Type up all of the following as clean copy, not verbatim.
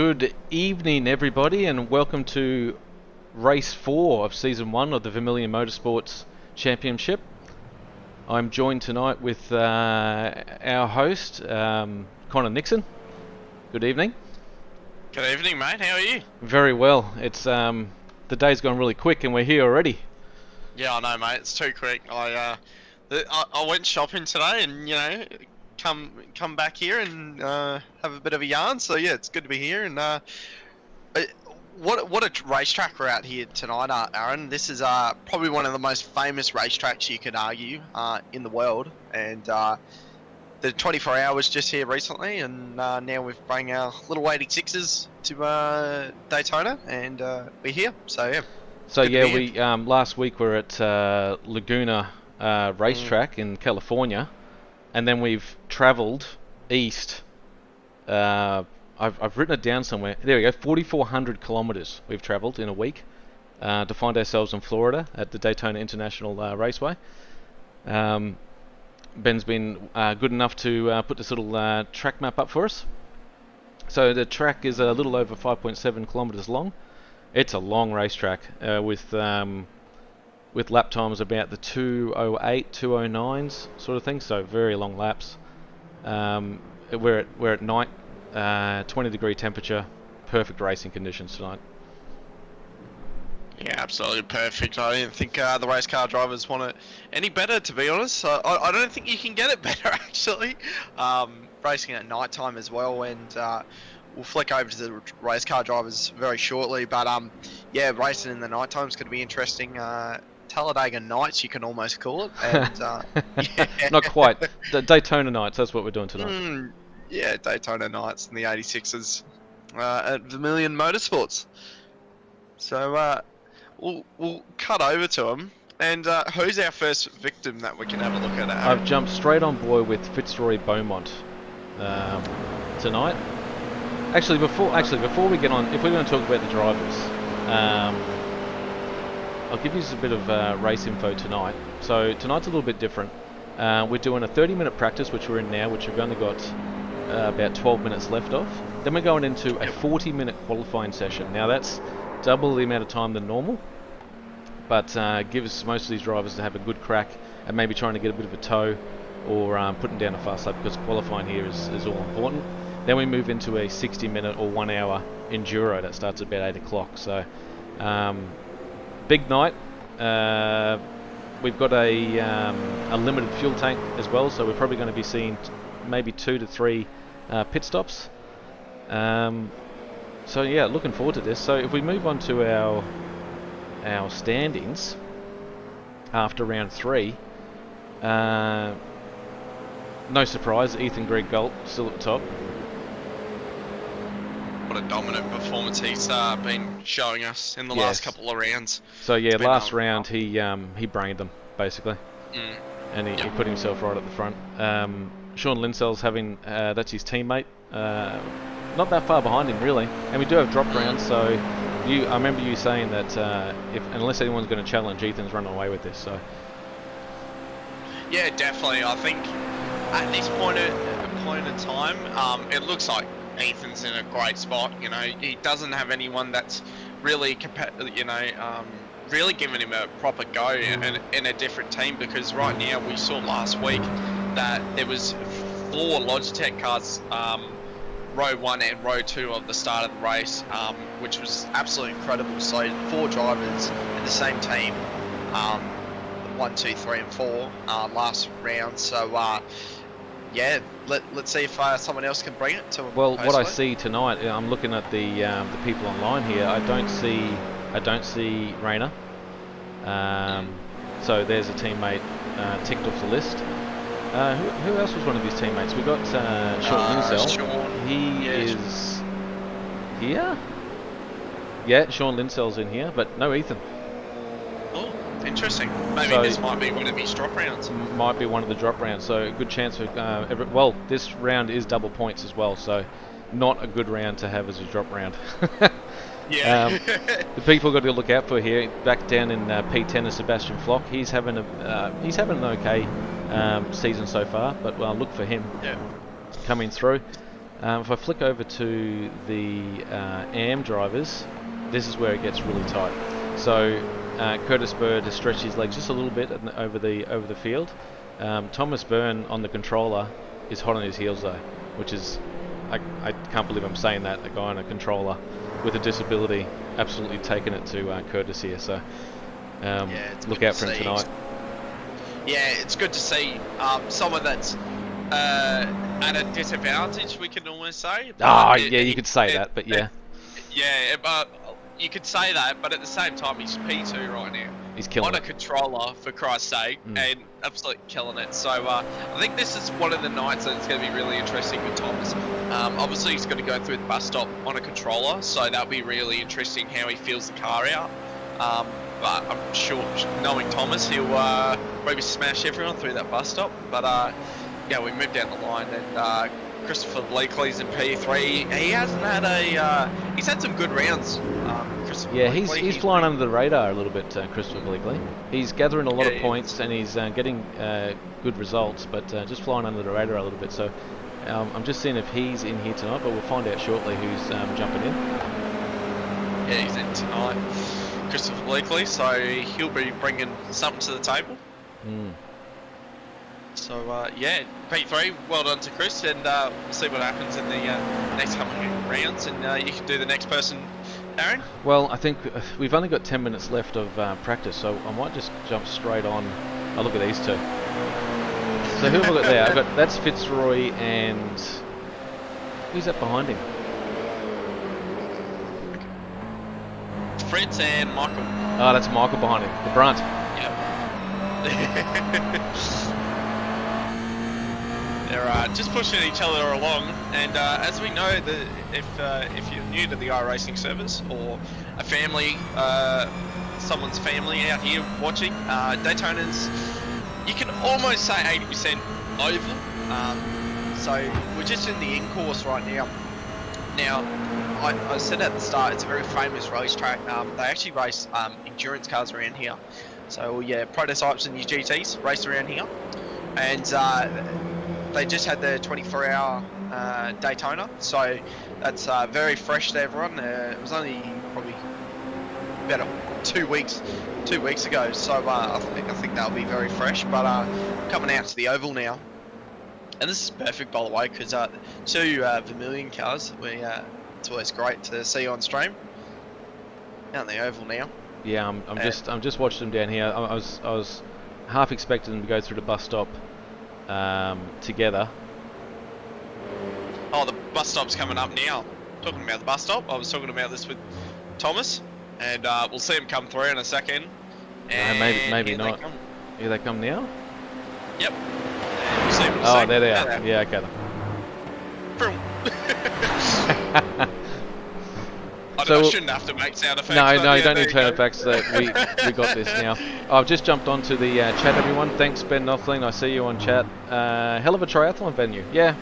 Good evening, everybody, and welcome to Race 4 of Season 1 of the Vermilion Motorsports Championship. I'm joined tonight with our host, Connor Nixon. Good evening. Good evening, mate. How are you? Very well. It's the day's gone really quick, and we're here already. Yeah, I know, mate. It's too quick. I went shopping today, and come back here and have a bit of a yarn. So yeah, it's good to be here. And what a racetrack we're out here tonight, Aaron. This is probably one of the most famous racetracks you could argue in the world. And the 24 hours just here recently, and now we've brought our little 86s to Daytona, and we're here. So yeah. So yeah, we last week we were at Laguna Racetrack in California, and then we've travelled east. I've written it down somewhere. There we go. 4,400 kilometres we've travelled in a week to find ourselves in Florida at the Daytona International Raceway. Ben's been good enough to put this little track map up for us. So the track is a little over 5.7 kilometres long. It's a long racetrack with lap times about the 2:08, 2:09s sort of thing. So very long laps. We're at night, 20-degree temperature, perfect racing conditions tonight. Yeah, absolutely perfect. I didn't think the race car drivers want it any better, to be honest. I don't think you can get it better, actually. Racing at night time as well, and we'll flick over to the race car drivers very shortly. But yeah, racing in the night time is going to be interesting. Talladega nights, you can almost call it. And yeah. Not quite. The Daytona nights, that's what we're doing tonight. Yeah, Daytona nights and the 86s at Vermilion Motorsports. So we'll cut over to them. And who's our first victim that we can have a look at? I've jumped straight on board with Fitzroy Beaumont tonight. Actually, before we get on, if we're going to talk about the drivers, I'll give you just a bit of race info tonight. So tonight's a little bit different. We're doing a 30-minute practice, which we're in now, which we've only got about 12 minutes left of. Then we're going into a 40-minute qualifying session. Now that's double the amount of time than normal, but gives most of these drivers to have a good crack and maybe trying to get a bit of a tow or putting down a fast lap, because qualifying here is all important. Then we move into a 60-minute or 1 hour enduro that starts at about 8 o'clock. So big night. We've got a limited fuel tank as well, so we're probably going to be seeing maybe 2 to 3 pit stops. So yeah, looking forward to this. So if we move on to our standings after round 3, no surprise, Ethan Greg Galt still at the top. What a dominant performance he's been showing us in the last couple of rounds. So yeah, last round he brained them basically, and he put himself right at the front. Sean Linsell's having that's his teammate, not that far behind him really, and we do have drop rounds. So I remember you saying that unless anyone's going to challenge, Ethan's running away with this. So yeah, definitely. I think at this point in time, it looks like Ethan's in a great spot. You know, he doesn't have anyone that's really, really giving him a proper go in a different team, because right now we saw last week that there was 4 Logitech cars, row 1 and row 2 of the start of the race, which was absolutely incredible. So 4 drivers in the same team, 1, 2, 3 and 4 last round. So yeah, let's see if someone else can bring it to him. Well, what I see tonight, I'm looking at the people online here. I don't see Rayner. So there's a teammate ticked off the list. Who else was one of his teammates? We got Sean Linsell. He is here. Yeah, Sean Linsell's in here, but no Ethan. Oh, interesting. Maybe this might be one of his drop rounds. Might be one of the drop rounds. So a good chance for well, this round is double points as well. So not a good round to have as a drop round. Yeah. The people got to look out for here. Back down in P10 is Sebastian Flock. He's having an okay season so far, but look for him coming through. If I flick over to the AM drivers, this is where it gets really tight. So Curtis Bird has stretched his legs just a little bit over the field. Thomas Byrne on the controller is hot on his heels though, which is, I can't believe I'm saying that, a guy on a controller with a disability absolutely taking it to Curtis here. So look out for him tonight. Yeah, it's good to see someone that's at a disadvantage, we can almost say. Yeah, you could say that, but yeah. Yeah, but you could say that, but at the same time, he's P2 right now. He's killing on it. A controller, for Christ's sake, and absolutely killing it. So I think this is one of the nights that it's going to be really interesting with Thomas. Obviously, he's going to go through the bus stop on a controller, so that'll be really interesting how he feels the car out. But I'm sure, knowing Thomas, he'll maybe smash everyone through that bus stop. But yeah, we moved down the line, and Christopher Bleakley's in P3. He hasn't had he's had some good rounds. Yeah, he's flying under the radar a little bit, Christopher Bleakley. He's gathering a lot of points and he's getting good results, but just flying under the radar a little bit. So I'm just seeing if he's in here tonight, but we'll find out shortly who's jumping in. Yeah, he's in tonight, Christopher Bleakley, so he'll be bringing something to the table. So yeah, P3, well done to Chris, and we'll see what happens in the next couple of rounds, and you can do the next person, Aaron. Well, I think we've only got 10 minutes left of practice, so I might just jump straight on. Oh, look at these two. So who have I got there? That's Fitzroy, and who's that behind him? Fritz and Michael. Oh, that's Michael behind him, the Brunt. Yep. They're just pushing each other along, and as we know, if you're new to the iRacing service or a family, someone's family out here watching, Daytona's, you can almost say 80% over. So we're just in the in-course right now. Now, I said at the start, it's a very famous racetrack. They actually race endurance cars around here. So yeah, prototypes and new GTs race around here, and they just had the 24-hour Daytona, so that's very fresh to everyone. It was only probably about 2 weeks ago, so I think that'll be very fresh. But coming out to the oval now, and this is perfect, by the way, because two Vermilion cars, it's always great to see on stream. Out in the oval now. Yeah, I'm just watching them down here. I was half expecting them to go through the bus stop together. Oh, the bus stop's coming up now. Talking about the bus stop, I was talking about this with Thomas, and we'll see him come through in a second. And no, maybe not. Here they come now? Yep. And we'll see him in a oh, second. there they are. Yeah, okay. I shouldn't have to make sound effects. No, yeah, you don't need sound effects. We got this now. I've just jumped onto the chat, everyone. Thanks, Ben Knopfling. I see you on chat. Hell of a triathlon venue. Yeah,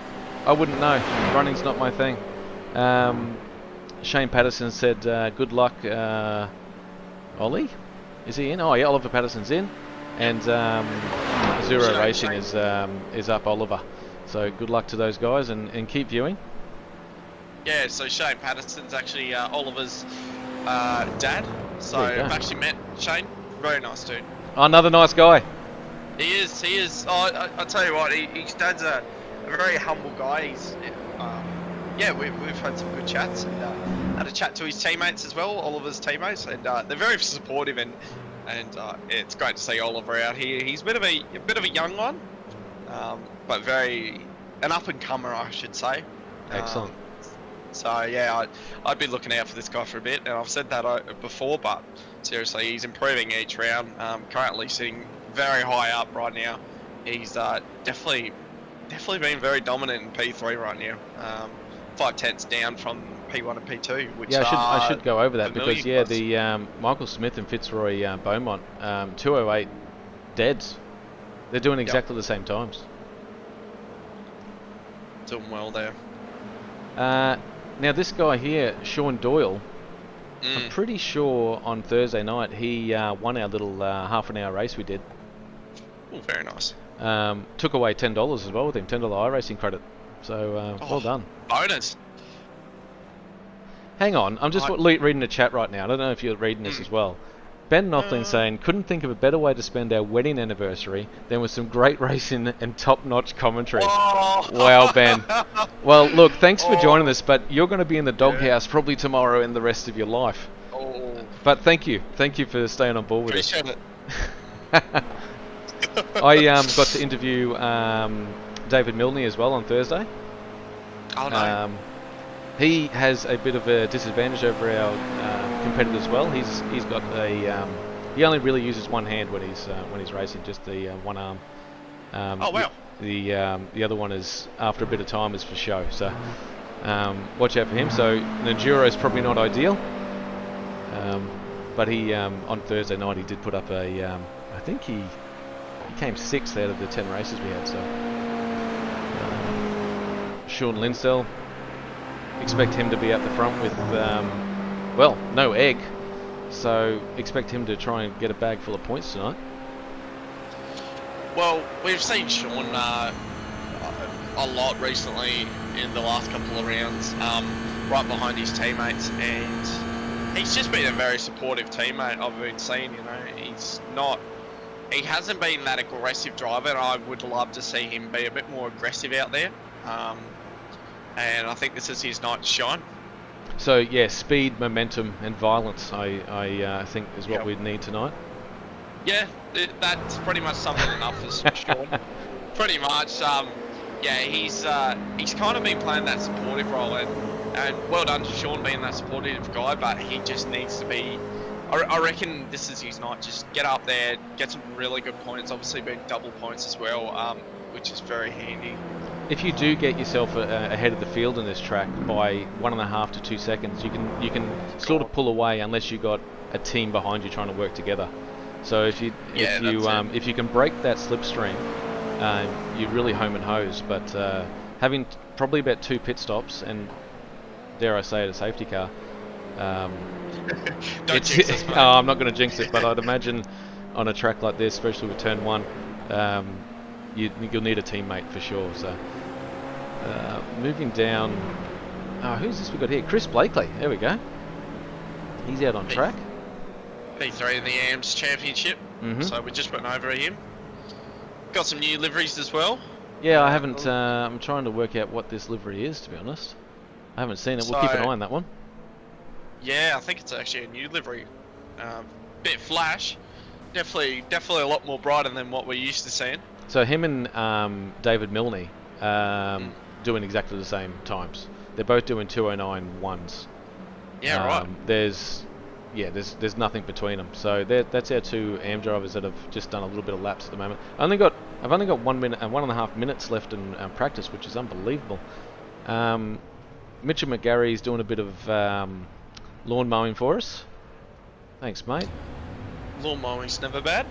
I wouldn't know. Running's not my thing. Shane Patterson said, good luck, Ollie. Is he in? Oh, yeah, Oliver Patterson's in. And Zero Racing is up Oliver. So good luck to those guys, and keep viewing. Yeah, so Shane Patterson's actually Oliver's dad. So I've actually met Shane. Very nice dude. Oh, another nice guy. He is. Oh, I tell you what, his dad's a very humble guy. He's, yeah, we've had some good chats, and had a chat to his teammates as well, Oliver's teammates, and they're very supportive, and it's great to see Oliver out here. He's a bit of a young one, but an up and comer, I should say. Excellent. So yeah, I'd be looking out for this guy for a bit, and I've said that before, but seriously, he's improving each round. Currently sitting very high up right now. He's definitely been very dominant in P3 right now. 5/10 down from P1 and P2. Which yeah, I should go over that because yeah, the Michael Smith and Fitzroy Beaumont 2:08 deads. They're doing exactly the same times. Doing well there. Now this guy here, Sean Doyle, I'm pretty sure on Thursday night he won our little half an hour race we did. Oh, very nice. Took away $10 as well with him, $10 iRacing credit. So well done. Bonus. Hang on, I'm just reading the chat right now. I don't know if you're reading this as well. Ben Knopfling saying, couldn't think of a better way to spend our wedding anniversary than with some great racing and top-notch commentary. Oh. Wow, Ben. Well, look, thanks for joining us, but you're going to be in the doghouse probably tomorrow and the rest of your life. Oh. But thank you for staying on board with us. Appreciate it. I got to interview David Milne as well on Thursday. Oh no. He has a bit of a disadvantage over our competitor as well. He's got a he only really uses one hand when he's racing, just the one arm. Oh wow. The other one is after a bit of time is for show. So watch out for him. So an enduro is probably not ideal. But he on Thursday night he did put up a I think he came 6th out of the 10 races we had. So Sean Linsdell, expect him to be at the front with well, no egg, so expect him to try and get a bag full of points tonight. Well, we've seen Sean a lot recently in the last couple of rounds, right behind his teammates, and he's just been a very supportive teammate. I've been seeing, he hasn't been that aggressive driver, and I would love to see him be a bit more aggressive out there. And I think this is his night to shine. So yeah, speed, momentum, and violence. I think is what we need tonight. Yeah, that's pretty much something enough for Sean. Pretty much. Yeah, he's kind of been playing that supportive role, and well done to Sean being that supportive guy. But he just needs to be. I reckon this is his night. Just get up there, get some really good points. Obviously, being double points as well, which is very handy. If you do get yourself ahead of the field in this track by 1.5 to 2 seconds, you can sort of pull away unless you got a team behind you trying to work together. So if you can break that slipstream, you're really home and hose. But having probably about 2 pit stops and dare I say it, a safety car. Don't jinx us, mate. I'm not going to jinx it, but I'd imagine on a track like this, especially with turn 1, you'll need a teammate for sure. So moving down, who's this we got here? Chris Blakely. There we go. He's out on track. P3 in the AMS Championship. So we just went over him. Got some new liveries as well. Yeah, I haven't. I'm trying to work out what this livery is, to be honest. I haven't seen it. We'll keep an eye on that one. Yeah, I think it's actually a new livery. Bit flash. Definitely a lot more brighter than what we're used to seeing. So him and David Milne doing exactly the same times. They're both doing 2:09.1s. Yeah, right. There's nothing between them. So that's our 2 AM drivers that have just done a little bit of laps at the moment. I've only got 1 minute and 1.5 minutes left in practice, which is unbelievable. Mitchell McGarry's doing a bit of lawn mowing for us. Thanks, mate. Lawn mowing's never bad.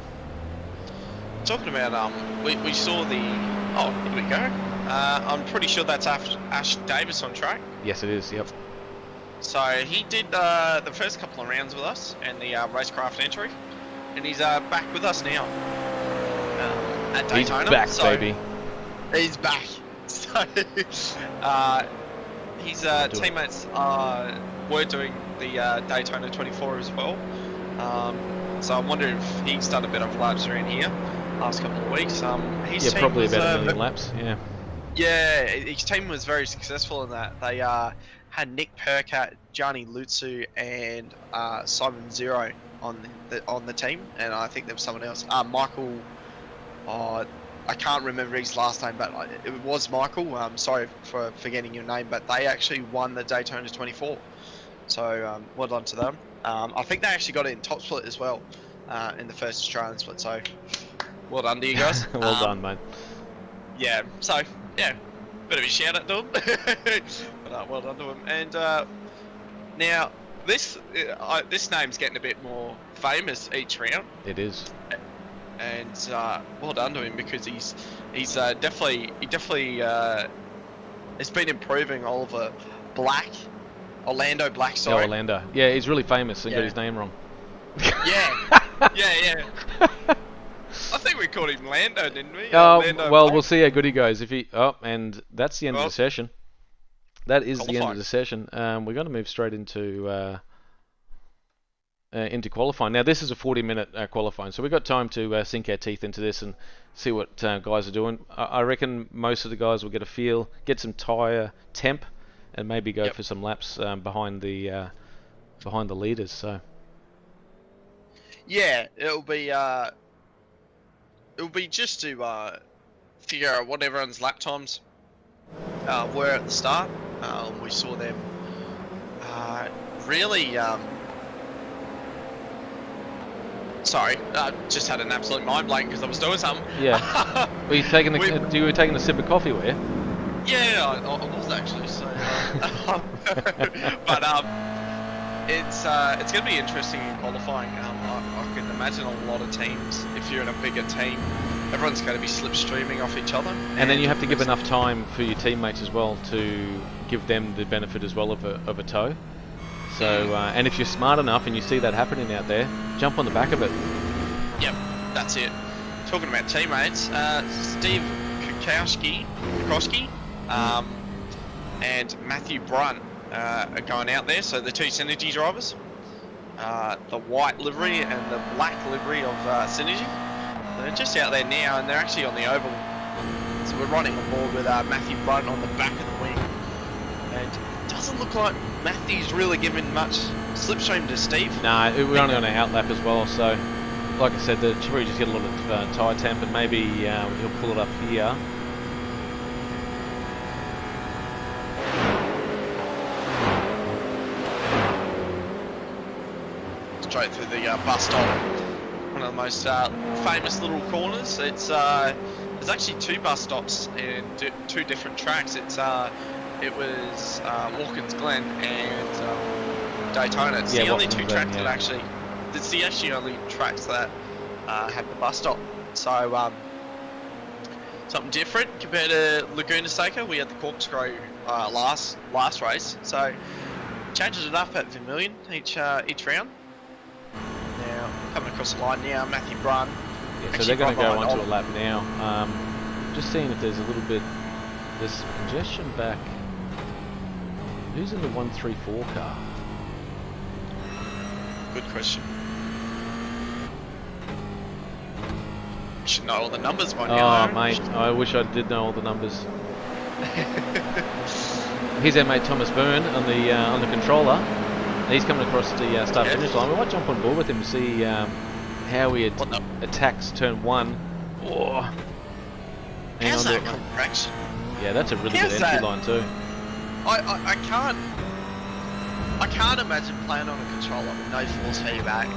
Talking about we saw the here we go. I'm pretty sure that's Ash Davis on track. Yes, it is. Yep. So he did the first couple of rounds with us and the racecraft entry, and he's back with us now at Daytona. He's back, baby. He's back. So his teammates were doing the Daytona 24 as well. So I wonder if he's done a bit of laps around here last couple of weeks. His team probably was, about 1 million laps. Yeah. Yeah, his team was very successful in that. They had Nick Percat, Gianni Lutsu, and Simon Zero on the team, and I think there was someone else. Michael. I can't remember his last name, but it was Michael. Sorry for forgetting your name, but they actually won the Daytona 24. So well done to them. I think they actually got it in top split as well in the first Australian split. So well done to you guys. Well done, mate. Yeah. So yeah, bit of a shout out to them. But well done to them. And now this name's getting a bit more famous each round. It is. And well done to him because he's definitely has been improving. Oliver Black, Orlando Black. Sorry. Yeah, Orlando. Yeah, he's really famous and got his name wrong. Yeah. I think we called him Lando, didn't we? Oh, Lando well, Black. we'll see how good he goes. If he, oh, and that's the end of the Well, session. That is the end of qualifying. the session. We're going to move straight into qualifying. Now, this is a 40-minute qualifying, so we've got time to sink our teeth into this and see what guys are doing. I reckon most of the guys will get a feel, get some tyre temp, and maybe go Yep. for some laps behind the leaders. So Yeah, it'll be just to figure out what everyone's lap times were at the start. We saw them really. Sorry, just had an absolute mind blank because I was doing something. yeah, were you taking you were taking a sip of coffee, were you? Yeah, I was actually. So, but it's going to be interesting in qualifying. I can imagine a lot of teams. If you're in a bigger team, everyone's going to be slipstreaming off each other. And then you have to give enough time for your teammates as well to give them the benefit as well of a tow. So, and if you're smart enough and you see that happening out there, jump on the back of it. Yep, that's it. Talking about teammates, Steve Kukowski, and Matthew Brunt are going out there. So the two Synergy drivers, the white livery and the black livery of Synergy. They're just out there now, and they're actually on the oval. So we're running on board with Matthew Brunt on the back of the wing, and it doesn't look like Matthew's really given much slipstream to Steve. Nah, we're only on an outlap as well, so like I said, should probably just get a lot of tyre temp, and maybe he'll pull it up here. Straight through the bus stop. One of the most famous little corners. It's there's actually two bus stops in two different tracks. It was Watkins Glen and Daytona. It's the only Watkins two Glen, tracks yeah. that actually. It's the actually only tracks that have the bus stop. So something different compared to Laguna Seca. We had the corkscrew last race. So changes it up at Vermilion each round. Now coming across the line now, Matthew Brun. Yeah, so they're going to go onto a lap now. Just seeing if there's a little bit, there's some congestion back. Who's in the 134 car? Good question. You should know all the numbers by now. Oh, mate, I wish I did know all the numbers. Here's our mate Thomas Byrne on the controller. He's coming across the start-finish line. We might jump on board with him to see how he attacks turn one. Oh. How's that correction? Yeah, that's a really good entry line too. I can't imagine playing on a controller with no force feedback,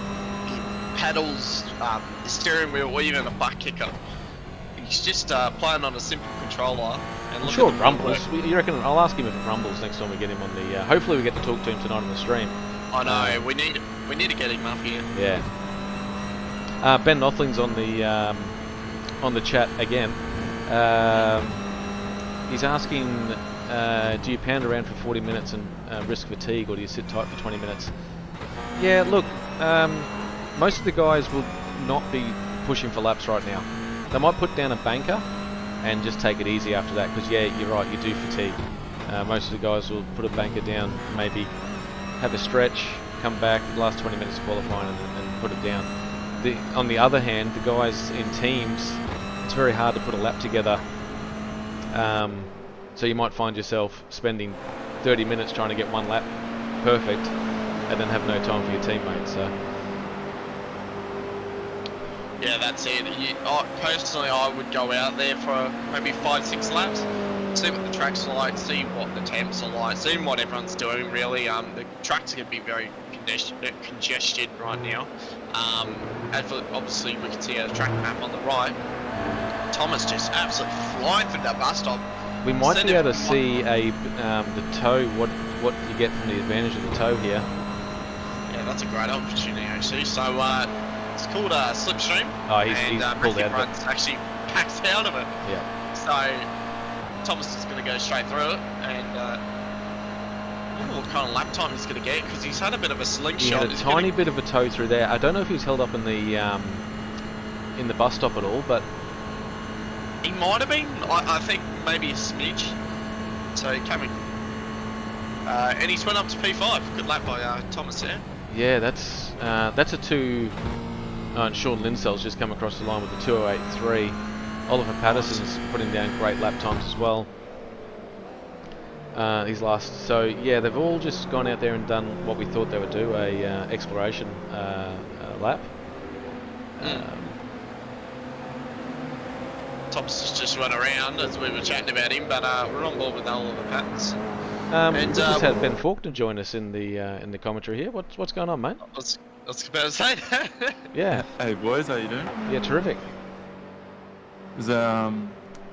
pedals, the steering wheel, or even a butt kicker. He's just playing on a simple controller. And I'm sure it rumbles. You reckon? I'll ask him if it rumbles next time we get him on the. Hopefully, we get to talk to him tonight on the stream. I know we need to get him up here. Yeah. Ben Nothling's on the chat again. He's asking, do you pound around for 40 minutes and risk fatigue, or do you sit tight for 20 minutes? Yeah, look, most of the guys will not be pushing for laps right now. They might put down a banker and just take it easy after that, because yeah, you're right, you do fatigue. Most of the guys will put a banker down, maybe have a stretch, come back, the last 20 minutes of qualifying and put it down. On the other hand, the guys in teams, it's very hard to put a lap together. So you might find yourself spending 30 minutes trying to get one lap perfect and then have no time for your teammates. So. Yeah, that's it. Personally, I would go out there for maybe 5-6 laps, see what the track's like, see what the temps are like, see what everyone's doing really. The track's going to be very congested right now. Obviously, we can see our track map on the right. Thomas just absolutely flying through that bus stop. We might be able to see the tow, what you get from the advantage of the tow here. Yeah, that's a great opportunity actually. So it's called Slipstream. Oh, he's pulled out of it. Actually packs out of it. Yeah. So Thomas is going to go straight through it, and I don't know what kind of lap time he's going to get, because he's had a bit of a slingshot. He had a tiny bit of a tow through there. I don't know if he was held up in the in the bus stop at all, but He might have been. I think maybe a smidge. So he came in. And he's went up to P5. Good lap by Thomas there. yeah, that's a 2. And Sean Linsell's just come across the line with the 2:08.3. Oliver Patterson's putting down great lap times as well. His last, so yeah, they've all just gone out there and done what we thought they would do, a exploration lap. Thomas just run around as we were chatting about him, but we're on board with Oliver Patterson. We just had Ben Faulkner join us in the commentary here. What's going on, mate? I was about to say that. Yeah. Hey boys, how you doing? Yeah, terrific.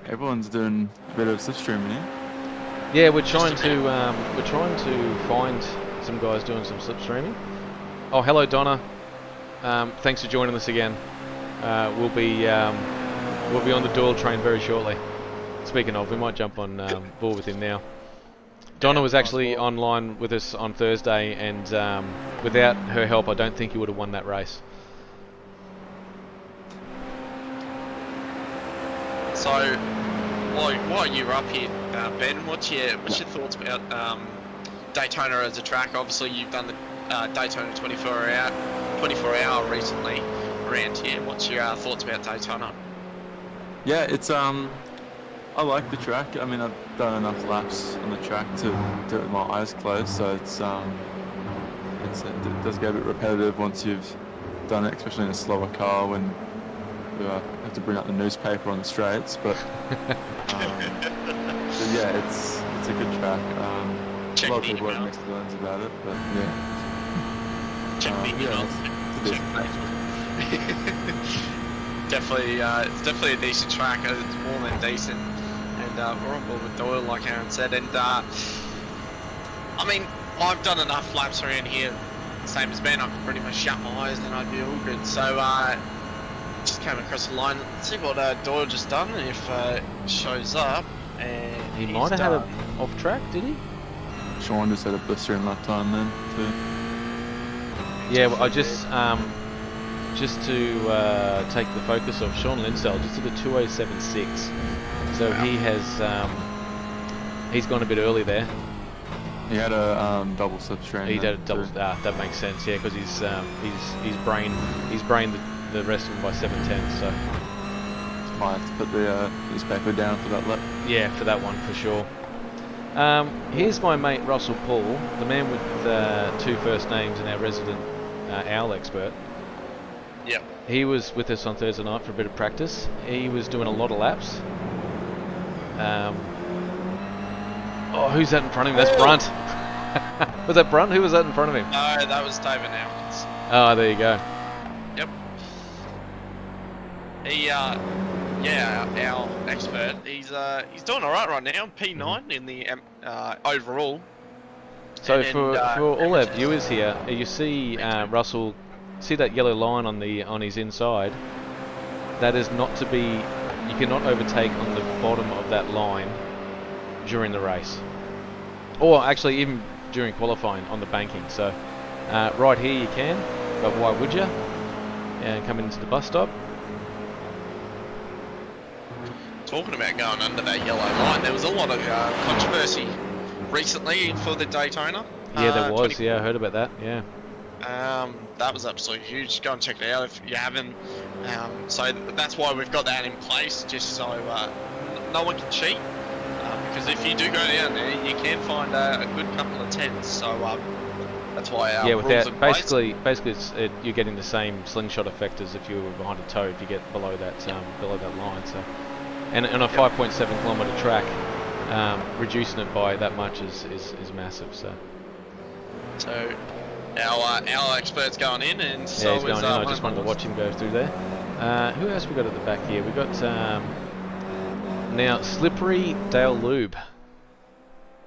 Everyone's doing a bit of slipstreaming here. Yeah, we're trying to find some guys doing some slipstreaming. Oh, hello Donna. Thanks for joining us again. We'll be on the Doyle train very shortly. Speaking of, we might jump on board with him now. Donna was actually online with us on Thursday, and without her help, I don't think he would have won that race. So, while you're up here, Ben, what's your thoughts about Daytona as a track? Obviously, you've done the Daytona 24 hour recently around here. What's your thoughts about Daytona? Yeah, it's I like the track. I mean, I've done enough laps on the track to do it with my eyes closed, so it does get a bit repetitive once you've done it, especially in a slower car when you have to bring up the newspaper on the straights. But yeah, it's a good track. A lot of people have mixed feelings about it, but yeah. Check the emails. Definitely, it's definitely a decent track. It's more than decent, and we're on board with Doyle, like Aaron said. And I mean, I've done enough laps around here, same as Ben. I could pretty much shut my eyes and I'd be all good. So just came across the line. Let's see what Doyle just done. If shows up, and He might have had it off track, did he? Sean just had a blistering lap time then too. Yeah, well, I just to take the focus off Sean Linsell, just did a 2:07.6. So he has he's gone a bit early there. He had a double slipstream. He did a double. That makes sense, yeah, because he's brained the rest of them by 7:10. So might have to put the newspaper down for that lap. yeah, for that one for sure. Here's my mate Russell Paul, the man with 2 first names and our resident owl expert. Yep. He was with us on Thursday night for a bit of practice. He was doing a lot of laps. Oh, who's that in front of him? That's Brunt. Was that Brunt? Who was that in front of him? No, that was David Alkins. Oh, there you go. Yep. He, our expert. He's doing all right now. P9 in the overall. So And for all our amateurs. viewers here, you see Russell, see that yellow line on his inside? That is not to be. You cannot overtake on the bottom of that line during the race, or actually even during qualifying on the banking. So right here you can, but why would you? And coming into the bus stop. Talking about going under that yellow line, there was a lot of controversy recently for the Daytona. Yeah, there was. Yeah, I heard about that. Yeah. That was absolutely huge. Go and check it out if you haven't. So that's why we've got that in place, just so no one can cheat. Because if you do go down there, you can find a good couple of tenths. So that's why our rules without in place. basically you're getting the same slingshot effect as if you were behind a toe if you get below that line. So, and on a 5.7 kilometre track, reducing it by that much is massive. So our expert's going in, and so yeah, he's going in. I one just of wanted to ours. watch him go through there. Who else we got at the back here? We got now Slippery Dale Lube.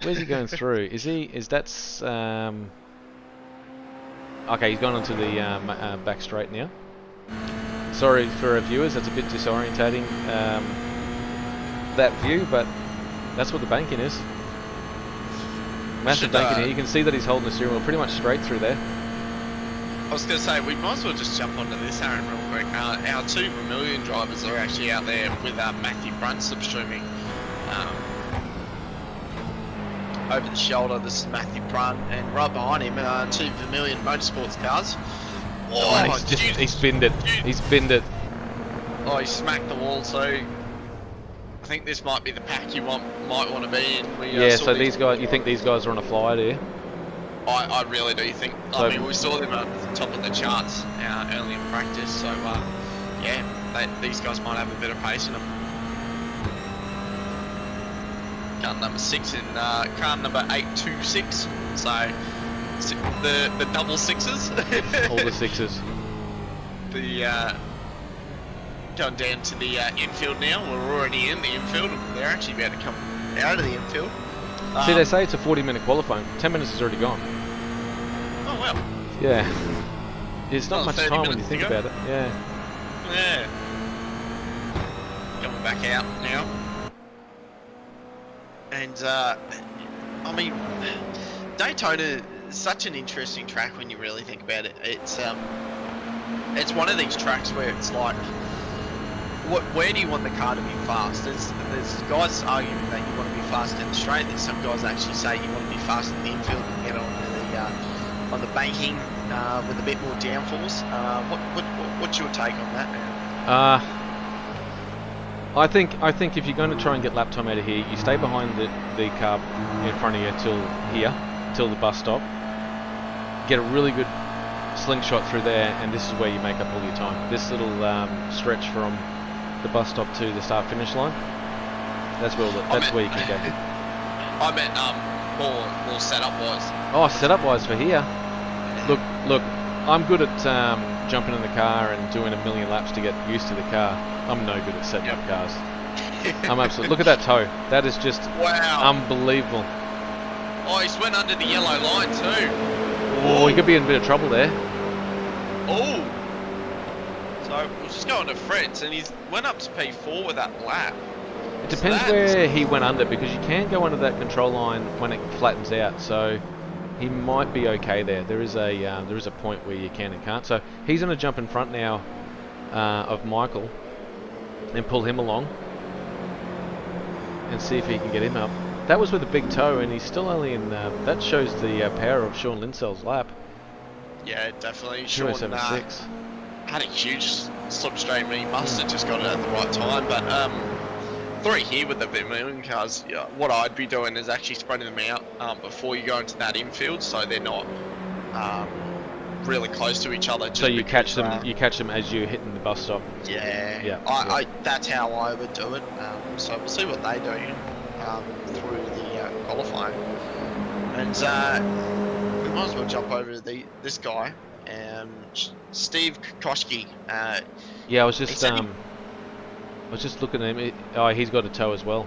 Where's he going through? That's okay? He's gone onto the back straight now. Sorry for our viewers, that's a bit disorientating, that view, but that's what the banking is. Massive banking here. You can see that he's holding the steering wheel pretty much straight through there. I was going to say, we might as well just jump onto this, Aaron, real quick. Our 2 Vermilion drivers are actually out there with Matthew Brunt substreaming. Over the shoulder, this is Matthew Brunt, and right behind him, 2 Vermilion Motorsports cars. Oh, he spinned it. He spinned it. Oh, he smacked the wall, so I think this might be the pack you might want to be in. Yeah, so these guys, you think these guys are on a flyer, do you? I really do think. So, I mean, we saw them at the top of the charts early in practice, so yeah, these guys might have a bit of pace in them. Car number 6 in car number 826. So the double sixes. all the sixes. The going down to the infield now. We're already in the infield. They're actually about to come out of the infield. See, they say it's a 40-minute qualifying. 10 minutes is already gone. Oh well. Yeah. It's not much 30 time when you minutes think to go. about it. Yeah. Yeah. Coming back out now. And I mean, Daytona is such an interesting track when you really think about it. It's one of these tracks where it's like, where do you want the car to be fast? There's guys arguing that you want to be fast in the straight. There's some guys actually say you want to be fast in the infield and get on the banking with a bit more downforce. What's your take on that, man? I think if you're going to try and get lap time out of here, you stay behind the car in front of you till the bus stop. Get a really good slingshot through there, and this is where you make up all your time. This little stretch from the bus stop to the start finish line. That's where where you can go. I meant more setup wise. Oh, setup wise for here. Look, I'm good at jumping in the car and doing a million laps to get used to the car. I'm no good at setting up cars. I'm absolutely. Look at that toe. That is just unbelievable. Oh, he's went under the yellow line too. Oh, he could be in a bit of trouble there. Oh. So we'll just go on to Fred's, and he's went up to P4 with that lap. It depends where he went under, because you can go under that control line when it flattens out. So he might be okay there. There is a point where you can and can't. So he's going to jump in front now of Michael and pull him along and see if he can get him up. That was with a big toe, and he's still only in. That shows the power of Sean Linsell's lap. Yeah, definitely. Sean 0.76. Had a huge slipstream, and he must have just got it at the right time. But 3 here with the Vermilion cars. What I'd be doing is actually spreading them out before you go into that infield, so they're not really close to each other. So you catch them. You catch them as you're hitting the bus stop. Yeah. I that's how I would do it. So we'll see what they do through the qualifying, and we might as well jump over to this guy, Steve Kokoschke. Yeah, I was just looking at him. Oh, he's got a toe as well.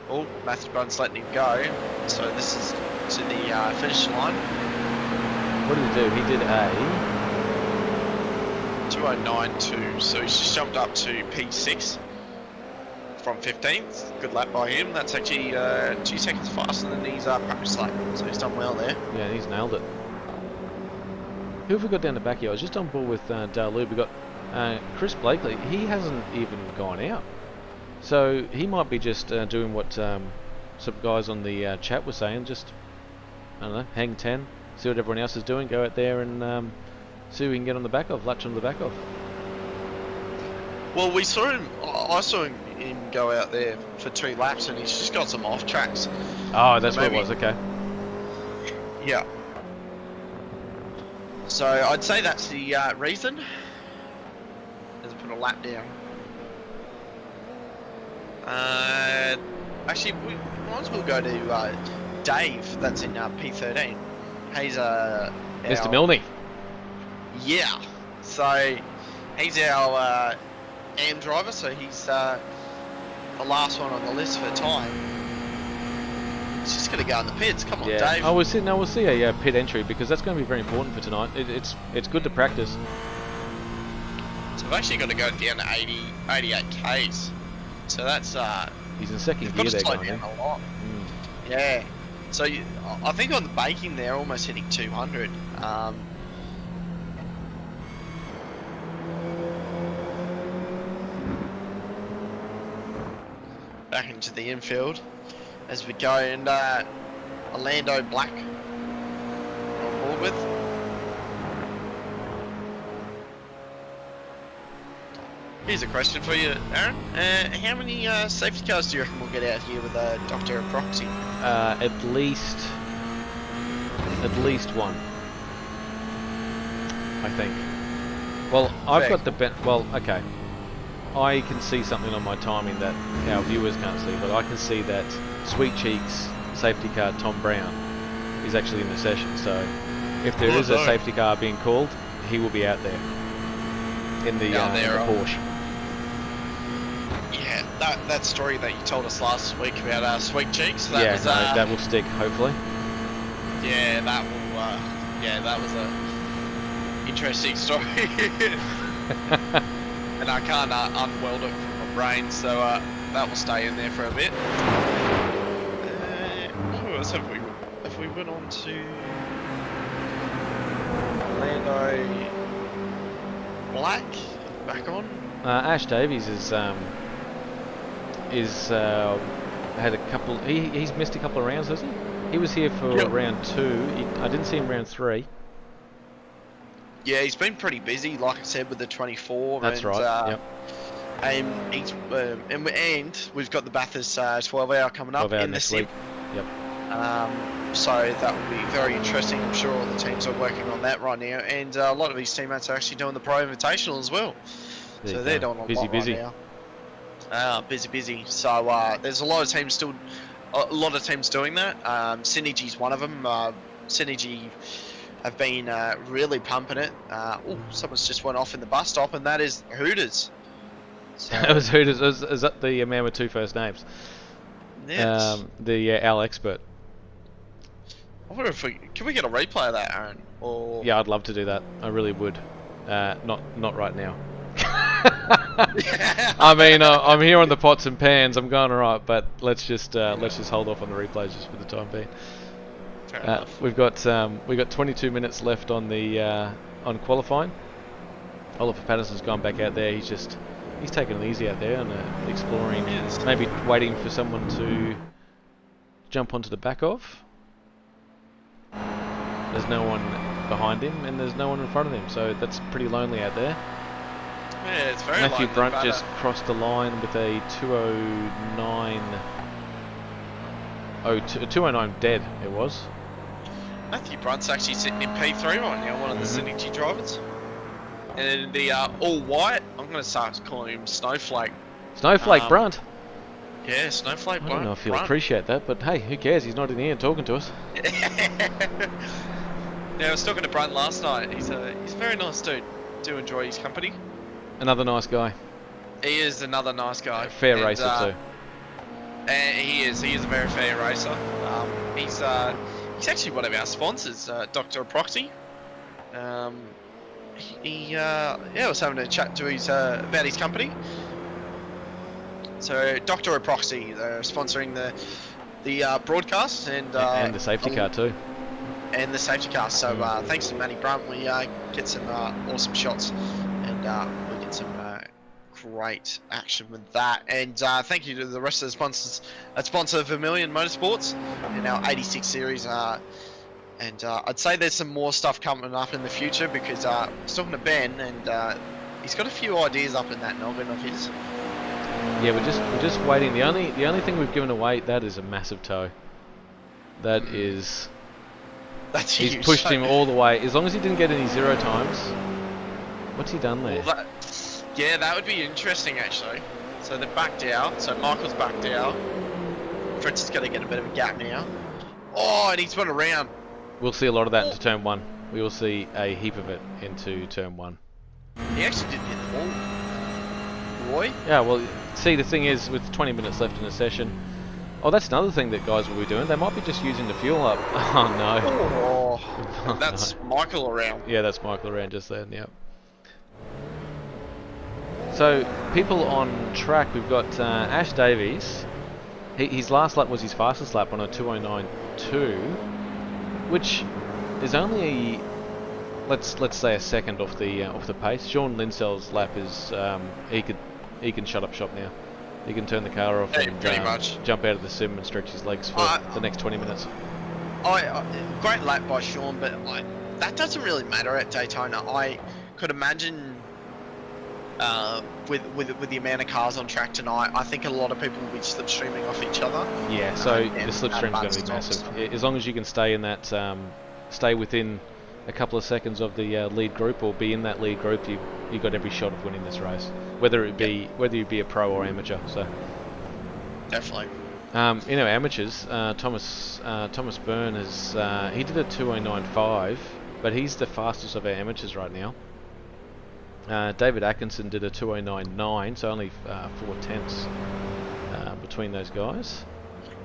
Oh, Matthew Brunt's letting him go. So this is to the finish line. What did he do? He did a 2:09.2. So he's just jumped up to P6 from 15th. Good lap by him. That's actually 2 seconds faster than his practice lap. So he's done well there. Yeah, he's nailed it. Who have we got down the back here? I was just on board with Dale Lube. We got Chris Blakely. He hasn't even gone out. So he might be just doing what some guys on the chat were saying. Just, I don't know, hang 10, see what everyone else is doing, go out there and see who we can get on the back of, latch on the back of. Well, we saw him. I saw him go out there for 2 laps, and he's just got some off tracks. Oh, that's what it was. Okay. Yeah. So I'd say that's the reason. Let's put a lap down. Actually, we might as well go to Dave. That's in P13. He's Mr. Milne. Yeah. So he's our AM driver. So he's the last one on the list for time. He's just going to go in the pits. Come on, Dave. Oh, we'll see a pit entry, because that's going to be very important for tonight. It's good to practice. So we've actually got to go down to 88 Ks. So that's he's in second gear there, going down a lot. Yeah. So I think on the baking they're almost hitting 200. back into the infield as we go, and Orlando Black on board with. Here's a question for you, Aaron. How many safety cars do you reckon we'll get out here with Dr. Proxy? At least one, I think. Well, I've got the okay. I can see something on my timing that our viewers can't see, but I can see that Sweet Cheeks safety car Tom Brown is actually in the session. So if there is a safety car being called, he will be out there in the Porsche. Yeah, that story that you told us last week about Sweet Cheeks. That will stick, hopefully. Yeah, that was a interesting story. And I can't unweld it from my brain, so that will stay in there for a bit. Who else have we went on to? Orlando Black back on. Ash Davies had a couple. He's missed a couple of rounds, hasn't he? He was here for round 2. I didn't see him round 3. Yeah, he's been pretty busy, like I said, with the 24. That's right. Yep. And he's and we've got the Bathurst 12-hour coming up in the sim. Yep. So that will be very interesting. I'm sure all the teams are working on that right now, and a lot of his teammates are actually doing the Pro Invitational as well. So they're doing a lot right now. Busy. So there's a lot of teams doing that. Synergy's one of them. Synergy have been really pumping it. Someone's just went off in the bus stop, and that is Hooters. So, it was Hooters. Is that the man with 2 first names? Yes. Our expert. I wonder if can we get a replay of that, Aaron? Or yeah, I'd love to do that. I really would. Not right now. I mean, I'm here on the pots and pans. I'm going alright, but let's just hold off on the replays just for the time being. Fair enough. We've got 22 minutes left on the on qualifying. Oliver Patterson's gone back out there. He's taking it easy out there and exploring. Yes. Maybe waiting for someone to jump onto the back of. There's no one behind him and there's no one in front of him, so that's pretty lonely out there. Yeah, it's very Matthew lonely, Brunt just crossed the line with a 209 dead. It was. Matthew Brunt's actually sitting in P3 right now, one of the Synergy drivers. And the all white, I'm going to start calling him Snowflake. Snowflake Brunt? Yeah, Snowflake Brunt. I don't know if he'll appreciate that, but hey, who cares? He's not in here talking to us. Yeah, I was talking to Brunt last night. He's a very nice dude. Do enjoy his company. Another nice guy. He is another nice guy. Fair racer too. And he is a very fair racer. He's actually one of our sponsors, Dr. Proxy. I was having a chat to his about his company. So Dr. Proxy, they're sponsoring the broadcast and the safety car too. And the safety car. So thanks to Matty Brunt, we get some awesome shots and we get some great action with that. And thank you to the rest of the sponsors that sponsor Vermilion Motorsports and our 86 series. And I'd say there's some more stuff coming up in the future because I was talking to Ben and he's got a few ideas up in that noggin of his. Yeah, we're just waiting. The only thing we've given away, that is a massive toe. That's huge. He's pushed him all the way. As long as he didn't get any 0 times. What's he done there? Well, that would be interesting actually. So they're backed out. So Michael's backed out. Fritz is going to get a bit of a gap now. Oh, and he's went around. We'll see a lot of that into turn 1. We will see a heap of it into turn 1. He actually didn't hit the ball. Roy? Yeah, well, see, the thing is, with 20 minutes left in the session... Oh, that's another thing that guys will be doing. They might be just using the fuel up. Oh, no. Oh, that's no. Michael around. Yeah, that's Michael around just then, yep. So, people on track, we've got Ash Davies. His last lap was his fastest lap on a 209.2, which is only, let's say, a second off the pace. Sean Linsell's lap is he can shut up shop now. He can turn the car off Yeah, and pretty much. jump out of the sim and stretch his legs for the next 20 minutes. Great lap by Sean, but like that doesn't really matter at Daytona. I could imagine with the amount of cars on track tonight, I think a lot of people will be slipstreaming off each other. Yeah, so the and slipstream's going to be massive. As long as you can stay in that, stay within a couple of seconds of the lead group or be in that lead group, you got every shot of winning this race, whether you be a pro or amateur. So definitely. In our amateurs, Thomas Byrne has he did a 2:09.5, but he's the fastest of our amateurs right now. David Atkinson did a 2:09.9, so only 4/10 between those guys.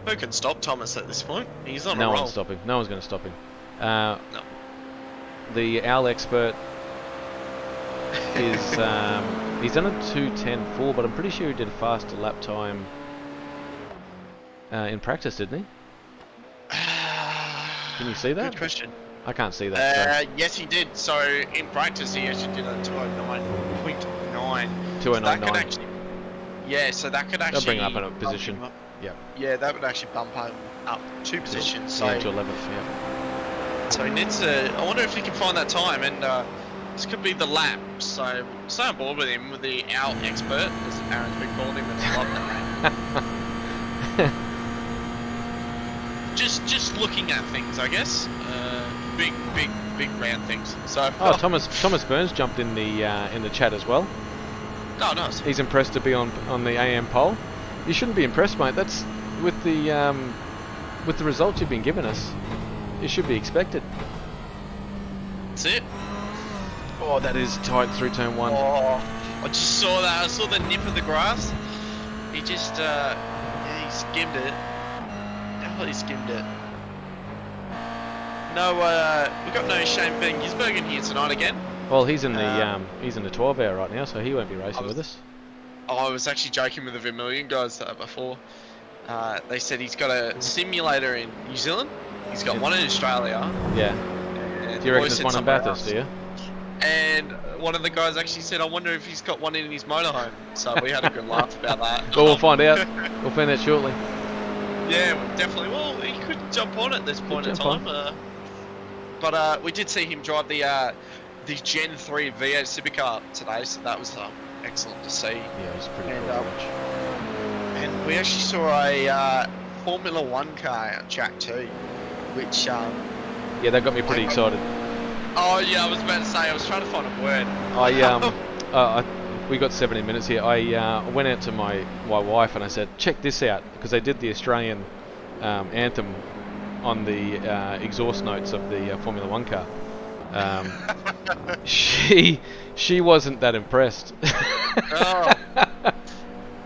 Who can stop Thomas at this point? He's on a No roll. one's stopping. No one's going to stop him. No. The Owl expert is he's done a 2:10.4, but I'm pretty sure he did a faster lap time in practice, didn't he? Can you see that? Good question. I can't see that. Yes, he did. So in practice, he actually did a 2:09.9. 2:09.9. Yeah, so that could actually. They'll bring him up in a position. Yeah. Yeah, that would actually bump him up 2 positions. So Yeah, to 11th. Yeah. So he needs to. I wonder if he can find that time, and this could be the lap. So stay on board with him, with the Owl expert, as Aaron's been calling him, and I love that name. Just looking at things, I guess. Big round things. So. Oh, Thomas Burns jumped in the chat as well. Oh, nice. He's impressed to be on the AM poll. You shouldn't be impressed, mate. That's with the results you've been giving us. It should be expected. That's it. Oh, that is tight through turn 1. Oh, I just saw that. I saw the nip of the grass. He just, he skimmed it. Definitely skimmed it. No, we got no Shane Van Gisbergen here tonight again. Well, he's in the 12 hour right now, so he won't be racing with us. I was actually joking with the Vermilion guys before. They said he's got a simulator in New Zealand. He's got one in Australia. Yeah. Do you reckon there's one in Bathurst, do you? And one of the guys actually said, I wonder if he's got one in his motorhome. So we had a good laugh about that. Well, we'll find out. We'll find out shortly. Yeah, definitely. Well, he could jump on at this point in time. But we did see him drive the Gen 3 V8 Civic today, so that was excellent to see. Yeah, it was pretty cool to watch. And we actually saw a Formula 1 car at track 2, which... yeah, that got me pretty excited. Oh yeah, I was about to say, I was trying to find a word. We got 17 minutes here. I went out to my wife and I said, check this out, because they did the Australian anthem on the exhaust notes of the Formula 1 car. She wasn't that impressed. Oh,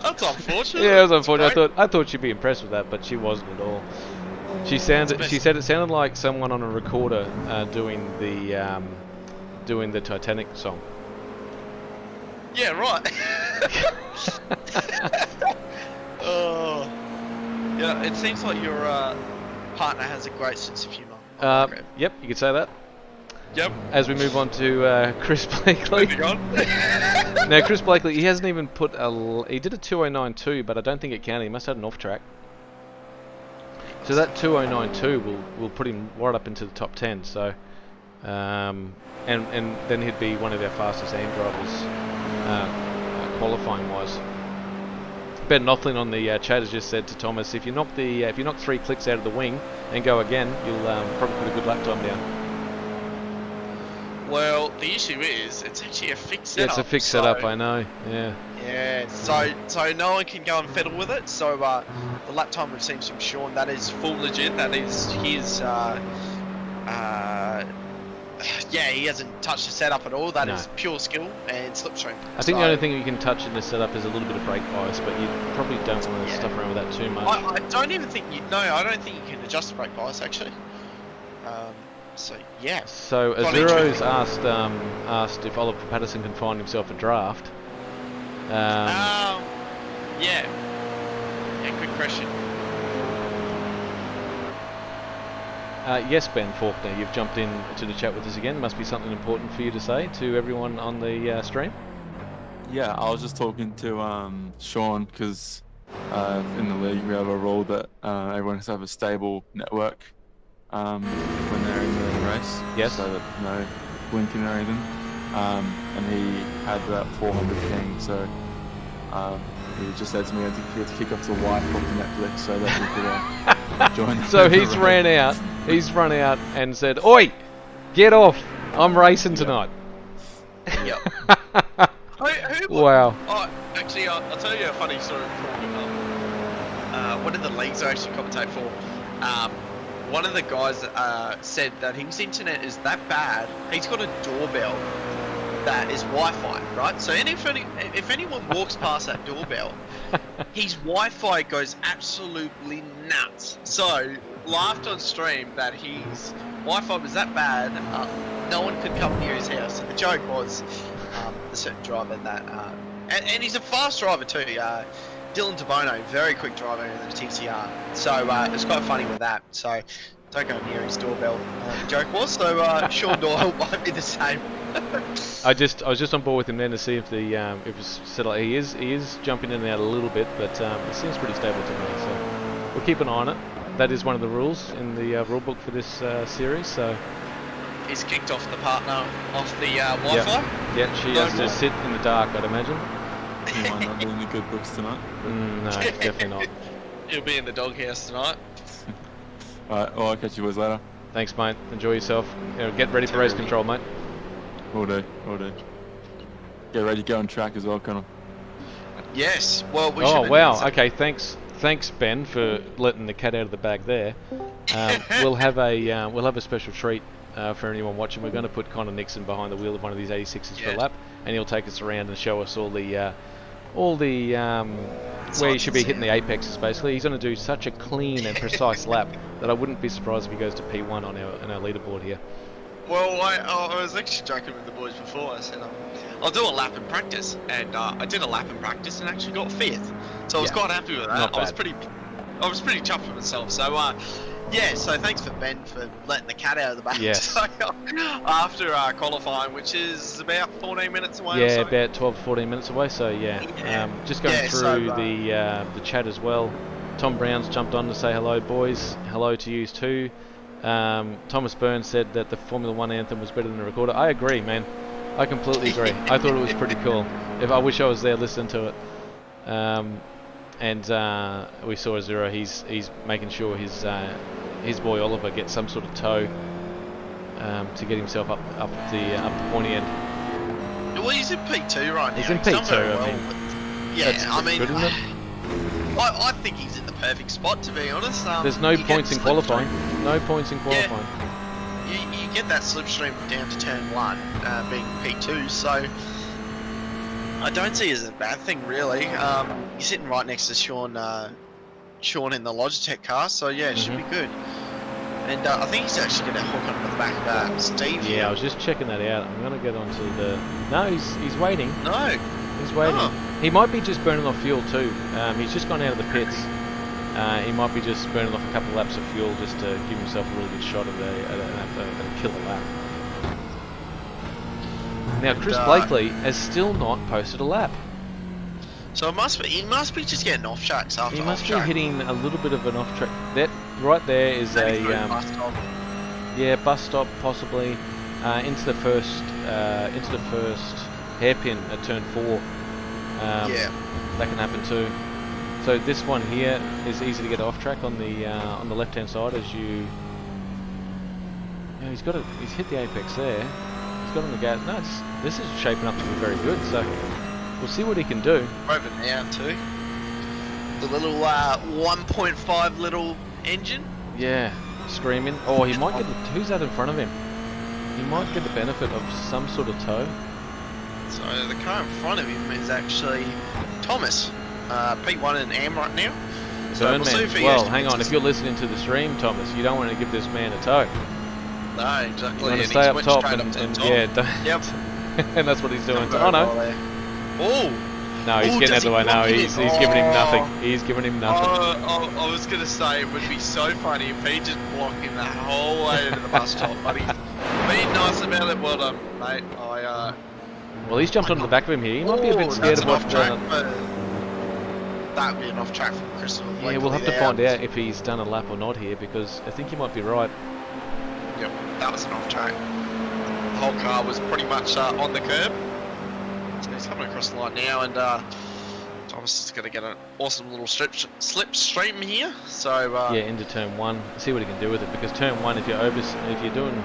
that's unfortunate. Yeah, it was unfortunate. I thought she'd be impressed with that, but she wasn't at all. She said it sounded like someone on a recorder doing the Titanic song. Yeah, right. Oh, yeah. It seems like your partner has a great sense of humour. Yep, you could say that. Yep. As we move on to Chris Blakely. Moving on. Now, Chris Blakely, he hasn't even put he did a 2:09.2, but I don't think it counted. He must have had an off track. So that 2:09.2 will put him right up into the top 10. So, and then he'd be one of our fastest AM drivers, qualifying wise. Ben Knopflin on the chat has just said to Thomas, if you knock 3 clicks out of the wing and go again, you'll probably put a good lap time down. Well, the issue is, it's actually a fixed setup. Yeah, it's a fixed setup, I know. Yeah. Yeah, so no one can go and fiddle with it. So the lap time we've seen from Sean, that is full legit. That is his. Yeah, he hasn't touched the setup at all. That is pure skill and slipstream. I think the only thing you can touch in this setup is a little bit of brake bias, but you probably don't want to stuff around with that too much. I don't even think I don't think you can adjust the brake bias actually. So yeah. So Azuro's asked if Oliver Patterson can find himself a draft. Yeah. Good question. Yes, Ben Faulkner, you've jumped in to the chat with us again. Must be something important for you to say to everyone on the stream. Yeah, I was just talking to Sean because in the league we have a rule that everyone has to have a stable network when they're in the race. Yes. So that there's no blinking or anything. And he had about 400 ping, so he just said to me he had to kick off the Wi-Fi from Netflix so that he could join. So the he's race. ran out. He's run out and said, "Oi, get off! I'm racing tonight." Yep. Who, Wow. Oh, actually, I'll tell you a funny story before. One of the leagues I actually commentate for, one of the guys said that his internet is that bad, he's got a doorbell that is Wi-Fi, right? So if anyone walks past that doorbell, his Wi-Fi goes absolutely nuts. So, laughed on stream that his Wi-Fi was that bad, no one could come near his house. And the joke was, a certain driver that, and he's a fast driver too, Dylan DeBono, very quick driver in the TCR. So it's quite funny with that. So don't go near his doorbell. The joke was. So Sean Doyle might be the same. I was just on board with him then to see if the it was settled. He is jumping in and out a little bit, but it seems pretty stable to me. So we'll keep an eye on it. That is one of the rules in the rule book for this series. So he's kicked off the partner off the Wi-Fi. Yeah, she has to sit in the dark, I'd imagine. He might not be in the good books tonight. No, definitely not. He'll be in the doghouse tonight. Alright, well, I'll catch you boys later. Thanks, mate. Enjoy yourself. Get ready for race control, mate. All day. Get ready to go on track as well, Connor. Yes. Well, we Oh should. wow. Okay. Thanks, Ben, for letting the cat out of the bag there. We'll have a special treat for anyone watching. We're going to put Connor Nixon behind the wheel of one of these 86s for a lap, and he'll take us around and show us all the where you should be hitting the apexes. Basically, he's going to do such a clean and precise lap that I wouldn't be surprised if he goes to P1 on our leaderboard here. Well, I was actually joking with the boys before. I said I'll do a lap in practice, and I did a lap in practice and actually got 5th. So I was quite happy with that. Not bad. I was pretty chuffed with myself. So yeah. So thanks for Ben for letting the cat out of the bag. Yes. So, after qualifying, which is about 14 minutes away. Yeah, or so. about 12 to 14 minutes away. So just going through the chat as well. Tom Brown's jumped on to say hello, boys. Hello to you too. Thomas Burns said that the Formula 1 anthem was better than the recorder. I agree, man. I completely agree. I thought it was pretty cool. I wish I was there listening to it. And we saw Azura. He's making sure his boy Oliver gets some sort of tow to get himself up the pointy end. Well, he's in P2 right now. He's in done P2. very I well, mean, but- yeah, that's I mean, good, isn't it? I think he's in the perfect spot, to be honest. There's no you get points in slipstream. qualifying. No points in qualifying. You get that slipstream down to turn 1, being P2, so I don't see it as a bad thing, really. You're sitting right next to Sean in the Logitech car, so yeah, it should be good. And I think he's actually going to hook onto the back of Steve. Yeah, here. I was just checking that out. I'm going to get onto the... No, he's waiting. No. He's waiting. Oh. He might be just burning off fuel too. He's just gone out of the pits. He might be just burning off a couple of laps of fuel just to give himself a really good shot at a killer lap. Now, Chris Blakely has still not posted a lap. So he must be just getting off tracks after He must off be track. hitting a little bit of an off track. That right there is Maybe through the bus stop. bus stop possibly into the first hairpin at turn 4. Yeah. That can happen too. So this one here is easy to get off track on the left hand side as you. Yeah, he's hit the apex there. He's got on the gas. No, this is shaping up to be very good. So we'll see what he can do. Over now too. The little 1.5 little engine. Yeah, screaming. Oh, he might get. Who's that in front of him? He might get the benefit of some sort of tow. So the car in front of him is actually Thomas, P1 and AM right now. So Burn we'll see man. if he Well, actually hang gets on. us- If you're listening to the stream, Thomas, you don't want to give this man a tow. No, exactly. You want to and stay he's up went top straight and, up to the and top. yeah, don't, Yep. and that's what he's doing. Come Oh no, over there. Oh. no, he's Ooh, getting out does of the he way now. block it? He's giving him Oh. nothing. He's giving him nothing. I was gonna say it would be so funny if he just blocked him the whole way to the bus stop, but he's being nice about it. Well done, mate. Well, he's jumped onto the back of him here. He might be a bit scared that's of an what. off track, but that would be an off track from Crystal. Yeah, we'll have to find out if he's done a lap or not here, because I think he might be right. Yep, that was an off track. The whole car was pretty much on the curb. So he's coming across the line now, and Thomas is going to get an awesome little slipstream here. So yeah, into turn 1. See what he can do with it, because turn 1, if you're doing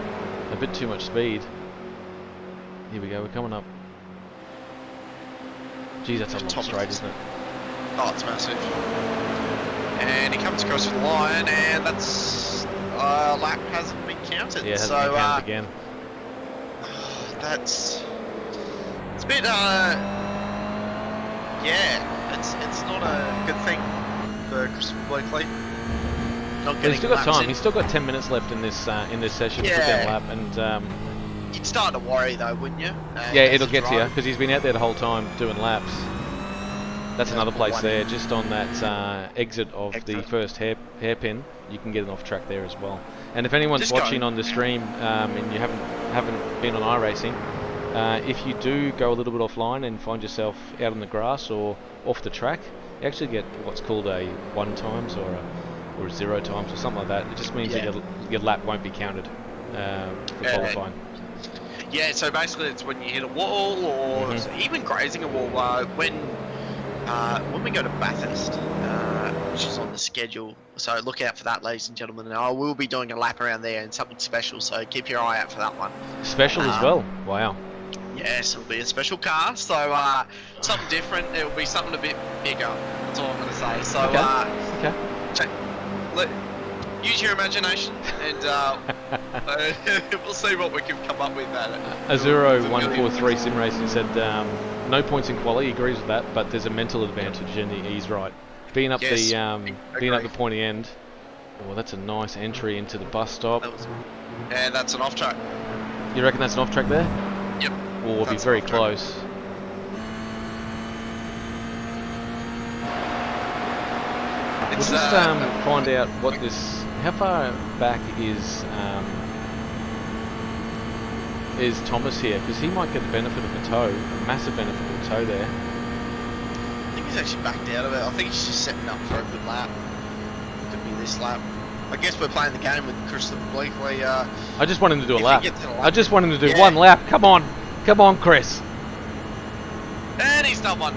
a bit too much speed. Here we go. We're coming up. Geez, that's a long straight, isn't it? Oh, it's massive. And he comes across the line, and that's lap hasn't been counted. Yeah, it hasn't been counted again. It's a bit yeah, it's not a good thing for Chris Blakely. He's still got time. He's still got 10 minutes left in this session to put down a lap, and you'd start to worry though, wouldn't you? yeah, it'll get to you, because he's been out there the whole time doing laps. That's another place there, just on that exit of the first hairpin. You can get an off track there as well. And if anyone's Just watching on the stream and you haven't been on iRacing, if you do go a little bit offline and find yourself out on the grass or off the track, you actually get what's called a 1 times or a 0 times or something like that. It just means that your lap won't be counted for qualifying. Yeah, so basically it's when you hit a wall or even grazing a wall. When we go to Bathurst, which is on the schedule, so look out for that, ladies and gentlemen. And I will be doing a lap around there and something special, so keep your eye out for that one. Special as well? Wow. Yes, it'll be a special car, so something different. It'll be something a bit bigger. That's all I'm going to say. So, use your imagination, and we'll see what we can come up with. Azuro143 Sim Racing said no points in quali. He agrees with that, but there's a mental advantage, and he's right. Being up the pointy end. Oh, that's a nice entry into the bus stop. And that's an off track. You reckon that's an off track there? Yep. Or we'll be very close. We'll just find out what this. How far back is Thomas here? Because he might get the benefit of a tow, a massive benefit of a tow there. I think he's actually backed out of it. I think he's just setting up for a good lap. Could be this lap. I guess we're playing the game with Christopher Bleakley. I just want him to do a lap. I just want him to do one lap. Come on, Chris. And he's done one.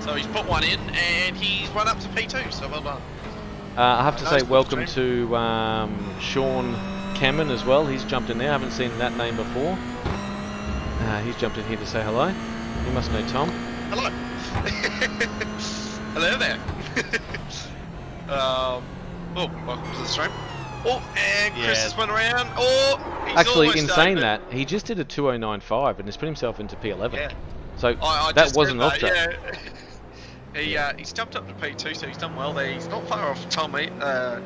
So he's put one in, and he's run up to P2. So well done. I have to say welcome to Sean Cameron as well. He's jumped in there. I haven't seen that name before. He's jumped in here to say hello. You must know Tom. Hello. Hello there. Welcome to the stream. Oh, and Chris has went around. Oh, he's actually, in saying that, he just did a 2095 and has put himself into P11. Yeah. So that wasn't off track. Yeah. He's jumped up to P2, so he's done well there. He's not far off Tom. Yeah,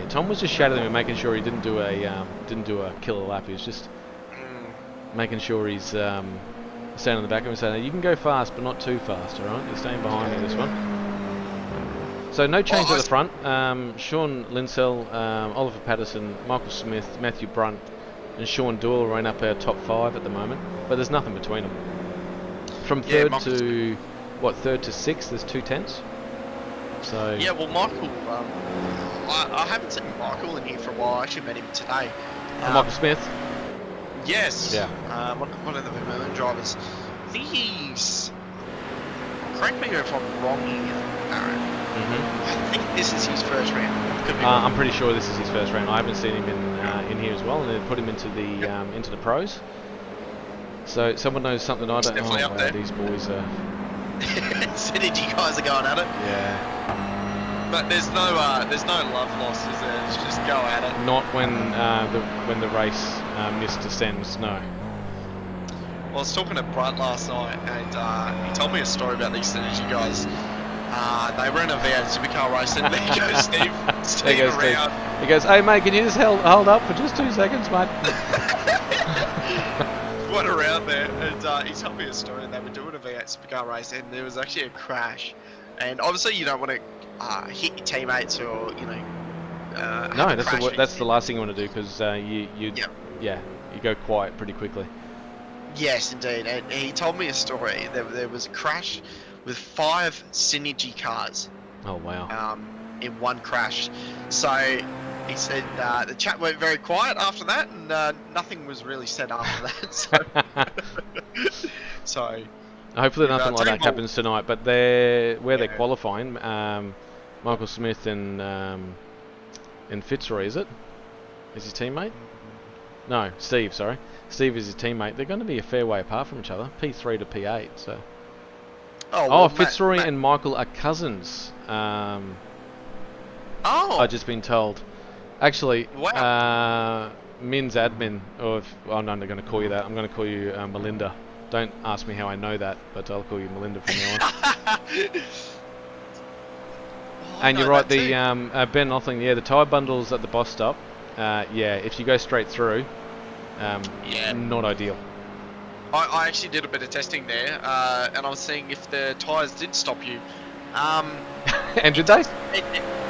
Tom was just shadowing him and making sure he didn't do a killer lap. He was just making sure he's standing on the back of him and saying, "You can go fast, but not too fast, all right? You're staying behind me this one." So no change at the front. Sean Linsell, Oliver Patterson, Michael Smith, Matthew Brunt, and Sean Doyle are in up our top 5 at the moment, but there's nothing between them. From third to 6th, there's 2 tenths. So yeah, well, Michael, I haven't seen Michael in here for a while. I actually met him today. Michael Smith. Yes. Yeah. One of the Vermeulen drivers. I think he's. Correct me if I'm wrong here, Aaron. I think this is his first round. Could be I'm pretty sure this is his first round. I haven't seen him in here as well, and they've put him into the pros. So someone knows something I don't know. Definitely up there. These boys are. Synergy guys are going at it. Yeah. But there's no love lost, is there? It's just go at it. Not when the race mist descends. No. Well, I was talking to Brunt last night, and he told me a story about these Synergy guys. They were in a V8 supercar race, and there goes Steve around. He goes, "Hey mate, can you just hold up for just 2 seconds, mate?" Went around there, and he told me a story. They were doing a V8 supercar race, and there was actually a crash. And obviously, you don't want to hit your teammates or no, that's the last thing you want to do, because you go quiet pretty quickly. Yes, indeed. And he told me a story. There was a crash with 5 Synergy cars Oh wow. in one crash. So he said the chat went very quiet after that, and nothing was really said after that. So Hopefully you've nothing like taken that happens tonight. But they're yeah. qualifying. Michael Smith and Fitzroy, is it? Is his teammate? No, Steve. Sorry, Steve is his teammate. They're going to be a fair way apart from each other. P3 to P8. So. Oh, Oh, well, Fitzroy and Michael are cousins. Oh, I've just been told. Actually, wow. Min's admin, or if, oh no, I'm not going to call you that. I'm going to call you Melinda. Don't ask me how I know that, but I'll call you Melinda from now on. And you're right, the Ben Nothing, yeah, the tyre bundles at the bus stop, yeah, if you go straight through, Yeah. not ideal. I actually did a bit of testing there, and I was seeing if the tyres did stop you. And did they?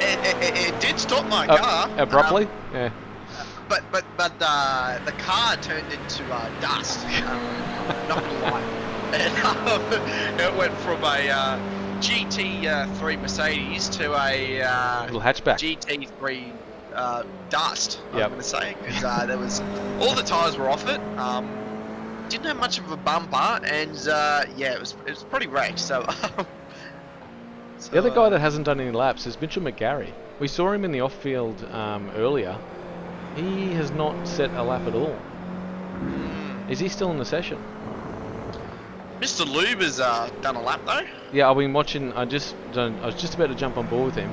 It did stop my car abruptly? Yeah. But the car turned into dust. Not gonna lie. And, it went from a GT3 Mercedes to a Little hatchback. GT3 dust. Yep. I'm gonna say because there was all the tyres were off it. Didn't have much of a bumper, and yeah, it was pretty wrecked. So. The other guy that hasn't done any laps is Mitchell McGarry. We saw him in the off-field earlier. He has not set a lap at all. Is he still in the session? Mr. Lube has done a lap though. Yeah, I've been watching. I was just about to jump on board with him.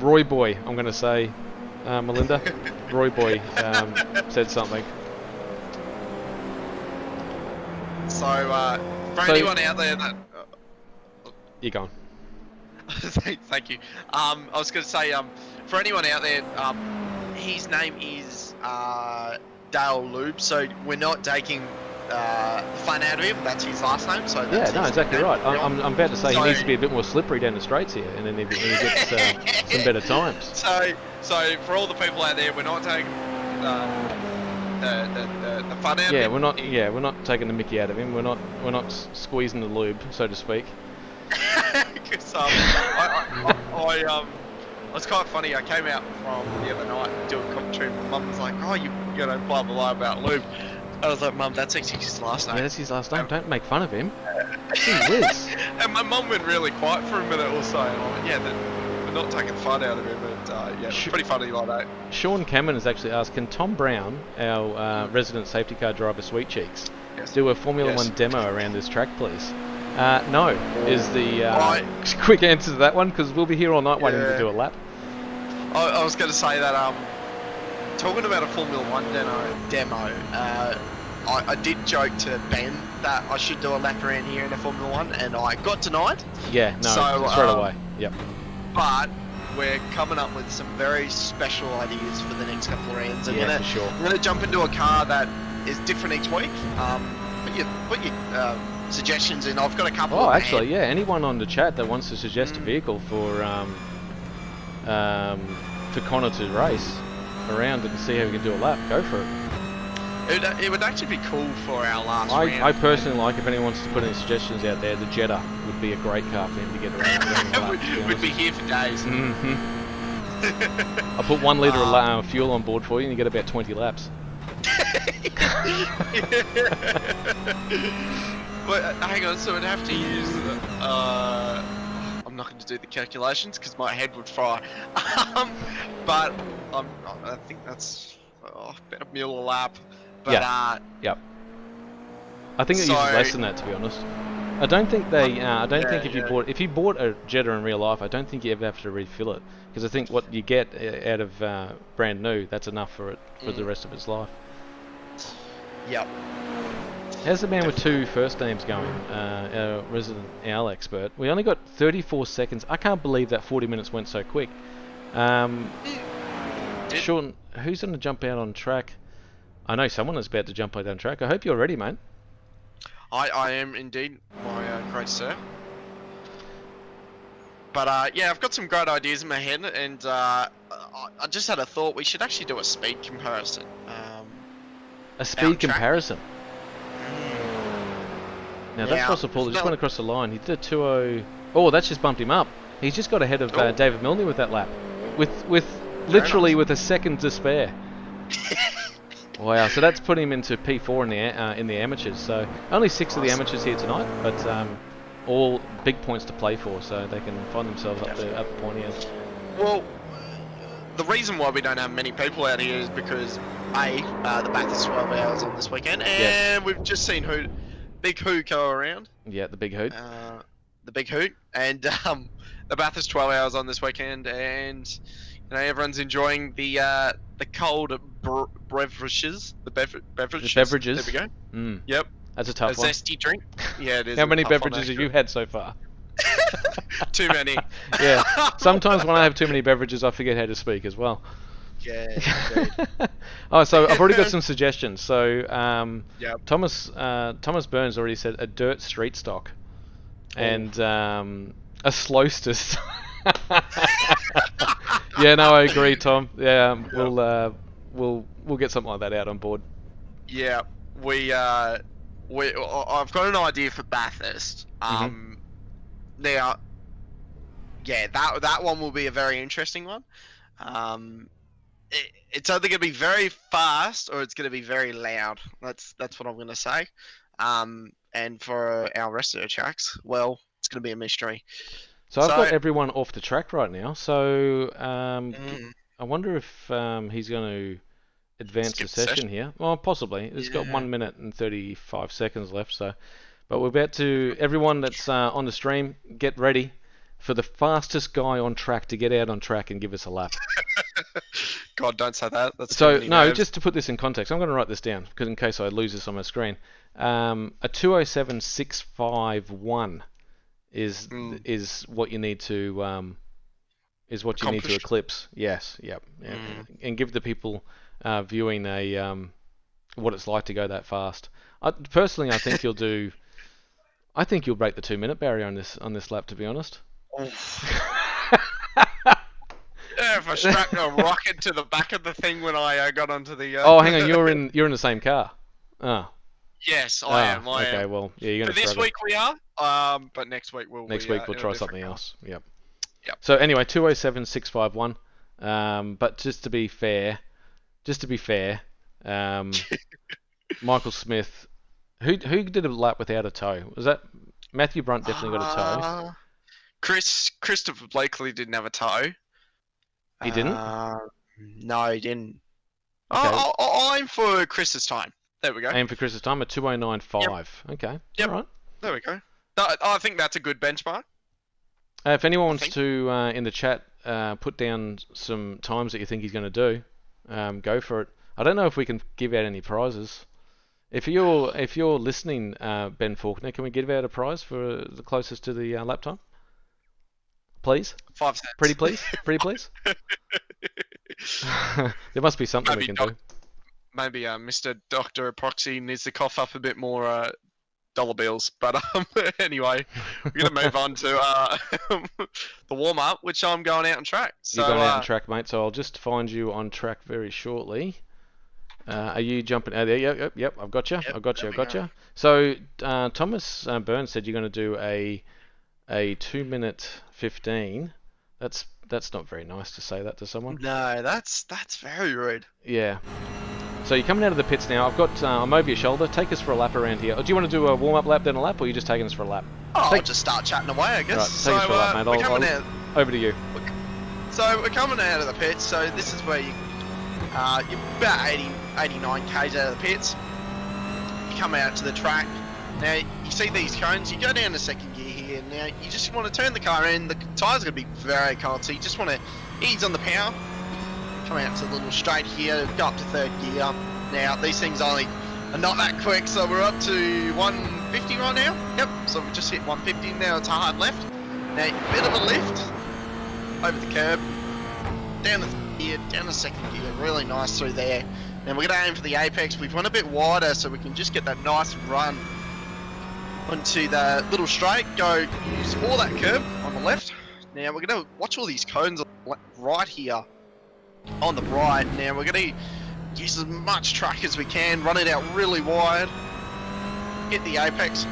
Roy Boy, I'm going to say, Melinda. Roy Boy said something. So, for anyone out there that... You're gone. Thank you. I was going to say, for anyone out there, his name is Dale Lube, so we're not taking fun out of him. That's his last name. So that's exactly right. I'm about to say he needs to be a bit more slippery down the straights here, and then he gets some better times. So for all the people out there, we're not taking the fun out of him. We're not taking the mickey out of him. We're not squeezing the lube, so to speak. Because it was quite funny. I came out from the other night doing commentary. My mum was like, "Oh, you know, blah blah blah about lube." I was like, "Mum, that's actually his last name." Yeah, that's his last name. Don't make fun of him. Gee whiz. And my mum went really quiet for a minute or so. And I went, "Yeah, we're not taking fun out of him." But yeah, it's pretty funny like that. Sean Cameron has actually asked, "Can Tom Brown, our resident safety car driver, Sweet Cheeks, do a Formula 1 demo around this track, please?" No, is the quick answer to that one, because we'll be here all night waiting to do a lap. I was going to say that, talking about a Formula 1 demo, I did joke to Ben that I should do a lap around here in a Formula 1, and I got denied. Yeah, no, so, straight away. Yep. But we're coming up with some very special ideas for the next couple of rounds. For sure. I'm going to jump into a car that is different each week. Put your suggestions in. I've got a couple. Oh, actually, yeah. Anyone on the chat that wants to suggest a vehicle for Connor to race around and see how we can do a lap, go for it. It would actually be cool for our last round. I personally like, if anyone wants to put any suggestions out there, the Jetta would be a great car for him to get around. We'd be here for days. I'll put 1 litre of fuel on board for you and you get about 20 laps. But hang on, so I'd have to use I'm not going to do the calculations because my head would fry. But I think that's about a mil a lap. But yep. I think it uses less than that, to be honest. I don't think they. I don't think if you bought a Jetta in real life, I don't think you ever have to refill it, because I think what you get out of brand new, that's enough for it for the rest of its life. Yep. How's the man with 2 first names going? Our resident owl expert. We only got 34 seconds. I can't believe that 40 minutes went so quick. Sean, who's going to jump out on track? I know someone is about to jump out on track. I hope you're ready, mate. I am indeed, my great sir. yeah, I've got some great ideas in my head, and I just had a thought. We should actually do a speed comparison. A Out speed track. comparison. Now that's Now, possible. Paul it's just not- went across the line. He did a 2:0. Oh, that's just bumped him up. He's just got ahead of Oh. David Milne with that lap, with literally with a second to spare. Wow, so that's put him into P4 in the amateurs. So only 6 of the Nice. amateurs here tonight, but all big points to play for, so they can find themselves up the pointy end. Well, the reason why we don't have many people out here is because the Bathurst 12 hours on this weekend, and Yes. we've just seen Big Who go around. Yeah, the big hoot. The Big Hoot, and the Bathurst 12 hours on this weekend, and everyone's enjoying the cold beverages. The beverages. The beverages. There we go. Mm, Yep. that's a A tough one. zesty drink. Yeah, it is. How a many tough one, beverages have actually. you had so far? Too many. Yeah. Sometimes when I have too many beverages, I forget how to speak as well. Yeah. Indeed. Oh, so I've already got some suggestions. So Yep. Thomas Burns already said a dirt street stock, and a slowsters. Yeah, no, I agree, Tom. Yeah, we'll get something like that out on board. Yeah, I've got an idea for Bathurst. Now, yeah, that one will be a very interesting one. It's either going to be very fast or it's going to be very loud. That's what I'm going to say. And for our rest of the tracks, well, it's going to be a mystery. So I've got everyone off the track right now. So I wonder if he's going to advance Skip the the session session? here. Well, possibly. It's got Yeah. 1 minute and 35 seconds left. So, but we're about to. Everyone that's on the stream, get ready for the fastest guy on track to get out on track and give us a lap. God, don't say that. That's So too many no, nerves. just to put this in context, I'm going to write this down because in case I lose this on my screen. A 2:07.651 is what you need to need to Accomplish. eclipse. Yes, yep, yeah. And give the people viewing a what it's like to go that fast. Personally, I think you'll do. I think you'll break the 2-minute barrier on this lap. To be honest. Yeah, if I strapped a rocket to the back of the thing when I got onto the. Oh, hang on, you're in the same car. Oh. Yes, I am. I okay, am. well, yeah, you're For gonna this struggle. week we are. But next week we'll. Next be, week we'll in a try different something car. else. Yep. Yep. So anyway, 2:07.651. But just to be fair, Michael Smith, who did a lap without a toe? Was that Matthew Brunt? Definitely got a toe. Christopher Blakely didn't have a toe. He didn't? No, he didn't. Okay. I'll aim for Chris's time. There we go. Aim for Chris's time at 2:09.5. Okay. Yep. All right. There we go. I think that's a good benchmark. If anyone wants to in the chat put down some times that you think he's going to do, go for it. I don't know if we can give out any prizes. If you're listening, Ben Faulkner, can we give out a prize for the closest to the lap time? Please? 5 cents. Pretty please? Pretty please? There must be something we can do. Maybe Mr. Dr. Epoxy needs to cough up a bit more dollar bills. But anyway, we're going to move on to the warm-up, which I'm going out on track. So, You're going out on track, mate, so I'll just find you on track very shortly. Are you jumping? Yep, I've got you. Yep, I've got there you. we go. So Thomas Burns said you're going to do a 2-minute 15. That's not very nice to say that to someone. No, that's very rude. Yeah. So you're coming out of the pits now. I've got I'm over your shoulder. Take us for a lap around here. Or do you want to do a warm-up lap then a lap, or are you just taking us for a lap? Oh, I'll just start chatting away, I guess. Right, take us for a lap, mate. we're coming out. Over to you. So we're coming out of the pits. So this is where you're about 89 k's out of the pits. You come out to the track. Now you see these cones. You go down to second gear here. Now you just want to turn the car in. The tyres are going to be very cold, so you just want to ease on the power. Come out to the little straight here. Go up to third gear. Now these things are not that quick, so we're up to 150 right now. Yep. So we just hit 150. Now it's a hard left. Now bit of a lift over the curb. Down the third gear, down the second gear. Really nice through there. Now we're going to aim for the apex. We've went a bit wider so we can just get that nice run onto the little straight. Go use all that curb on the left. Now we're going to watch all these cones right here on the right. Now we're going to use as much track as we can, run it out really wide, hit the apex.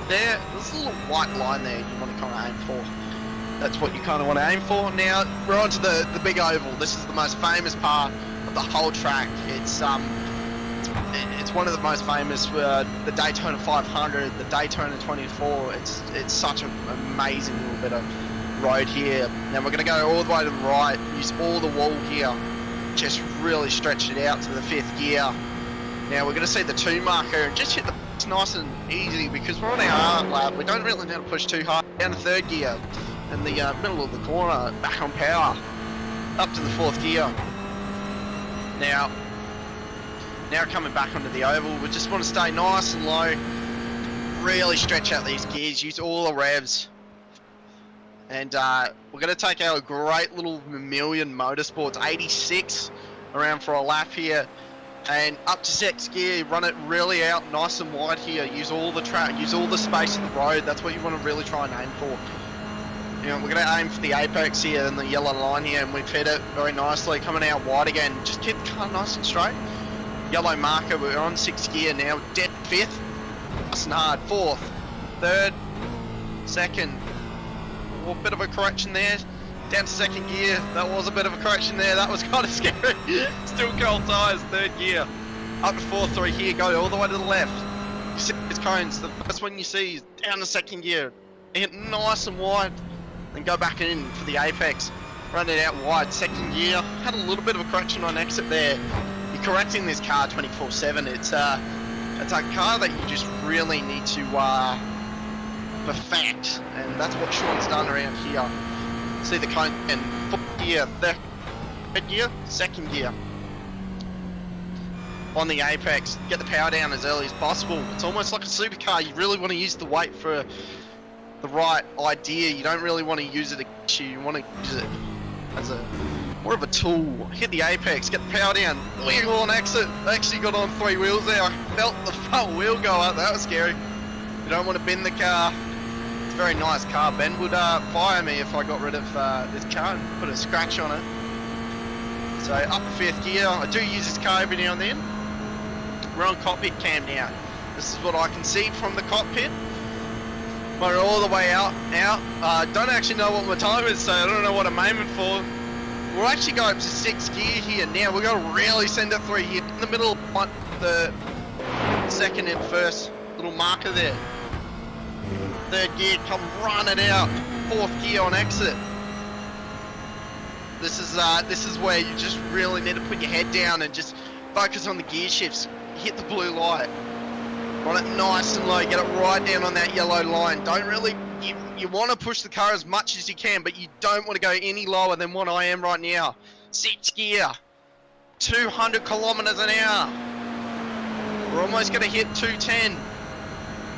There's a little white line there you want to kind of aim for. That's what you kind of want to aim for. Now we're on to the big oval. This is the most famous part of the whole track. It's one of the most famous. The Daytona 500, the Daytona 24. It's such an amazing little bit of road here. Now we're going to go all the way to the right. Use all the wall here. Just really stretch it out to the 5th gear. Now we're going to see the 2 marker and just hit the nice and easy because we're on our arc lap. We don't really need to push too hard. Down to 3rd gear in the middle of the corner, back on power, up to the 4th gear. Now coming back onto the oval, we just want to stay nice and low, really stretch out these gears, use all the revs. And we're going to take our great little Million Motorsports 86 around for a lap here. And up to 6th gear, run it really out nice and wide here. Use all the track, use all the space in the road. That's what you want to really try and aim for. You know, we're going to aim for the apex here and the yellow line here, and we've hit it very nicely. Coming out wide again, just keep the car nice and straight. Yellow marker, we're on 6th gear now, dead 5th. Nice and hard, 4th, 3rd, 2nd. Oh, bit of a correction there. Down to 2nd gear, that was a bit of a correction there, that was kind of scary. Still cold tyres, 3rd gear. Up to 4th, 3 here, go all the way to the left. You see these cones, the first one you see is down to 2nd gear. Hit nice and wide, then go back in for the apex. Run it out wide, 2nd gear. Had a little bit of a correction on exit there. You're correcting this car 24/7. It's a car that you just really need to perfect, and that's what Sean's done around here. See the cone and 4th gear, 3rd gear, 2nd gear. On the apex, get the power down as early as possible. It's almost like a supercar. You really want to use the weight for the right idea. You don't really want to use it against you. You want to use it as more of a tool. Hit the apex, get the power down, wiggle on exit. Actually got on 3 wheels there. I felt the front wheel go up. That was scary. You don't want to bend the car. It's a very nice car. Ben would fire me if I got rid of this car and put a scratch on it. So up to 5th gear. I do use this car every now and then. We're on cockpit cam now. This is what I can see from the cockpit. We're all the way out now. Don't actually know what my time is, so I don't know what I'm aiming for. We'll actually go up to 6th gear here now. We're going to really send it through here. In the middle, the 2nd and 1st little marker there. 3rd gear, come run it out. 4th gear on exit. This is where you just really need to put your head down and just focus on the gear shifts. Hit the blue light. Run it nice and low. Get it right down on that yellow line. Don't really... You want to push the car as much as you can, but you don't want to go any lower than what I am right now. 6th gear. 200 kilometers an hour. We're almost going to hit 210.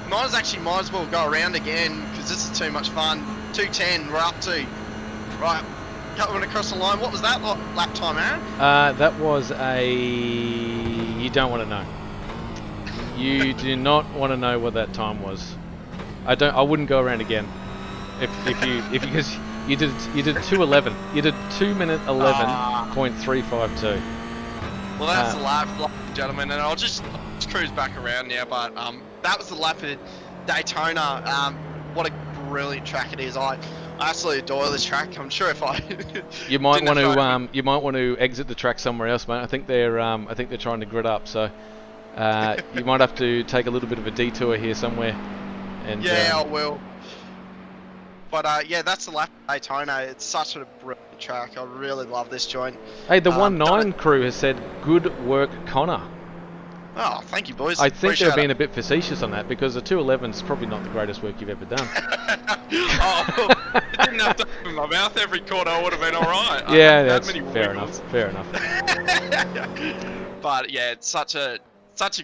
Might as well go around again because this is too much fun. 210, we're up to. Right, coming across the line. What was that lap time, Aaron? That was a... You don't want to know. You do not want to know what that time was. I wouldn't go around again. Because you did 2:11. You did 2:11.352. Well, that's the lap, gentlemen, and I'll just cruise back around now. But that was the lap at Daytona. What a brilliant track it is. I absolutely adore this track. I'm sure if I you might want to exit the track somewhere else, mate. I think they're trying to grid up, so you might have to take a little bit of a detour here somewhere. And, yeah, I will. But yeah, that's the lap of Daytona. It's such a brilliant track. I really love this joint. Hey, the 1-9 crew has said, "Good work, Connor." Oh, thank you, boys. I think they're being a bit facetious on that because the 211 is probably not the greatest work you've ever done. Oh, I didn't have to open my mouth every quarter. I would have been all right. Yeah, that's fair enough. Fair enough. But yeah, it's such a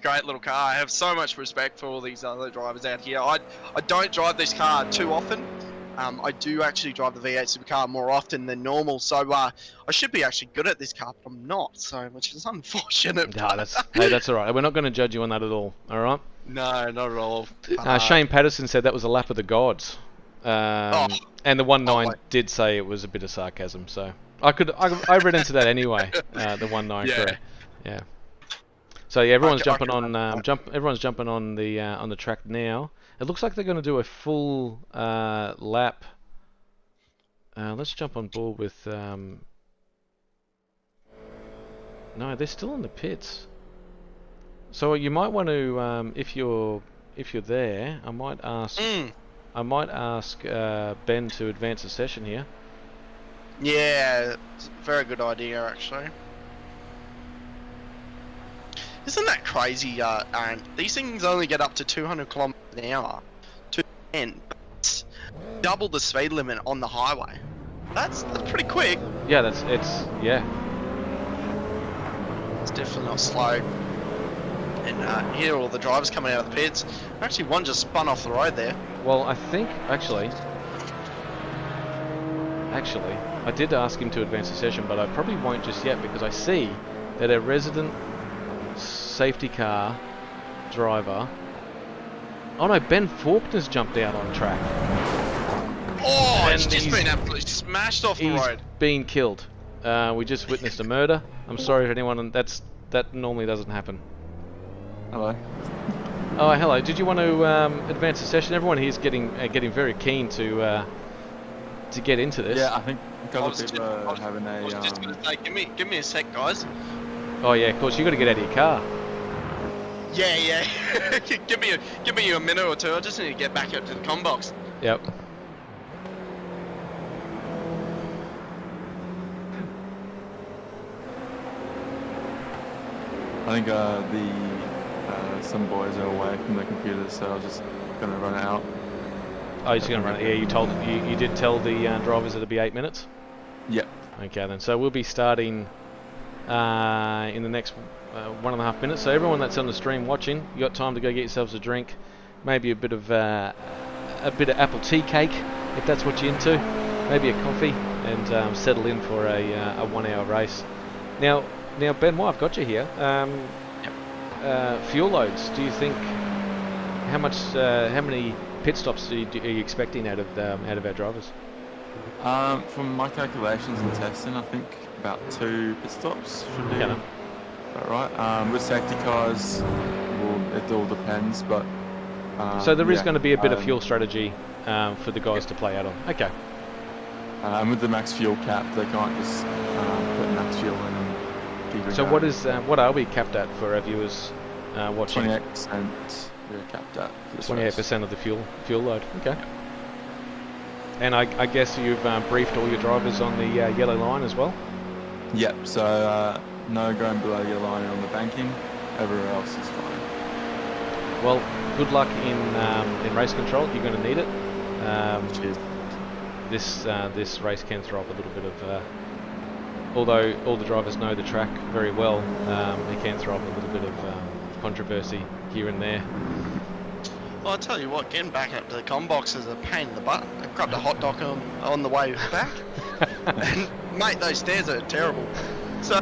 great little car. I have so much respect for all these other drivers out here. I don't drive this car too often. I do actually drive the V8 supercar more often than normal, so I should be actually good at this car, but I'm not, so which is unfortunate. No, that's all right. We're not going to judge you on that at all. All right? No, not at all. Shane Patterson said that was a lap of the gods. Oh, And the 1.9 wait. did say it was a bit of sarcasm, so I read into that anyway. The 1.9 Yeah. crew, yeah. So yeah, everyone's I jumping can on imagine everyone's jumping on the track now. It looks like they're going to do a full lap. Let's jump on board with. No, they're still in the pits. So you might want to, if you're there, I might ask. Ben to advance the session here. Yeah, it's a very good idea, actually. Isn't that crazy, Aaron? These things only get up to 200 kilometers an hour, 210, but it's double the speed limit on the highway. That's pretty quick. Yeah, yeah. It's definitely not slow. And here are all the drivers coming out of the pits. Actually, one just spun off the road there. Well, I think actually, I did ask him to advance the session, but I probably won't just yet because I see that a resident safety car driver. Oh no, Ben Faulkner's jumped out on track. Oh, And it's just he's- been absolutely smashed off the He's road. been killed. We just witnessed a murder. I'm sorry to anyone, and that normally doesn't happen. Hello. Oh, hello. Did you want to advance the session? Everyone here is getting very keen to get into this. Yeah, I think I other was people just- are having I was just a. gonna say, give me a sec, guys. Oh yeah, of course. You got to get out of your car. Yeah. give me a minute or two. I just need to get back up to the comm box. Yep. I think some boys are away from their computers, so I was just gonna run it out. Oh, you're going to run it. Yeah, you did tell the drivers it'd be 8 minutes. Yep. Okay then. So we'll be starting in the next 1.5 minutes. So everyone that's on the stream watching, you got time to go get yourselves a drink, maybe a bit of apple tea cake if that's what you're into, maybe a coffee, and settle in for a 1 hour race. Now Ben, while I've got you here, fuel loads. Do you think how many pit stops are you expecting out of our drivers? From my calculations and testing, I think about 2 pit stops should be about right. With safety cars, well, it all depends, but so there is going to be a bit of fuel strategy for the guys to play out on. Okay. With the max fuel cap, they can't just put max fuel in and keep it So going. what are we capped at for our viewers watching? 28% we're capped at. For this race. 28% of the fuel load. Okay. And I guess you've briefed all your drivers on the yellow line as well. Yep. So no going below your line on the banking. Everywhere else is fine. Well, good luck in race control. You're going to need it. Cheers. This race can throw up a little bit of. Although all the drivers know the track very well, it can throw up a little bit of controversy here and there. Well, I'll tell you what, getting back up to the comm box is a pain in the butt. I grabbed a hot dog on the way back. And, mate, those stairs are terrible. So,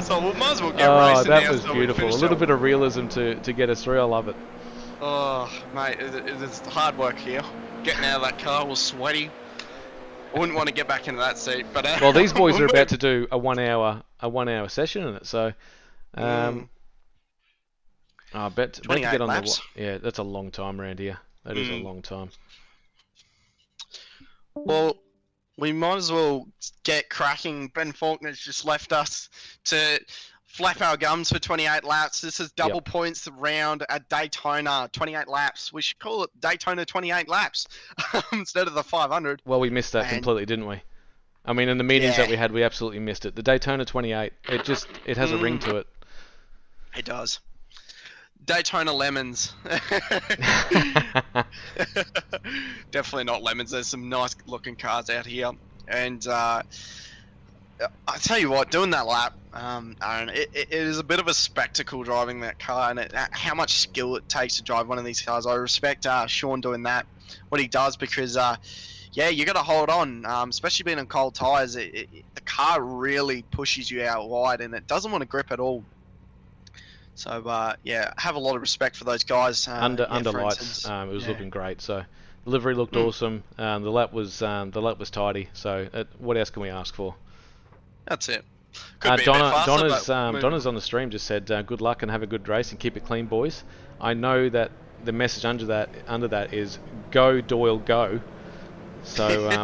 so we might as well get racing that now. was so we beautiful. A finish little up. bit of realism to get us through. I love it. Oh, mate, it's hard work here. Getting out of that car was sweaty. I wouldn't want to get back into that seat, but Well, these boys are about to do a 1 hour session in it, so. I bet to 28 get on laps. yeah, that's a long time around here. That is a long time. Well, we might as well get cracking. Ben Faulkner's just left us to flap our gums for 28 laps. This is double points round at Daytona, 28 laps. We should call it Daytona 28 laps instead of the 500. Well, we missed that completely, didn't we? I mean, in the meetings that we had, we absolutely missed it. The Daytona 28, it has a ring to it. It does. Daytona lemons. Definitely not lemons. There's some nice looking cars out here. And I tell you what, doing that lap, Aaron, it is a bit of a spectacle driving that car, and how much skill it takes to drive one of these cars. I respect Sean doing that, what he does, because yeah, you got to hold on, especially being on cold tires. The car really pushes you out wide, and it doesn't want to grip at all. So yeah, I have a lot of respect for those guys. Under for lights, instance. it was looking great. So Livery looked awesome. The lap was tidy. So what else can we ask for? That's it. Could be a bit faster, but Donna's on the stream just said, "Good luck and have a good race and keep it clean, boys." I know that the message under that is "Go Doyle, go." So I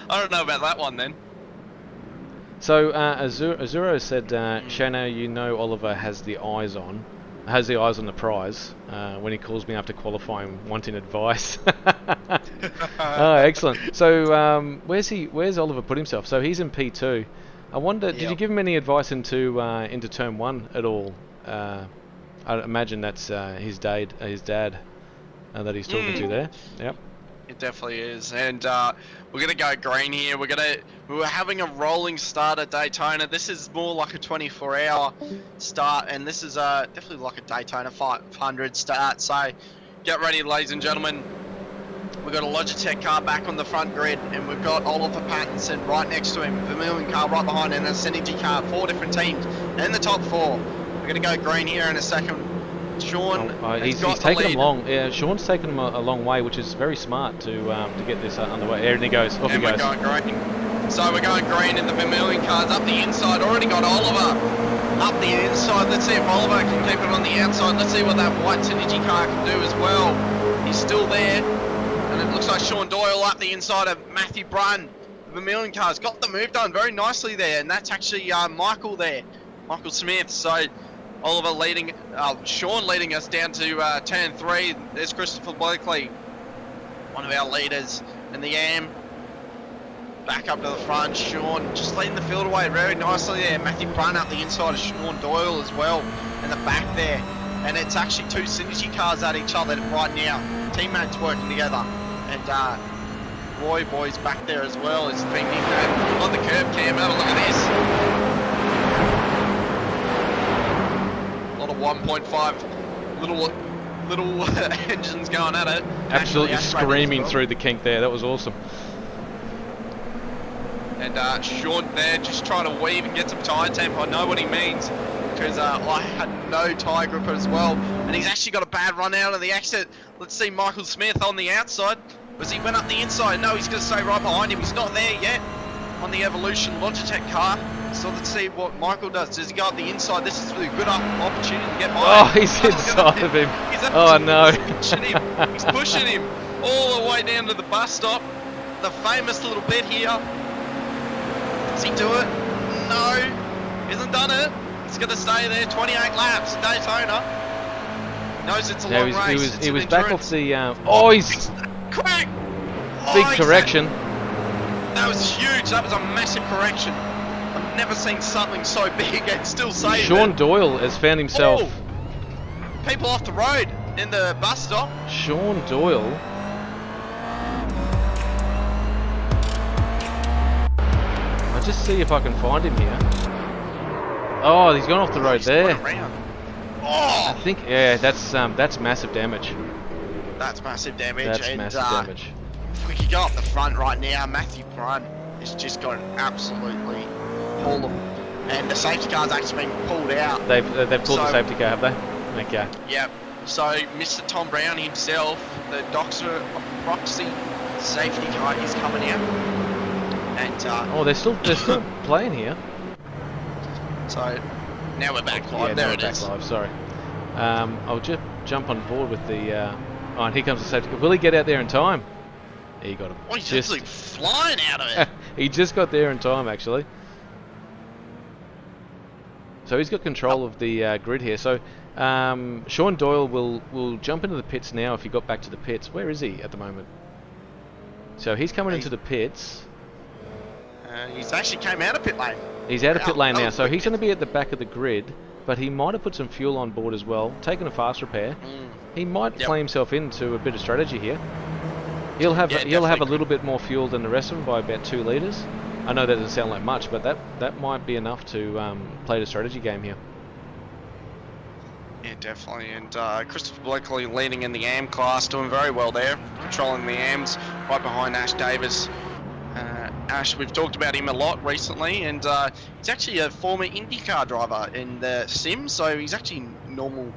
don't know about that one then. So Azuro said, "Shano, you know Oliver has the eyes on the prize when he calls me after qualifying wanting advice." Oh, excellent. So where's Oliver put himself? So he's in P2. I wonder, did you give him any advice into turn 1 at all? I imagine that's his dad that he's talking to there. Yep. It definitely is, and we're gonna go green here. We were having a rolling start at Daytona. This is more like a 24-hour start, and this is definitely like a Daytona 500 start. So get ready, ladies and gentlemen. We've got a Logitech car back on the front grid, and we've got Oliver Pattinson right next to him, Vermeulen car right behind, and a Synergy car. 4 different teams in the top 4. We're gonna go green here in a second. Sean, he's taken him long. Yeah, Sean's taken him a long way, which is very smart to get this underway. There, and he goes. Off he goes. We're going green. So we're going green, and the Vermeulen car's up the inside. Already got Oliver up the inside. Let's see if Oliver can keep it on the outside. Let's see what that white Synergy car can do as well. He's still there, and it looks like Sean Doyle up the inside of Matthew Brunn. The Vermeulen car's got the move done very nicely there, and that's actually Michael there, Michael Smith. So Oliver leading, Sean leading us down to turn 3. There's Christopher Blakely, one of our leaders in the AM. Back up to the front, Sean just leading the field away very nicely there. Matthew Brunn up the inside of Sean Doyle as well in the back there. And it's actually 2 Synergy cars at each other right now. Teammates working together. And Roy Boy's back there as well. It's been on the curb cam. Have a look at this. 1.5 little engines going at it. Absolutely screaming through the kink there. That was awesome. And Sean there just trying to weave and get some tyre temp. I know what he means because I had no tyre grip as well. And he's actually got a bad run out of the exit. Let's see Michael Smith on the outside. Was he went up the inside? No, he's going to stay right behind him. He's not there yet on the Evolution Logitech car. So let's see what Michael does. Does he go up the inside? This is a good opportunity to get by. Oh, he's inside of him. Oh no. He's pushing him all the way down to the bus stop. The famous little bit here. Does he do it? No. He hasn't done it. He's going to stay there. 28 laps. Daytona. Knows it's a long race. He was back off the... oh, he's... Crack! Big correction. That was huge. That was a massive correction. I've never seen something so big and still saving. Sean Doyle has found himself... Oh, people off the road in the bus stop. Sean Doyle... I'll just see if I can find him here. Oh, he's gone off the road there. Oh! I think, yeah, that's massive damage. That's massive damage. That's massive damage. If we could go up the front right now, Matthew Brunn has just got absolutely pulled them. And the safety car's actually been pulled out. They've pulled the safety car, have they? Okay. Yep. So Mr. Tom Brown himself, the Doctor Proxy safety car is coming out. And oh, they're still playing here. So now we're back live. Yeah, there now it we're is. Back live. Sorry. I'll just jump on board with the. Oh, and here comes the safety car. Will he get out there in time? He got him. Oh, he's just actually flying out of it. He just got there in time, actually. So he's got control of the grid here. So Sean Doyle will jump into the pits now. If he got back to the pits, where is he at the moment? So he's coming into the pits. He's actually came out of pit lane. He's out of pit lane now, so he's going to be at the back of the grid, but he might have put some fuel on board as well, taken a fast repair. He might play himself into a bit of strategy here. He'll have a little bit more fuel than the rest of them by about 2 litres. I know that doesn't sound like much, but that might be enough to play the strategy game here. Yeah, definitely. And Christopher Blakely leading in the AM class, doing very well there, controlling the AMs, right behind Ash Davis. Ash, we've talked about him a lot recently, and he's actually a former IndyCar driver in the sim, so he's actually normal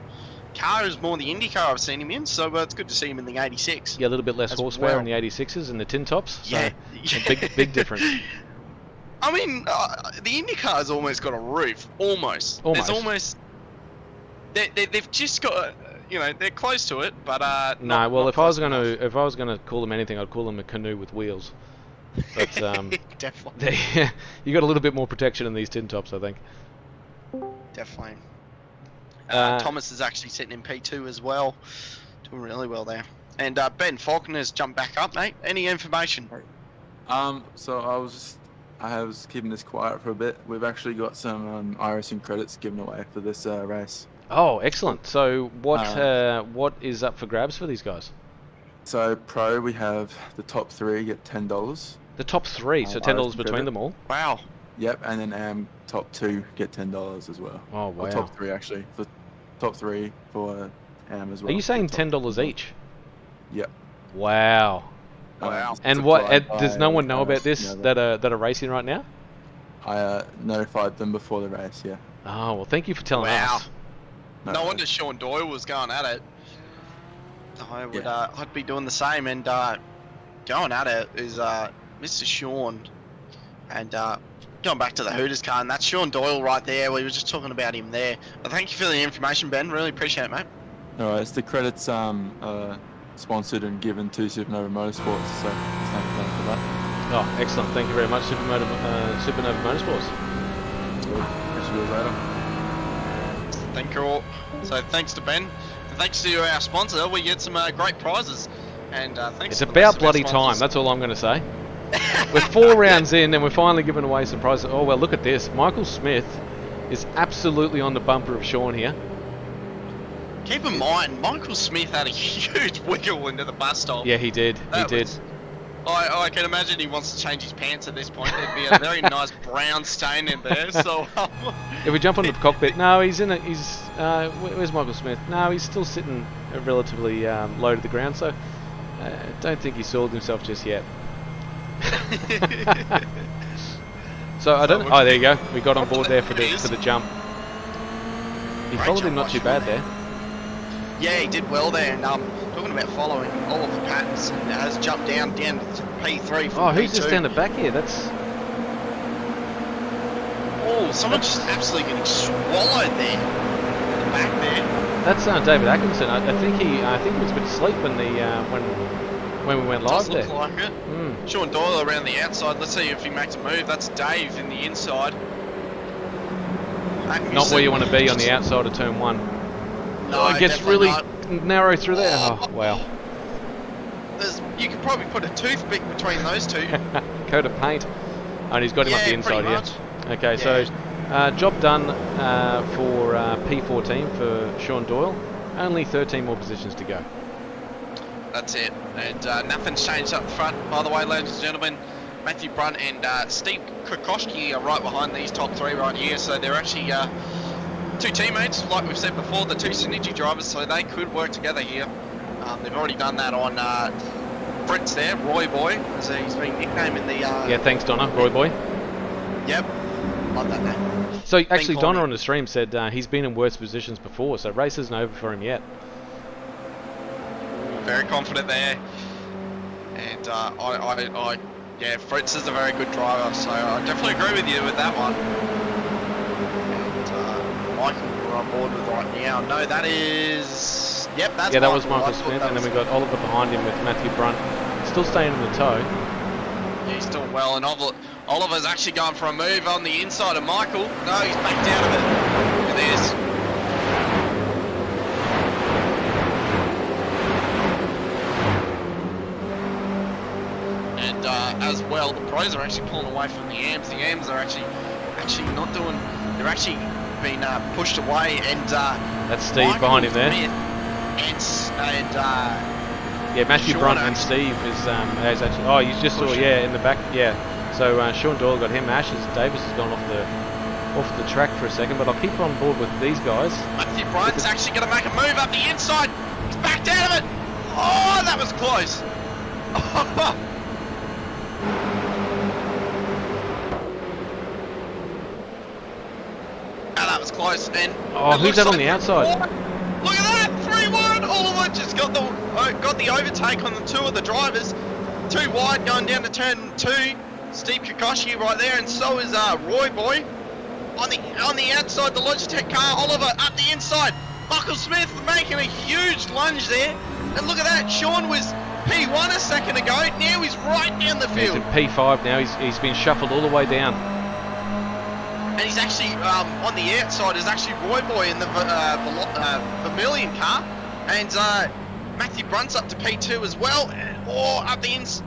car is more the Indy car I've seen him in, so it's good to see him in the 86. Yeah, a little bit less as horsepower well. in the 86s and the tin tops. So Yeah, a big difference. I mean, the Indy car's almost got a roof. Almost. Almost. There's almost. They've just got, they're close to it, but No, not, well, not if I was close enough. if I was gonna call them anything, I'd call them a canoe with wheels. But Definitely. you got a little bit more protection in these tin tops, I think. Definitely. Uh, Thomas is actually sitting in P2 as well, doing really well there. And Ben Faulkner's jumped back up, mate. Any information? So I was keeping this quiet for a bit. We've actually got some iRacing credits given away for this race. Oh, excellent. So what is up for grabs for these guys? So pro, we have the top 3 get $10. The top 3, so $10 between credit. them all. Wow. Yep, and then top 2 get $10 as well. Oh, wow. Or top 3 actually. The top 3 for as well. Are you saying The top- $10 each? Yep. Wow. Wow. And does no one know about this that are racing right now? I notified them before the race. Yeah. Oh, well, thank you for telling Wow. us. No wonder Sean Doyle was going at it. I would, I'd be doing the same, and going at it is Mr. Sean, and going back to the Hooters car, and that's Sean Doyle right there. We were just talking about him there. But thank you for the information, Ben. Really appreciate it, mate. Alright, it's the credits sponsored and given to Supernova Motorsports, so thank you for that. Oh, excellent. Thank you very much, Supernova Motorsports. Catch you later. Thank you all. So thanks to Ben, and thanks to our sponsor, we get some great prizes. And thanks. It's to the rest about of our bloody time. sponsors. That's all I'm going to say. We're 4 rounds in and we're finally giving away some prizes. Oh, well, look at this. Michael Smith is absolutely on the bumper of Sean here. Keep in mind, Michael Smith had a huge wiggle into the bus stop. Yeah, he did. That was- I can imagine he wants to change his pants at this point. There'd be a very nice brown stain in there. So If we jump onto the cockpit, no, he's in it. Where's Michael Smith? No, he's still sitting relatively low to the ground. So don't think he soiled himself just yet. So I don't. Oh, there you go. We got on board there for the jump. He Great followed jump him not by too Sean bad there. there. yeah, he did well there. And talking about following Oliver Pattinson has jumped down to P3 from Oh, who's P2. just down the back here? That's Oh, someone's just absolutely getting swallowed there. At the back there. David Atkinson. I think he was a bit asleep when we went live Does there. look like it. Mm. Sean Doyle around the outside. Let's see if he makes a move. That's Dave in the inside. Not where you want to be on the outside of turn 1. No, It gets definitely really not. narrow through there. Oh, wow. You could probably put a toothpick between those two. Coat of paint. And he's got him up the Yeah, inside pretty here. much. Okay, so job done for P14 for Sean Doyle. Only 13 more positions to go. That's it. And nothing's changed up front. By the way, ladies and gentlemen, Matthew Brunt and Steve Kokoschke are right behind these top 3 right here. So they're actually 2 teammates, like we've said before, the 2 synergy drivers, so they could work together here. They've already done that on Fritz there, Roy Boy, as he's been nicknamed in the... Yeah, thanks Donna, Roy Boy. Yep, love that name. So actually Donna Corney. on the stream said he's been in worse positions before, so race isn't over for him yet. Very confident there. And yeah, Fritz is a very good driver, so I definitely agree with you with that one. And Michael we're on board with right now. No, that is... Yep, that's That was Michael. Michael I thought Smith, that and then we was- got Oliver behind him with Matthew Brunt. Still staying in the tow. Yeah, he's doing well, and Oliver's actually going for a move on the inside of Michael. No, he's backed out of it. Look at this. And as well, the pros are actually pulling away from the AMs. The AMs are actually not doing. They're actually being pushed away, and That's Steve Michael behind him there. And Yeah, Matthew Sean Brunt and actually- Steve is actually. Oh, you just saw, yeah, in the back, yeah. So Sean Doyle got him. Ashes Davis has gone off the track for a second, but I'll keep on board with these guys. Matthew Bryant's actually going to make a move up the inside. He's backed out of it. Oh, that was close. Oh, that was close. And Oh, it who's looks that on like- the outside? Oh, look at that. and Oliver just got the overtake on the two of the drivers. Too wide going down to turn 2. Steve Kakashi right there, and so is Roy Boy. On the outside, the Logitech car. Oliver up the inside. Michael Smith making a huge lunge there. And look at that, Sean was P1 a second ago. Now he's right down the He's field. in P5 now. He's been shuffled all the way down. And he's actually, on the outside is actually Roy Boy in the Vermilion car. And Matthew Brunt's up to P2 as well. Or up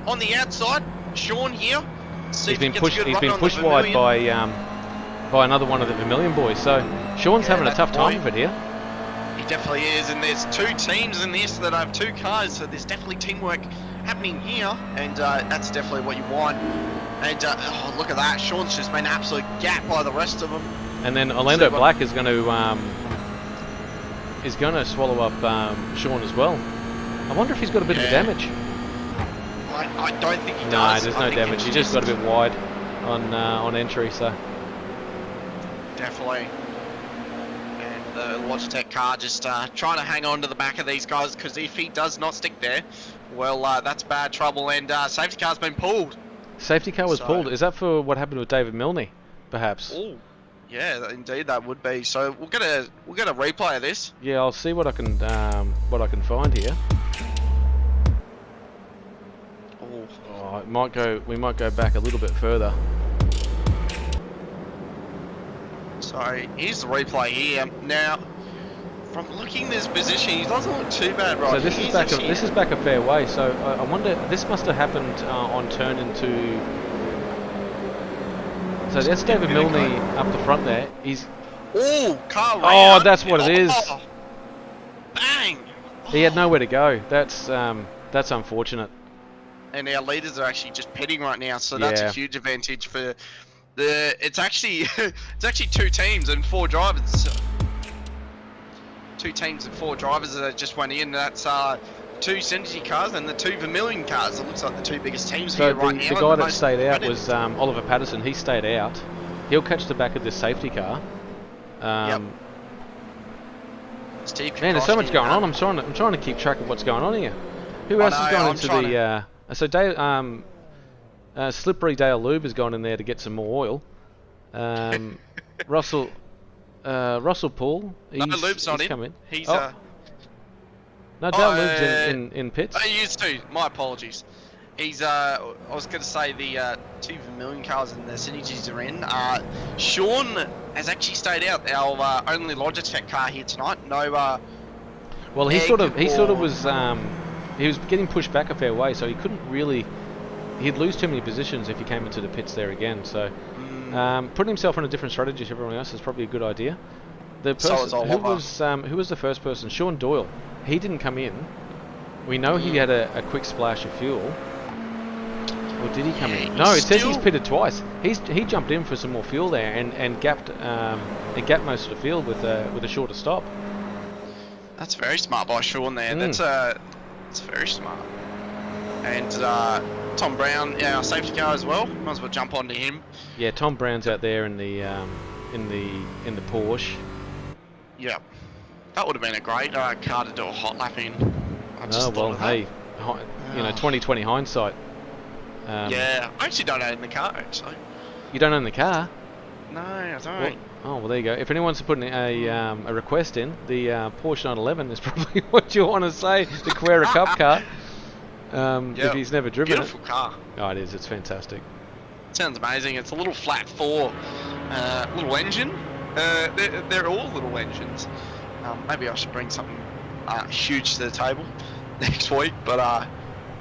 on the outside, Sean here. He's been pushed wide by another one of the Vermilion boys. So Sean's having a tough time of it here. He definitely is, and there's 2 teams in this that have 2 cars, so there's definitely teamwork happening here, and that's definitely what you want. And oh, look at that, Sean's just been an absolute gap by the rest of them. And then Orlando Black is going to swallow up Sean as well. I wonder if he's got a bit of damage. I don't think he does. No, there's no damage. He just got a bit wide on entry, so. Definitely. And the Logitech car just trying to hang on to the back of these guys, because if he does not stick there, well, that's bad trouble, and safety car's been pulled. Safety car was pulled. Is that for what happened with David Milne, perhaps? Oh, yeah, indeed that would be. So we'll get a replay of this. Yeah, I'll see what I can find here. Oh, we might go back a little bit further. So here's the replay here. Now, from looking at this position, he doesn't look too bad, right? So this is back a fair way. So I wonder, this must have happened on turn into. So that's David Milne up the front there. He's. Oh, car round. Oh, that's what it is. Oh, bang! He had nowhere to go. That's unfortunate. And our leaders are actually just pitting right now, so that's a huge advantage for the. It's actually 2 teams and 4 drivers. So 2 teams and 4 drivers that just went in. That's 2 Synergy cars and the 2 Vermilion cars. It looks like the 2 biggest teams here right now. The guy that stayed out was Oliver Patterson. He stayed out. He'll catch the back of this safety car. Yep. Man, there's so much going on. I'm trying to keep track of what's going on here. Who else has gone into the? So Slippery Dale Lube has gone in there to get some more oil. Russell Paul. No, Lube's not in. Come in. He's No, Dale Lube's in pits. Oh, he used to. My apologies. He's I was going to say the 2 Vermilion cars and the Synergies are in. Sean has actually stayed out. Our only Logitech car here tonight. No. Well, he sort of was. He was getting pushed back a fair way, so he couldn't really. He'd lose too many positions if he came into the pits there again. So, putting himself on a different strategy to everyone else is probably a good idea. The person who was the first person, Sean Doyle. He didn't come in. We know he had a quick splash of fuel. Or did he come in? No, it says he's pitted twice. He jumped in for some more fuel there and gapped most of the field with a shorter stop. That's very smart by Sean there. That's very smart. And Tom Brown, our safety car as well. Might as well jump onto him. Yeah, Tom Brown's out there in the Porsche. Yeah, that would have been a great car to do a hot lap in. Hey, 20/20 hindsight. Yeah, I actually don't own the car. Actually, you don't own the car? No, I don't. Well, there you go. If anyone's putting a request in, the Porsche 911 is probably what you want to say. The Carrera Cup car. If he's never driven beautiful car. Oh, it is. It's fantastic. Sounds amazing. It's a little flat 4 little engine. They're all little engines. Maybe I should bring something huge to the table next week. But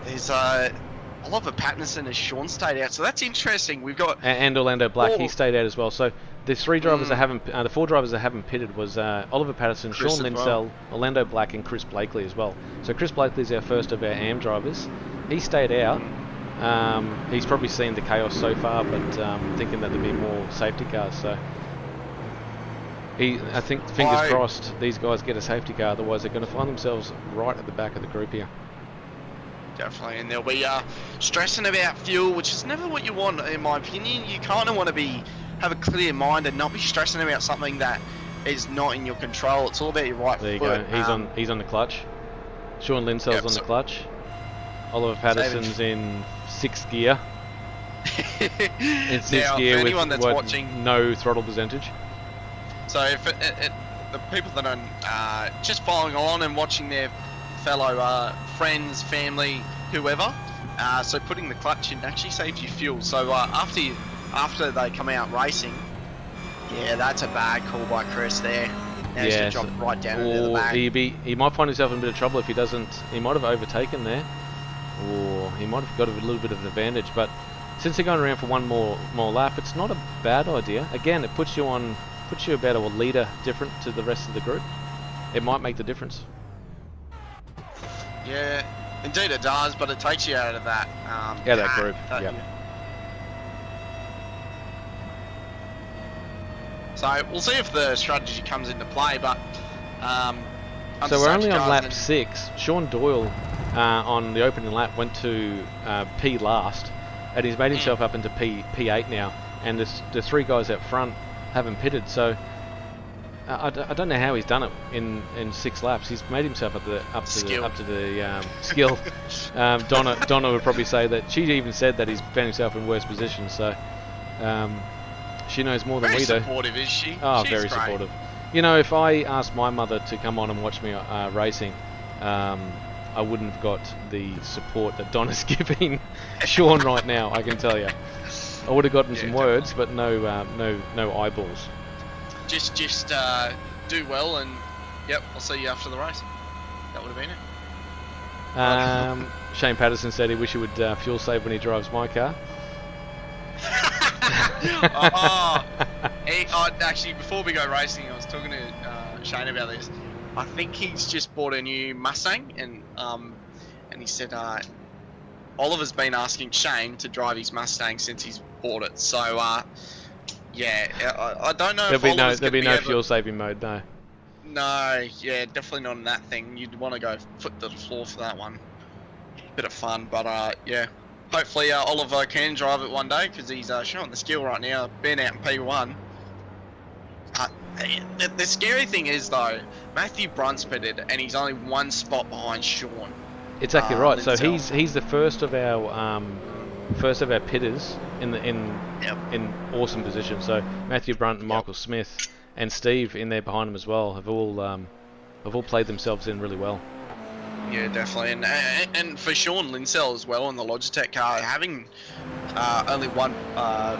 there's Oliver Pattinson as Sean stayed out, so that's interesting. We've got and Orlando Black. He stayed out as well. So the 3 drivers that haven't, the 4 drivers that haven't pitted was Oliver Patterson, Sean Linsell, Orlando Black, and Chris Blakely as well. So Chris Blakely is our first of our AM drivers. He stayed out. He's probably seen the chaos so far, but thinking that there'd be more safety cars. So I think, fingers crossed, these guys get a safety car. Otherwise, they're going to find themselves right at the back of the group here. Definitely, and they'll be stressing about fuel, which is never what you want, in my opinion. You kind of want to have a clear mind and not be stressing about something that is not in your control. It's all about your right foot. There you go. He's on the clutch. Sean Linsell's Yep, on the so- clutch. Oliver Patterson's in 6th gear. In 6th Now, gear for with anyone that's watching, no throttle percentage. so if the people that are just following along and watching their fellow friends, family, whoever, so putting the clutch in actually saves you fuel. So after they come out racing, yeah, that's a bad call by Chris there. Now he's Yeah, gonna drop right down into the or back. he might find himself in a bit of trouble if he doesn't. He might have overtaken there, or he might have got a little bit of an advantage. But since they're going around for one more lap, it's not a bad idea. Again, it puts you about a leader different to the rest of the group. It might make the difference. Yeah, indeed it does, but it takes you out of that. That group. Yep. So we'll see if the strategy comes into play, but So we're only on lap 6. Sean Doyle on the opening lap went to P last, and he's made himself up into P8 now. And the 3 guys up front haven't pitted, so I don't know how he's done it in 6 laps. He's made himself up to the skill. Donna would probably say that. She even said that he's found himself in worse positions. So she knows more than we do. Very supportive, is she? Oh, She's very great. supportive. You know, if I asked my mother to come on and watch me racing, I wouldn't have got the support that Donna's giving Sean right now. I can tell you, I would have gotten some words, but no eyeballs. Just do well, and yep, I'll see you after the race. That would have been it. Shane Patterson said he wish he would fuel save when he drives my car. Actually, before we go racing, I was talking to Shane about this. I think he's just bought a new Mustang, and he said Oliver's been asking Shane to drive his Mustang since he's bought it. So yeah, I don't know. There'll be no fuel saving mode, no. No, yeah, definitely not in that thing. You'd want to go foot to the floor for that one. Bit of fun, but yeah. Hopefully Oliver can drive it one day, because he's showing the skill right now, being out in P1. The scary thing is, though, Matthew Brunt's pitted, and he's only 1 spot behind Sean. Exactly right. So Linsell. he's the first of our pitters in awesome position. So Matthew Brunt and Michael Smith and Steve in there behind him as well have all played themselves in really well. Yeah, definitely, and for Sean Linsell as well on the Logitech car, having only one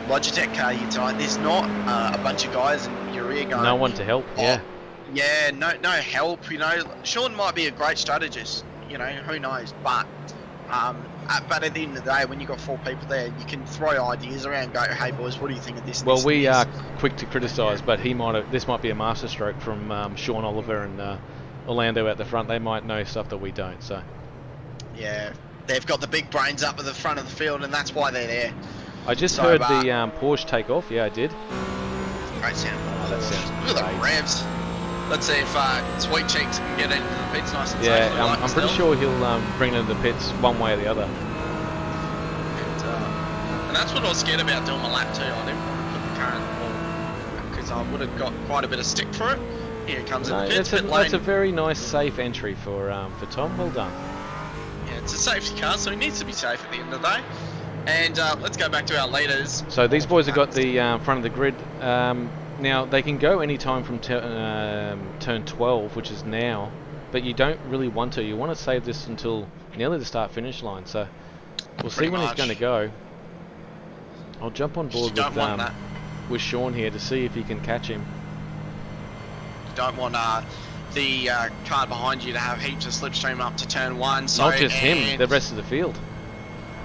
Logitech car here tonight. There's not a bunch of guys in your rear going. No one to help. Yeah. Yeah, no help. You know, Sean might be a great strategist. You know, who knows? But at the end of the day, when you got 4 people there, you can throw ideas around. And go, hey boys, what do you think of this? Well, this, we this? are quick to criticise, but this might be a masterstroke from Sean Oliver and Orlando at the front. They might know stuff that we don't. So yeah, they've got the big brains up at the front of the field, and that's why they're there. I just heard the Porsche take off. Yeah, I did. Great sound. That sounds Look at great. the revs. Let's see if Sweet Cheeks can get into the pits nice and Yeah, safely. I'm pretty sure he'll bring it into the pits one way or the other. And that's what I was scared about doing my lap too. I didn't want to put the car in the wall, because I would have got quite a bit of stick for it. Here it comes in the pits. That's a very nice, safe entry for Tom. Well done. Yeah, it's a safety car, so he needs to be safe at the end of the day. And let's go back to our leaders. So these boys have got the front of the grid. Now they can go any time from turn 12, which is now, but you don't really want to. You want to save this until nearly the start-finish line. So we'll see when he's going to go. I'll jump on board with Sean here to see if he can catch him. You don't want the car behind you to have heaps of slipstream up to turn 1. So, Not just him, the rest of the field.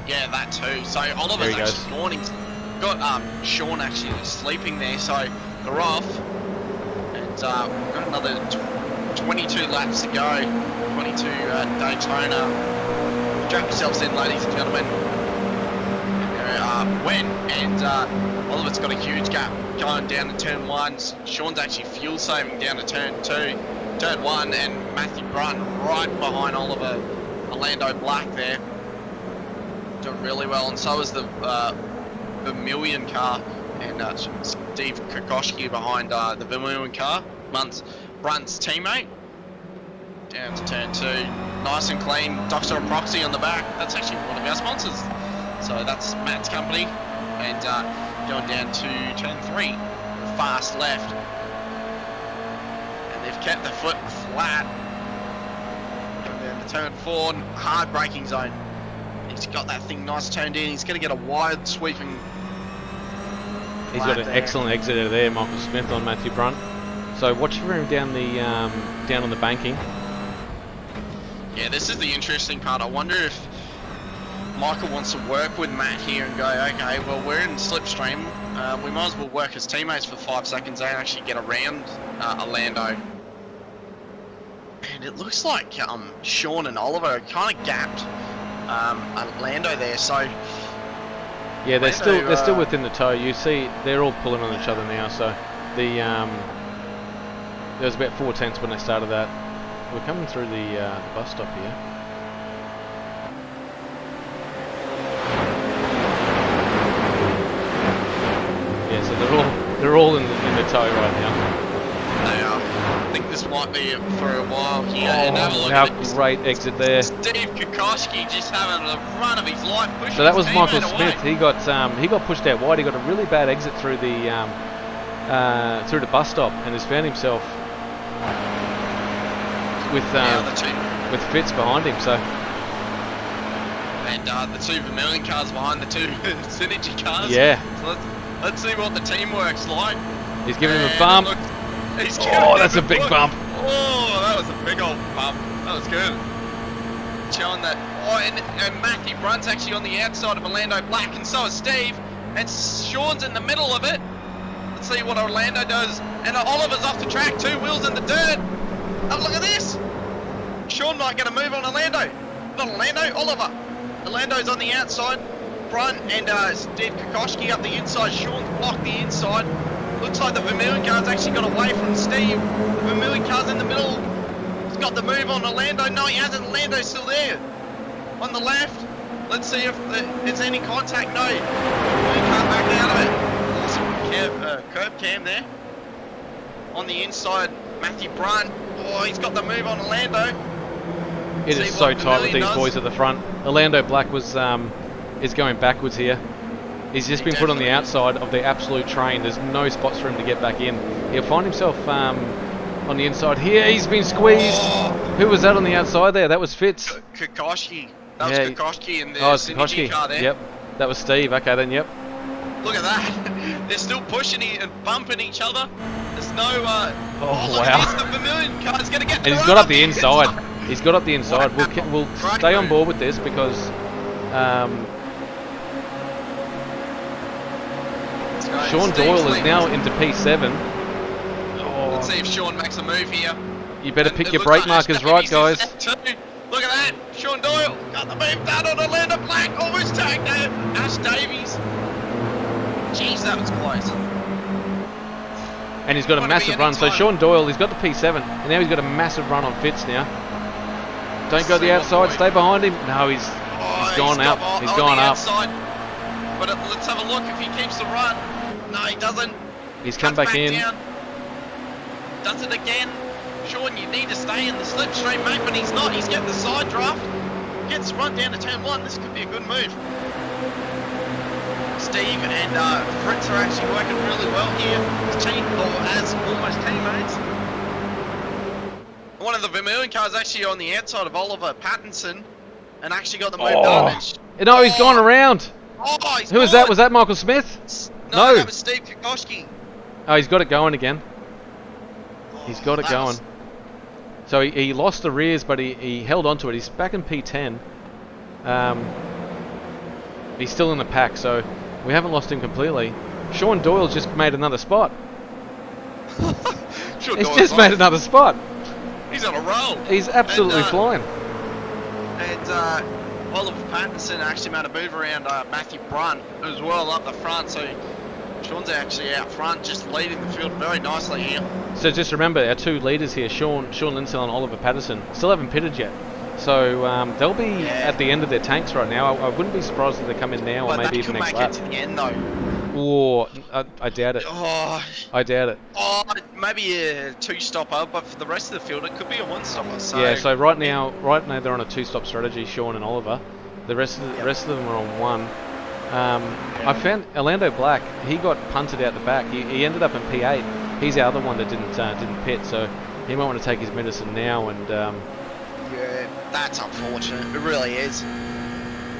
Yeah, that too. So Oliver's actually snoring. He's got Sean actually sleeping there, so they're off. And we've got another 22 laps to go. 22 Daytona. Strap yourselves in, ladies and gentlemen. When and Oliver's got a huge gap going down to turn 1. Sean's actually fuel saving down to turn 2, turn 1, and Matthew Brunt right behind Oliver. Orlando Black there, doing really well, and so is the Vermilion car, and Steve Kokoschke behind the Vermilion car, Brunt's teammate, down to turn 2. nice and clean. Doctor Proxy on the back. That's actually one of our sponsors. So that's Matt's company. And going down to turn 3, fast left. And they've kept the foot flat. Going down to turn 4, hard braking zone. He's got that thing nice turned in. He's going to get a wide sweeping. He's got an excellent exit out of there, Michael Smith on Matthew Brunt. So watch for him down the down on the banking. Yeah, this is the interesting part. I wonder if Michael wants to work with Matt here and go, okay, well, we're in slipstream. We might as well work as teammates for 5 seconds and actually get around Orlando. And it looks like Sean and Oliver are kind of gapped Orlando there. So yeah, they're still within the toe. You see, they're all pulling on each other now. So the there was about 4 tenths when they started that. We're coming through the bus stop here. Yeah, so they're all in the toe right now. They are. I think this might be for a while here. And have a look How at it. great exit there. Steve Kokoschki just having the run of his life, pushing So that was his Michael teammate Smith. away. He got pushed out wide. He got a really bad exit through the bus stop, and has found himself with Fitz behind him. So and the 2 Vermilion cars behind the 2 Synergy cars. yeah, So let's see what the teamwork's like. he's giving him a And bump. look, he's Oh, giving him that's a big push. bump. Oh, that was a big old bump. That was good. Showing that. Oh, and Matthew Brunt's actually on the outside of Orlando Black, and so is Steve. And Sean's in the middle of it. Let's see what Orlando does. And Oliver's off the track, 2 wheels in the dirt. Oh, look at this. Sean might get a move on Orlando. Not Orlando, Oliver. Orlando's on the outside. Brunt and Steve Kokoschki up the inside. Sean's blocked the inside. Looks like the Vermilion car's actually got away from Steve. The Vermilion car's in the middle. He's got the move on Orlando. No, he hasn't. Orlando's still there. On the left. Let's see if there's any contact. No. Vermilion car back out of it. Awesome curb cam there. On the inside, Matthew Brunt. Oh, he's got the move on Orlando. It See is so what tight with Vermilion these does. boys at the front. Orlando Black was is going backwards here. He's just been put on the definitely is. outside of the absolute train. There's no spots for him to get back in. He'll find himself on the inside here. He's been squeezed. Oh, Who was that on the outside there? That was Fitz. Kokoschki. That was Yeah, Kokoschki in the Oh, it's Synergy Kokoschki. car there. Yep, that was Steve. Okay, then yep. Look at that. They're still pushing and bumping each other. There's no. Oh, look wow. at this. The Vermilion car's going to get. And he's got up the inside. He's got up the inside. We'll Right stay on move. board with this because Let's go. Sean Steve's Doyle is leading. now into P7. Let's see if Sean makes a move here. You better And pick it your looks brake like markers Ash right, Davies guys. is there too. Look at that. Sean Doyle got the move done on Orlando Black. Almost tagged out Ash Davies. Jeez, that was close. And he's got a Wanna be massive run. So anytime. Sean Doyle, he's got the P7, and now he's got a massive run on Fitz now. Don't go See the what outside, boy. stay behind him. No, he's gone got up. He's on gone the up. outside. But let's have a look if he keeps the run. No, he doesn't. He's come Cuts back in. down. Does it again. Sean, you need to stay in the slipstream, mate, but he's not. He's getting the side draft. Gets run down to turn 1. This could be a good move. Steve and Fritz are actually working really well here as almost teammates. One of the Vermilion cars actually on the outside of Oliver Pattinson and actually got the move done. And No, he's gone around. he's Who was that? gone. Was that Michael Smith? No, No. that was Steve Kokoschki. Oh, he's got it going again. He's got it That going. was- So he lost the rears, but he held on to it. He's back in P10. He's still in the pack, so we haven't lost him completely. Sean Doyle's just made another spot. Sure, He's Doyle's just on. made another spot. He's on a roll. He's absolutely And, flying. And Oliver Pattinson actually made a move around Matthew Brunt as well up the front. So Sean's actually out front, just leading the field very nicely here. So just remember, our 2 leaders here, Sean Linsell and Oliver Patterson, still haven't pitted yet. So they'll be at the end of their tanks right now. I wouldn't be surprised if they come in now or But maybe they even could next make lap. it to the end though. Or I doubt it. Oh, I doubt it. oh, maybe a two-stopper, but for the rest of the field, it could be a one-stopper. So Yeah. So right now they're on a two-stop strategy. Sean and Oliver. The rest of them are on one. I found Orlando Black. He got punted out the back. He ended up in P8. He's the other one that didn't pit. So he might want to take his medicine now. And yeah, that's unfortunate. It really is.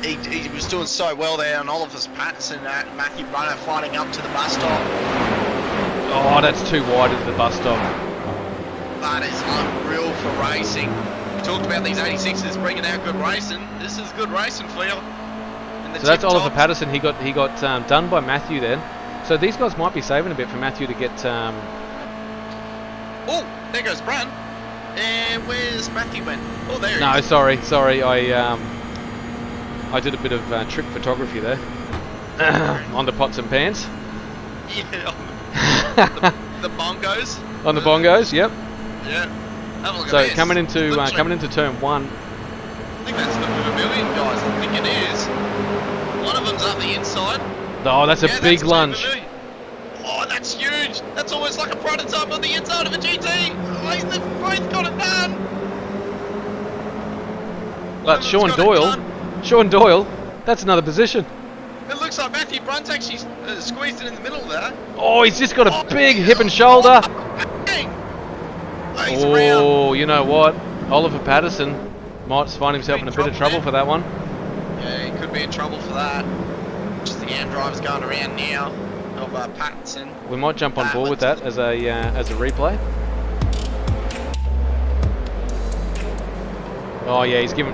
He was doing so well there, and Oliver's Patterson and Matthew Brunner fighting up to the bus stop. oh, that's too wide into the bus stop. That is unreal for racing. We talked about these 86s bringing out good racing. This is good racing for you. So that's Oliver Patterson. He got done by Matthew then. So these guys might be saving a bit for Matthew to get. Oh, there goes Brun. And where's Matthew went? Oh, there he No, is. sorry. I did a bit of trick photography there on the pots and pans. Yeah, the bongos. On the bongos, yep. Yeah. Have a look So at this. coming into Literally, turn one. I think that's the Vermilion guys. I think it is. One of them's up the inside. Oh, that's a Yeah, big that's lunge. Vermilion. Oh, that's huge. That's almost like a prototype on the inside of a GT. Oh, they've both got it done. But One of them's got it done. Sean Doyle, that's another position. It looks like Matthew Brunt's actually squeezed it in the middle there. Oh, he's just got a big hip and shoulder. Bang. Oh, he's around. Oh, you know what? Oliver Patterson might find himself in a bit of trouble for that one. Yeah, he could be in trouble for that. Just the AM driver's going around now of Pattinson. We might jump on board with that as a replay. Oh yeah, he's given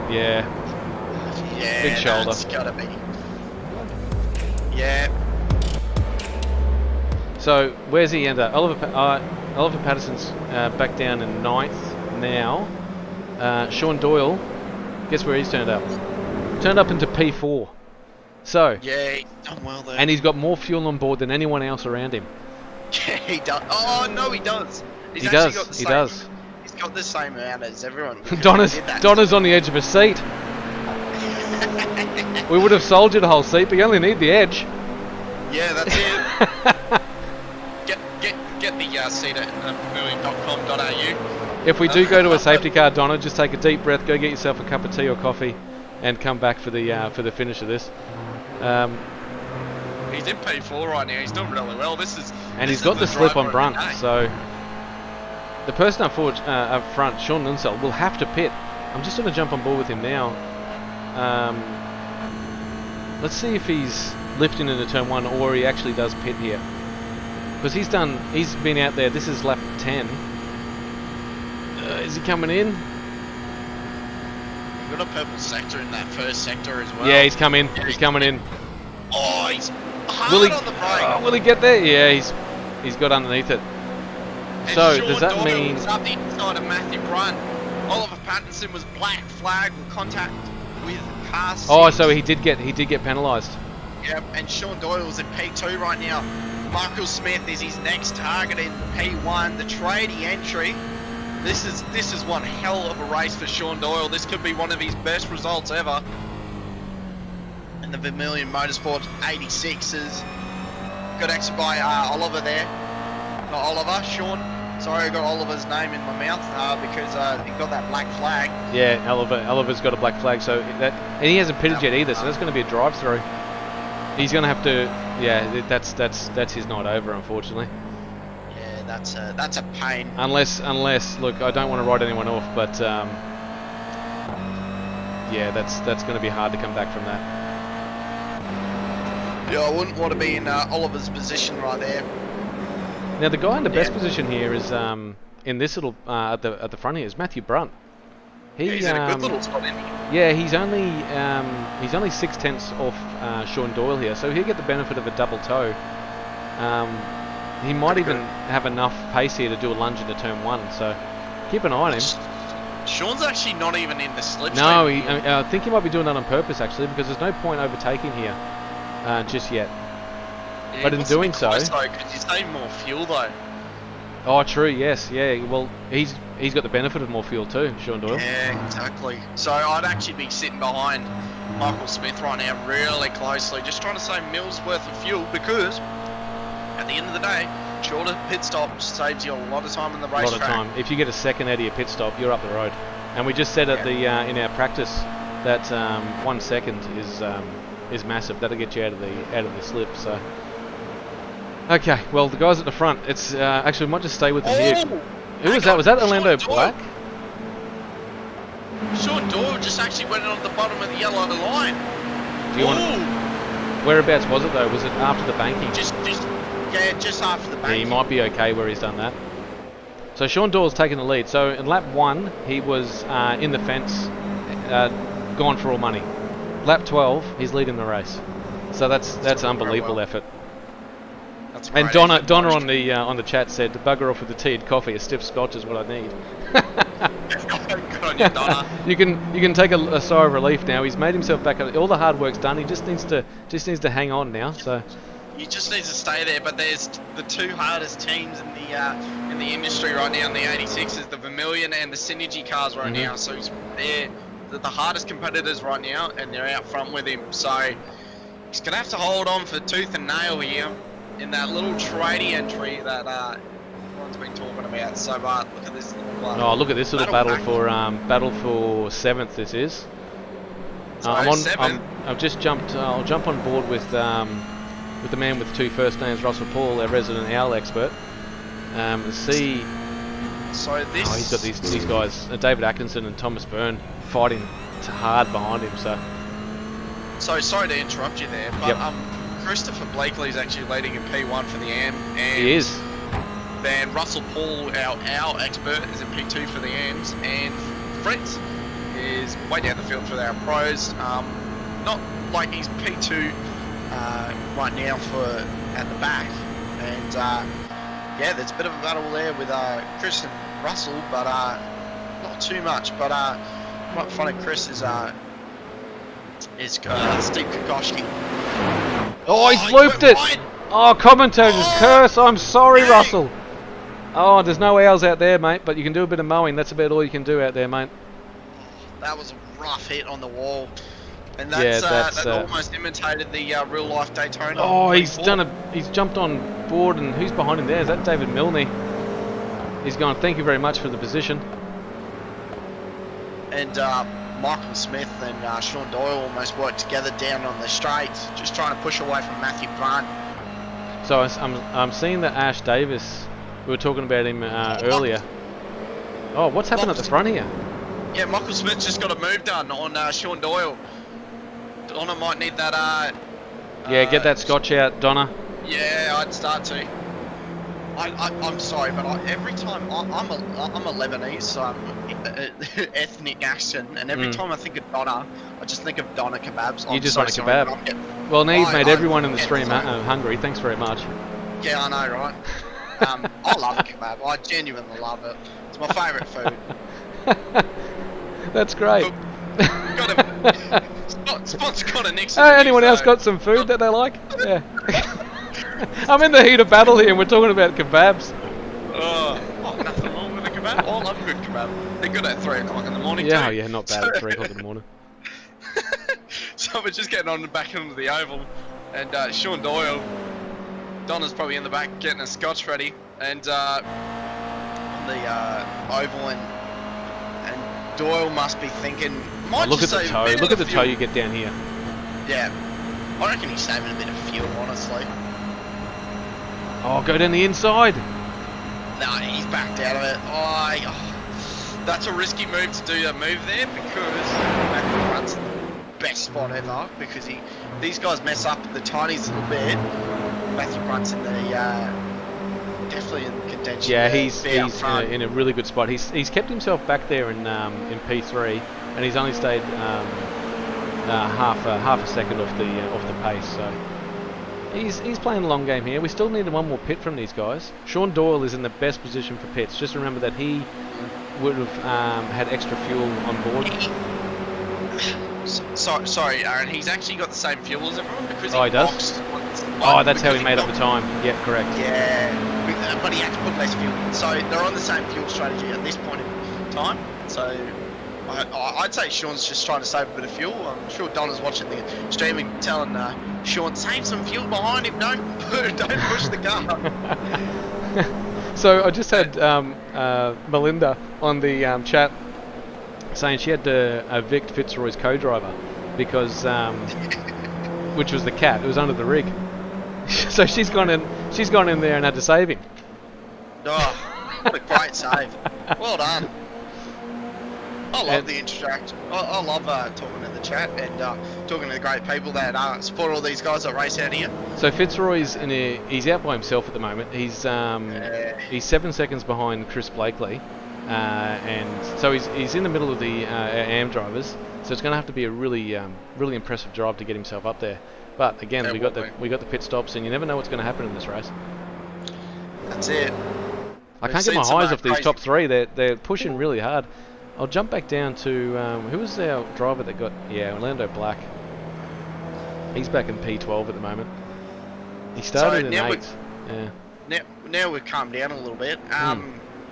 Yeah, big shoulder. That's gotta be. Yeah. So where's he end up? Oliver Patterson's back down in 9th now. Sean Doyle, guess where he's turned up? Turned up into P4. So Yeah, he's done well there. and he's got more fuel on board than anyone else around him. Yeah, he does. Oh no, he does. He's He actually does. got the He same, does. He's got the same amount as everyone. because Donna's he did that. Donna's on the edge of a seat. We would have sold you the whole seat, but you only need the edge. Yeah, that's it. get the seat at vermilion.com.au. If we do go to a safety car, Donna, just take a deep breath, go get yourself a cup of tea or coffee, and come back for the finish of this. He's in P4 right now. He's doing really well. And he's got the slip on Brunt, so the person up front, Sean Linsell, will have to pit. I'm just going to jump on board with him now. Let's see if he's lifting into turn 1 or he actually does pit here, because he's been out there. This is lap 10. Is he coming in? You've got a purple sector in that first sector as well. Yeah, he's come in. He's coming in. Oh, he's hard Will he? on the brake. Will he get there? Yeah, he's got underneath it. And So Sean does that Doyle mean? was up the inside of Matthew Brunt. Oliver Pattinson was black flag with contact with car seat. Oh, so he did get penalised. Yep, and Sean Doyle's in P2 right now. Michael Smith is his next target in P1. The tradie entry. This is one hell of a race for Sean Doyle. This could be one of his best results ever. And the Vermilion Motorsport 86s got exit by Oliver there. Not Oliver, Sean. Sorry, I got Oliver's name in my mouth because he got that black flag. Yeah, Oliver's got a black flag, so and he hasn't pitted yet either. So that's going to be a drive-through. He's going to have to. Yeah, that's his night over, unfortunately. Yeah, that's a pain. Unless, look, I don't want to write anyone off, but yeah, that's going to be hard to come back from that. Yeah, I wouldn't want to be in Oliver's position right there. Now the guy in the best position here is in this little at the front here is Matthew Brunt. He's in a good little spot in here. Yeah, he's only 6/10 off Sean Doyle here, so he'll get the benefit of a double toe. He might even have enough pace here to do a lunge into turn 1, so keep an eye on him. Sean's actually not even in the slipstream. No, I think he might be doing that on purpose actually, because there's no point overtaking here just yet. Yeah, but in doing so, because you save more fuel though. Oh, true. Yes. Yeah. Well, he's got the benefit of more fuel too, Sean Doyle. Yeah, exactly. So I'd actually be sitting behind Michael Smith right now really closely, just trying to save mils worth of fuel, because at the end of the day, shorter pit stop saves you a lot of time in the A lot racetrack. of time. If you get a second out of your pit stop, you're up the road. And we just said at the in our practice that 1 second is massive. That'll get you out of the slip. So. Okay, well, the guys at the front, it's actually we might just stay with them here. Who was that? Was that Orlando Black? Sean Doyle just actually went on the bottom of the yellow line. Do you want? Whereabouts was it though? Was it after the banking? Just after the banking. Yeah, he might be okay where he's done that. So Sean Doyle's taken the lead. So in lap 1, he was in the fence, gone for all money. Lap 12, he's leading the race. So that's an unbelievable effort. And Donna on the chat said, "Bugger off with the tea and coffee. A stiff scotch is what I need." Good on you, Donna. You can take a sigh of relief now. He's made himself back up. All the hard work's done. He just needs to hang on now. So You just need to stay there. But there's the two hardest teams in the industry right now in the 86s, the Vermilion and the Synergy cars right now. So they're the hardest competitors right now, and they're out front with him. So he's gonna have to hold on for tooth and nail here in that little tradie entry that everyone's been talking about. So look at this little look at this little battle for 7th. This is. So I've just jumped. I'll jump on board with the man with 2 first names, Russell Paul, our resident owl expert. See. So this. Oh, he's got these guys, David Atkinson and Thomas Byrne, fighting hard behind him. So sorry to interrupt you there, but Christopher Blakely is actually leading in P1 for the AM. And he is. Then Russell Paul, our expert, is in P2 for the AMs, and Fritz is way down the field for our pros. Not like he's P2 right now at the back, and there's a bit of a battle there with Chris and Russell, but not too much. But right in front of Chris is Steve Kokoschki. Oh, he's looped it! Oh, commentator's curse! I'm sorry, Russell. Oh, there's no owls out there, mate, but you can do a bit of mowing. That's about all you can do out there, mate. That was a rough hit on the wall. And that almost imitated the real-life Daytona. Oh, he's jumped on board, and who's behind him there? Is that David Milne? He's gone, thank you very much for the position. And Michael Smith and Sean Doyle almost worked together down on the straights, just trying to push away from Matthew Brunt. So I'm seeing that Ash Davis, we were talking about him earlier. Oh, what's happened at the front here? Yeah, Michael Smith's just got a move done on Sean Doyle. Donna might need that. Get that scotch out, Donna. Yeah, I'd start to. I'm sorry, but every time I'm a Lebanese, so I'm ethnic accent, and every time I think of Donna, I just think of Donna kebabs. You just want a kebab. Well, now you've made everyone in the stream hungry. Thanks very much. Yeah, I know, right? I love a kebab. I genuinely love it. It's my favourite food. That's great. Spot's got a Nixon. Anyone else got some food that they like? Yeah. I'm in the heat of battle here and we're talking about kebabs. Nothing wrong with a kebab. I love a good kebab. They're good at 3 o'clock in the morning yeah, too. Yeah, not bad at 3 o'clock in the morning. So we're just getting on back into the oval, and Sean Doyle, Donna's probably in the back getting a scotch ready, and on the oval, and Doyle must be thinking, look at the toe. Look at the toe you get down here. Yeah, I reckon he's saving a bit of fuel, honestly. Oh, go down the inside. No, he's backed out of it. That's a risky move to do a move there, because Matthew Brunt's in the best spot ever, because these guys mess up the tiniest little bit. Matthew Brunt's in the definitely in contention. Yeah, he's in a really good spot. He's kept himself back there in P3, and he's only stayed half a second off the pace. So he's playing a long game here. We still need one more pit from these guys. Sean Doyle is in the best position for pits. Just remember that he would have had extra fuel on board. Sorry, Aaron. He's actually got the same fuel as everyone because he does. That's how he made up the time. Yeah, correct. Yeah. but he had to put less fuel in. So they're on the same fuel strategy at this point in time. So I'd say Sean's just trying to save a bit of fuel. I'm sure Donna's watching the streaming, telling Sean, save some fuel behind him. Don't push the car. So I just had Melinda on the chat saying she had to evict Fitzroy's co-driver because, which was the cat. It was under the rig. So she's gone in there and had to save him. Oh, what a great save! Well done. I love the interaction. I love talking in the chat and talking to the great people that support all these guys that race out here. So Fitzroy's he's out by himself at the moment. He's 7 seconds behind Chris Blakely, and so he's in the middle of the AM drivers. So it's going to have to be a really impressive drive to get himself up there. But again, we got the pit stops, and you never know what's going to happen in this race. That's it. I can't get my eyes off these top three. They're pushing really hard. I'll jump back down to who was our driver that got Orlando Black. He's back in P12 at the moment. He started in 8th. Yeah. Now we've calmed down a little bit.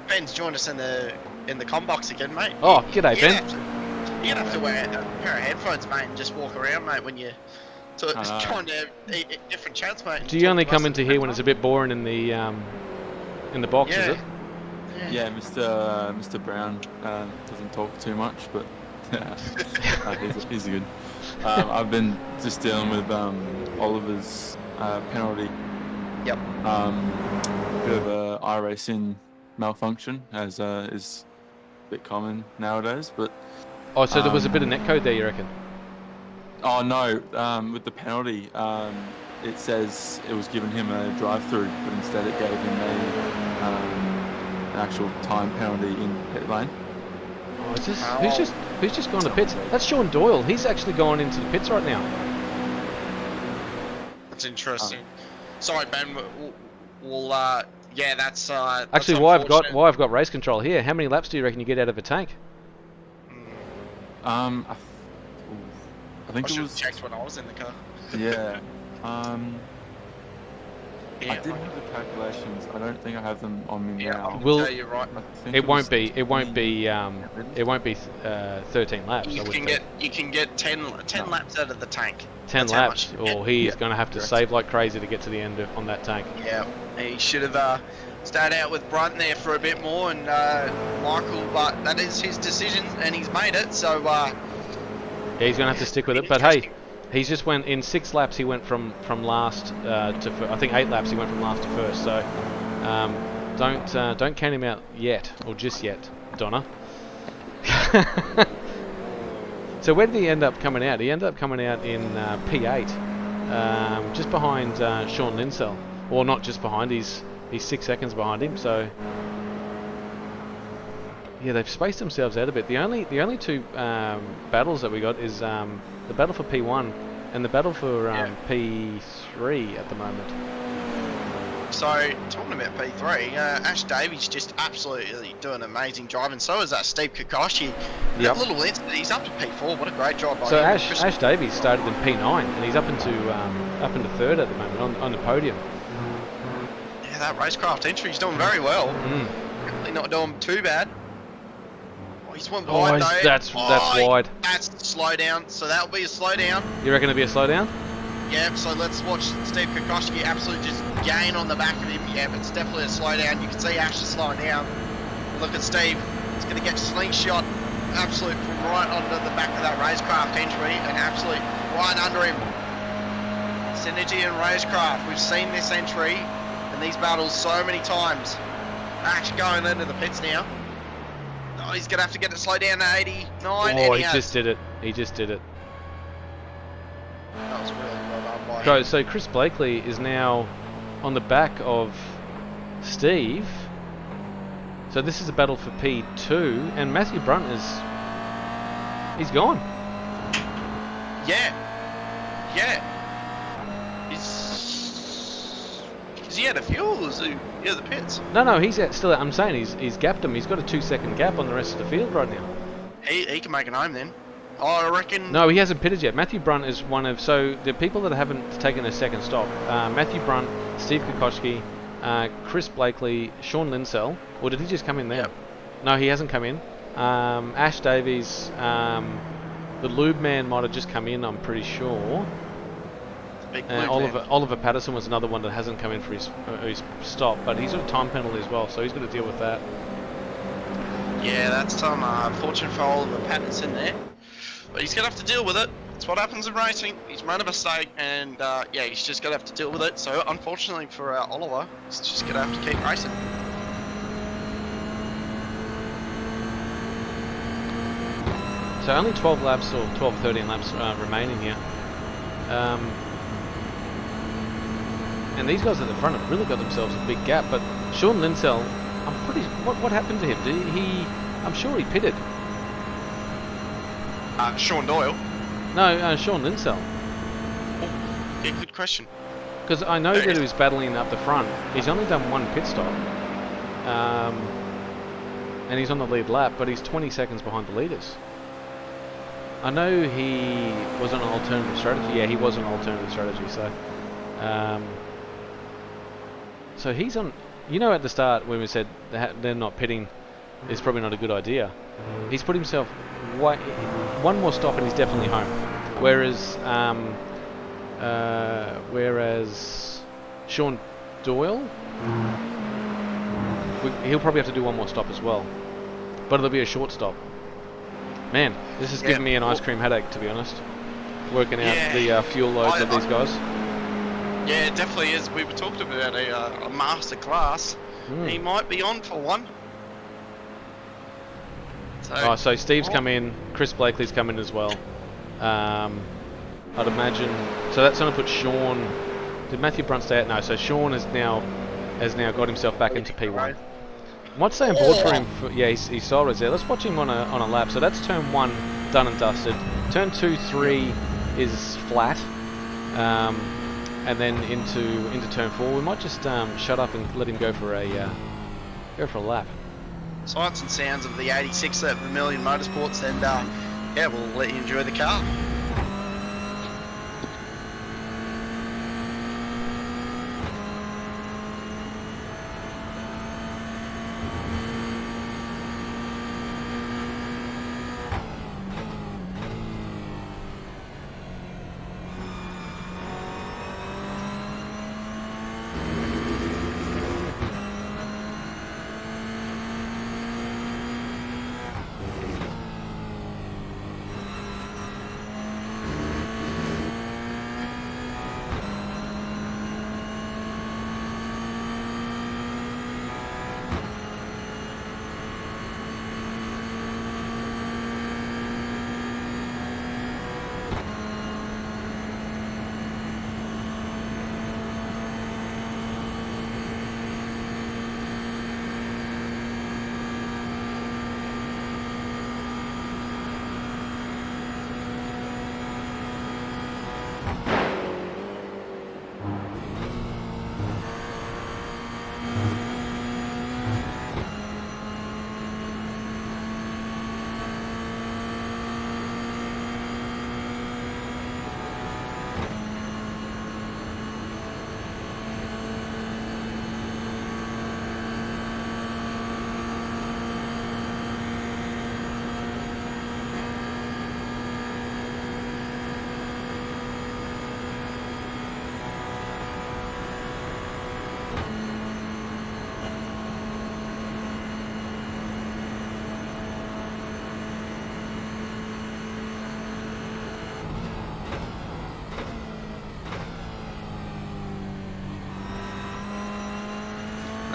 Ben's joined us in the com box again, mate. Oh, g'day, Ben. You're gonna have to wear a pair of headphones, mate, and just walk around, mate, when you trying to different chats, mate. Do you only come into here when it's a bit boring in the box? Yeah. Is it? Yeah, Mr. Brown doesn't talk too much, but he's good. I've been just dealing with Oliver's penalty. Yep. Bit of a iRacing malfunction, as is a bit common nowadays. But so there was a bit of netcode there, you reckon? Oh no, with the penalty, it says it was giving him a drive-through, but instead it gave him an actual time penalty in pit lane. Oh, is this, who's just gone to pits? That's Sean Doyle. He's actually gone into the pits right now. That's interesting. Sorry, Ben. We'll that's actually why I've got race control here. How many laps do you reckon you get out of a tank? I think I it was checked when I was in the car. Yeah. Yeah, I did have the calculations. I don't think I have them on me now. You're right. It won't be 13 laps. You can get 10 laps out of the tank. 10 laps, or he's going to have to save like crazy to get to the end on that tank. Yeah, he should have stayed out with Brunt there for a bit more, and Michael, but that is his decision, and he's made it. So yeah, he's going to have to stick with it. But hey, he's just went in 6 laps. He went from last to I think 8 laps. He went from last to first. So don't count him out yet, or just yet, Donna. So where did he end up coming out? He ended up coming out in P8, just behind Sean Linsell. Well, not just behind. He's 6 seconds behind him. So yeah, they've spaced themselves out a bit. The only 2 battles that we got is the battle for P1 and the battle for P3 at the moment. So, talking about P3, Ash Davies just absolutely doing amazing driving. So is Steve Kakashi. That little incident, he's up to P4. What a great job by him. So Ash Davies started in P9 and he's up into 3rd at the moment on the podium. Yeah, that racecraft entry's doing very well. Really not doing too bad. He's one wide though. That's wide. That's slow down. So that'll be a slow down. You reckon it'll be a slow down? Yeah, so let's watch Steve Kokoschki absolutely just gain on the back of him. Yeah, but it's definitely a slow down. You can see Ash is slowing down. Look at Steve. He's going to get slingshot absolute from right onto the back of that racecraft entry and absolute right under him. Synergy and racecraft. We've seen this entry and these battles so many times. Ash going into the pits now. Oh, he's going to have to get it slow down to 89. Oh, he just did it. He just did it. That was really well done by him. So Chris Blakely is now on the back of Steve. So this is a battle for P2, and Matthew Brunt he's gone. Yeah. Is he out of fuel or is he out of the pits? No, he's still out. I'm saying he's gapped him. He's got a 2-second gap on the rest of the field right now. He can make it home then. I reckon. No, he hasn't pitted yet. Matthew Brunt is one of the people that haven't taken a second stop. Matthew Brunt, Steve Kokoschki, Chris Blakely, Sean Linsell, or did he just come in there? Yep. No, he hasn't come in. Ash Davies, the lube man might have just come in, I'm pretty sure. Big Oliver Patterson was another one that hasn't come in for his stop, but he's got a time penalty as well, so he's got to deal with that. Yeah, that's some fortune for Oliver Pattinson there. But he's going to have to deal with it. It's what happens in racing. He's made a mistake, and yeah, he's just going to have to deal with it. So, unfortunately for Oliver, he's just going to have to keep racing. So only 12 laps or 12, 13 laps remaining here. And these guys at the front have really got themselves a big gap, but Sean Linsell, what happened to him? I'm sure he pitted. Sean Doyle. No, Sean Linsell. Oh, yeah, good question. Because I know that he was battling up the front. He's only done one pit stop. And he's on the lead lap, but he's 20 seconds behind the leaders. I know he was on an alternative strategy. Yeah, he was on an alternative strategy, so... so he's on... You know, at the start when we said they're not pitting is probably not a good idea. He's put himself one more stop and he's definitely home. Whereas Sean Doyle, he'll probably have to do one more stop as well, but it'll be a short stop. Man, this is giving me an ice cream headache, to be honest. Working out the fuel loads of these guys. Yeah, it definitely is. We were talking about a master class. He might be on for one. So Steve's come in, Chris Blakely's come in as well. I'd imagine. So that's going to put Sean. Did Matthew Brunt stay out? No. So Sean has now got himself back into P1. Might stay on board for him. He's sideways there. Let's watch him on a lap. So that's turn 1 done and dusted. Turn 2, 3 is flat. And then into turn 4, we might just shut up and let him go for a lap. Sights and sounds of the 86 at Vermilion Motorsports, and yeah, we'll let you enjoy the car.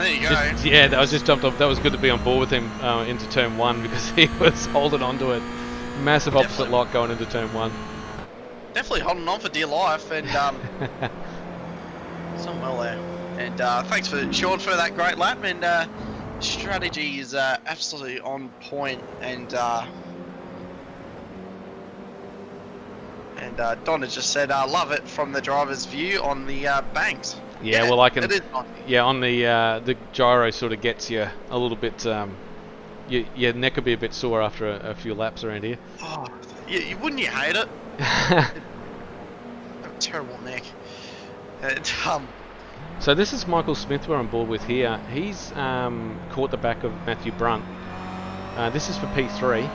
There you go. That was just jumped off. That was good to be on board with him into turn 1 because he was holding on to it. Massive opposite lock going into turn 1. Definitely holding on for dear life, and it's done well there. And thanks for Sean for that great lap. And strategy is absolutely on point. And Donna just said, "Love it from the driver's view on the banks." Yeah, well, I can. It is nice. Yeah, on the gyro sort of gets you a little bit. Your neck could be a bit sore after a few laps around here. Oh, wouldn't you hate it? A terrible neck. So this is Michael Smith we're on board with here. He's caught the back of Matthew Brunt. This is for P3.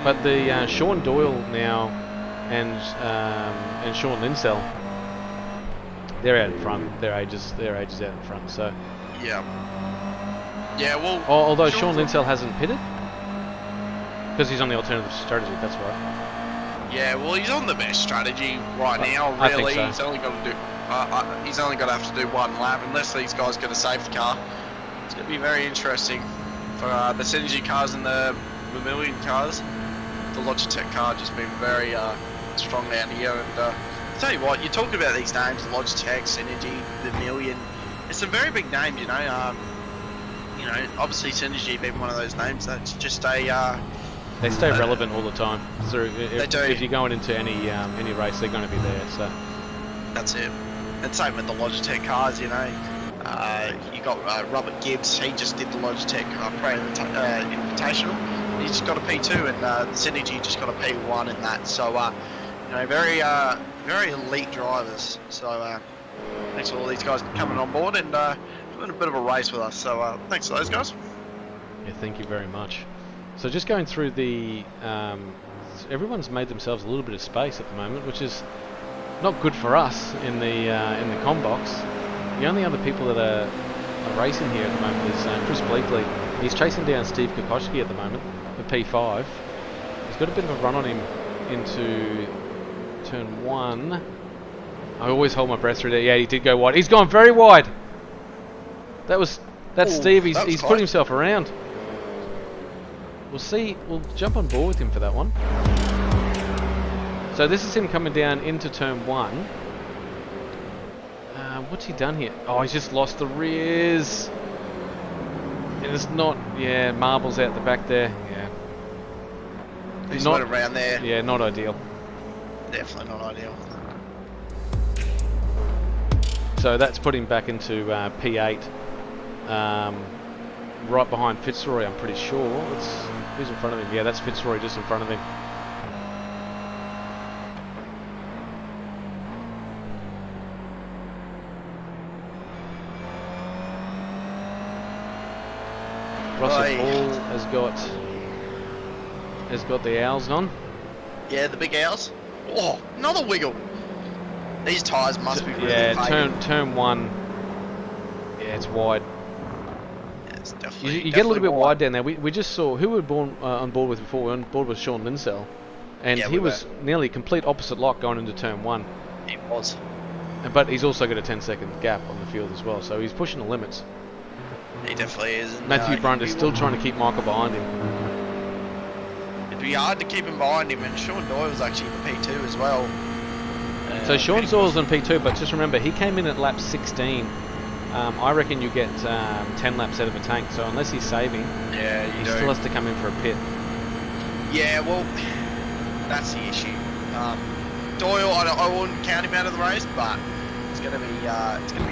But the Sean Doyle now and Sean Linsell, they're out in front. Their ages out in front. So Yeah. Yeah, well... although Sean Linsell hasn't pitted, because he's on the alternative strategy, that's right. Yeah, well, he's on the best strategy right now, I think really. so. He's only got to do... he's only got to have to do one lap, unless these guys get a safety car. It's going to be very interesting for the Synergy cars and the Vermilion cars. The Logitech car just been very strong down here. And I'll tell you what, you're talking about these names, Logitech, Synergy, Vermilion. It's some very big names, you know. Obviously Synergy being one of those names that's just a... They stay relevant all the time. So They do. if you're going into any race, they're going to be there. So That's it. And same with the Logitech cars, you know. You got Robert Gibbs, he just did the Logitech Invitational. He just got a P2, and Synergy just got a P1 in that. So, very elite drivers. So, thanks to all these guys coming on board and doing a bit of a race with us. So, thanks to those guys. yeah, thank you very much. So just going through the, everyone's made themselves a little bit of space at the moment, which is not good for us in the com box. The only other people that are racing here at the moment is Chris Bleakley. He's chasing down Steve Kokoschki at the moment for P5. He's got a bit of a run on him into turn 1. I always hold my breath through there. Yeah, he did go wide. He's gone very wide. That's Ooh, Steve. that was He's close. put himself around. We'll see. We'll jump on board with him for that one. So this is him coming down into turn 1. What's he done here? Oh, he's just lost the rears. And it's not... Yeah, marbles out the back there. Yeah. He's Not- went around there. Yeah, not ideal. Definitely not ideal. So that's put him back into P8. Right behind Fitzroy, I'm pretty sure. Who's in front of him? Yeah, that's Fitzroy just in front of him. Russell Oi. Paul has got the owls on. Yeah, the big owls. Oh, another wiggle. These tyres must be really Yeah, fading. turn 1. Yeah, it's wide. Yeah, it's definitely, You get a little bit wide down there. We just saw who we were on board with before. We were on board with Sean Linsell, and Yeah, he we was nearly complete opposite lock going into turn 1. It was. But he's also got a 10-second gap on the field as well, so he's pushing the limits. He definitely is. And, Matthew Brunt is still trying to keep Michael behind him. It'd be hard to keep him behind him, and Sean Doyle was actually the P2 as well. So Sean Doyle's on P2, but just remember, he came in at lap 16. I reckon you get 10 laps out of a tank, so unless he's saving, Yeah, you he do. still has to come in for a pit. Yeah, well, that's the issue. Doyle, I wouldn't count him out of the race, but it's gonna be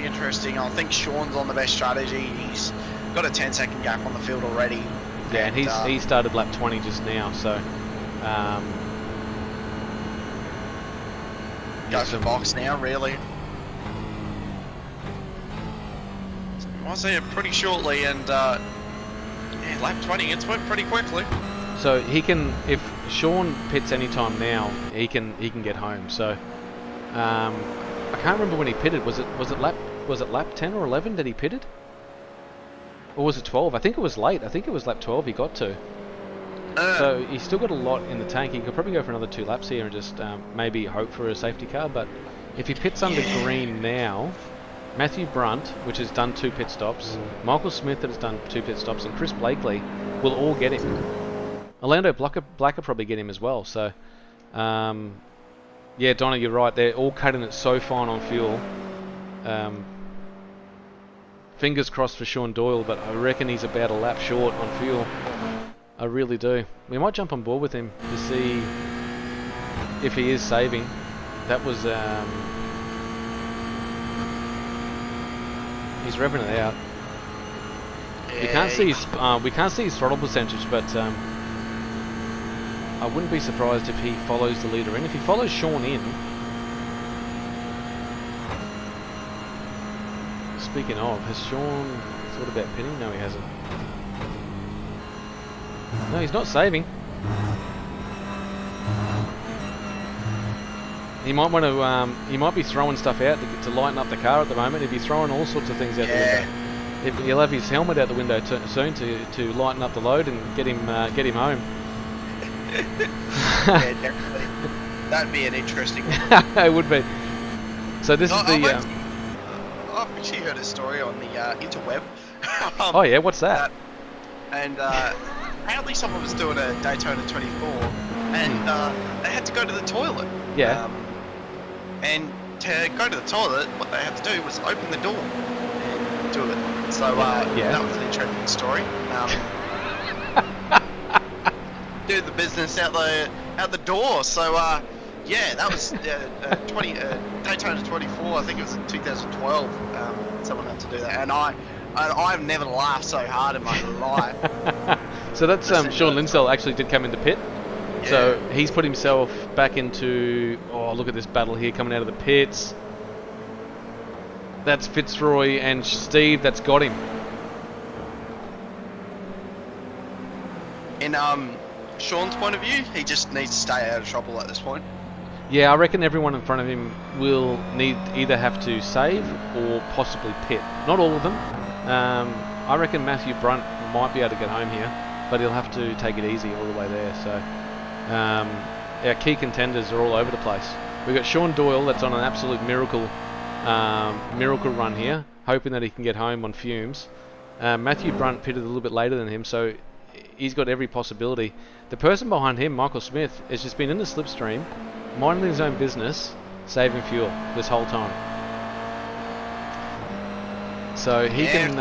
interesting. I think Sean's on the best strategy. He's got a 10-second gap on the field already. Yeah, and he started lap 20 just now, so... Go for box now, really. I'll see it pretty shortly, and yeah, lap 20, it's went pretty quickly. So he can, if Sean pits any time now, he can get home. So I can't remember when he pitted. Was it lap 10 or 11 that he pitted, or was it 12? I think it was late. I think it was lap 12 he got to. So he's still got a lot in the tank. He could probably go for another 2 laps here and just maybe hope for a safety car. But if he pits under green now, Matthew Brunt, which has done 2 pit stops, Michael Smith that has done 2 pit stops, and Chris Bleakley will all get him. Orlando Blacker probably get him as well. So yeah, Donna, you're right. They're all cutting it so fine on fuel. Fingers crossed for Sean Doyle, but I reckon he's about a lap short on fuel. I really do. We might jump on board with him to see if he is saving. That was he's revving it out. Yeah, We can't see his throttle percentage, but I wouldn't be surprised if he follows the leader in. If he follows Sean in, speaking of, has Sean thought about pinning? No, he hasn't. No, he's not saving. He might want to. He might be throwing stuff out to lighten up the car at the moment. He'd be throwing all sorts of things out the window. He'll have his helmet out the window soon to lighten up the load and get him home. Yeah, definitely. That'd be an interesting one. It would be. So this is I've the. actually heard a story on the interweb. Oh yeah, what's that? And apparently someone was doing a Daytona 24, and they had to go to the toilet. Yeah. And to go to the toilet, what they had to do was open the door and do it. So Yeah. that was an interesting story. Do the business out the door. So yeah, that was Daytona 24. I think it was in 2012. Someone had to do that, and I've never laughed so hard in my life. So that's Sean Linsell actually did come into pit. Yeah. So he's put himself back into. Oh, look at this battle here coming out of the pits. That's Fitzroy and Steve. That's got him. In Sean's point of view, he just needs to stay out of trouble at this point. Yeah, I reckon everyone in front of him will either have to save or possibly pit. Not all of them. I reckon Matthew Brunt might be able to get home here, but he'll have to take it easy all the way there. So our key contenders are all over the place. We've got Sean Doyle, that's on an absolute miracle run here, hoping that he can get home on fumes. Matthew Brunt pitted a little bit later than him, so he's got every possibility. The person behind him, Michael Smith, has just been in the slipstream, minding his own business, saving fuel this whole time. So he can.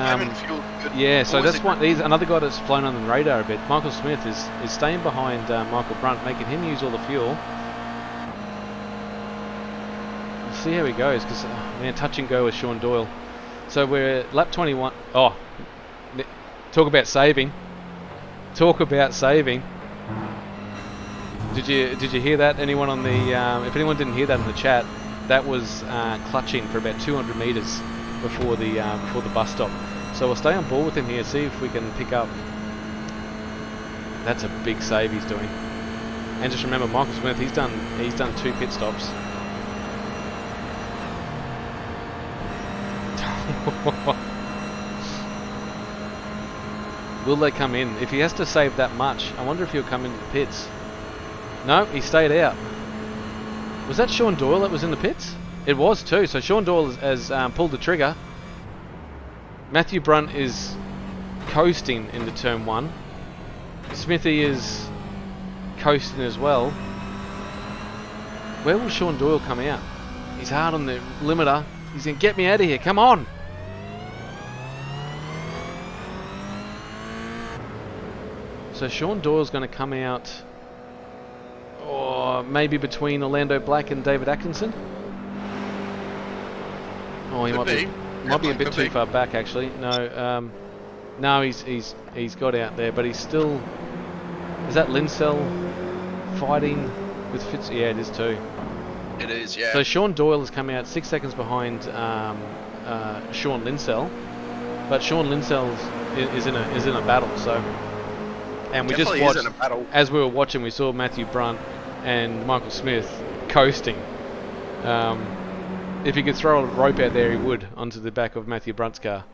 Yeah, so that's one. He's another guy that's flown under the radar a bit. Michael Smith is staying behind Michael Brunt, making him use all the fuel. We'll see how he goes, because man, touch and go with Sean Doyle. So we're at lap 21. Oh, talk about saving. Talk about saving. Did you hear that? Anyone on the? If anyone didn't hear that in the chat, that was clutching for about 200 meters before the bus stop. So we'll stay on board with him here, see if we can pick up. That's a big save he's doing. And just remember, Michael Smith, he's done 2 pit stops. Will they come in? If he has to save that much, I wonder if he'll come into the pits. No, he stayed out. Was that Sean Doyle that was in the pits? It was too. So Sean Doyle has pulled the trigger. Matthew Brunt is coasting into turn 1. Smithy is coasting as well. Where will Sean Doyle come out? He's hard on the limiter. He's going to get me out of here. Come on. So Sean Doyle's going to come out, or maybe between Orlando Black and David Atkinson. Oh, he might be a bit too far back actually. No, no, he's got out there, but he's still. Is that Linsell fighting with Fitz? Yeah, it is too. It is, yeah. So Sean Doyle has come out 6 seconds behind Sean Linsell, but Sean Linsell is in a battle. So, and we Definitely just is in a battle. as we were watching, we saw Matthew Brunt and Michael Smith coasting. If he could throw a rope out there, he would onto the back of Matthew Brunt's car.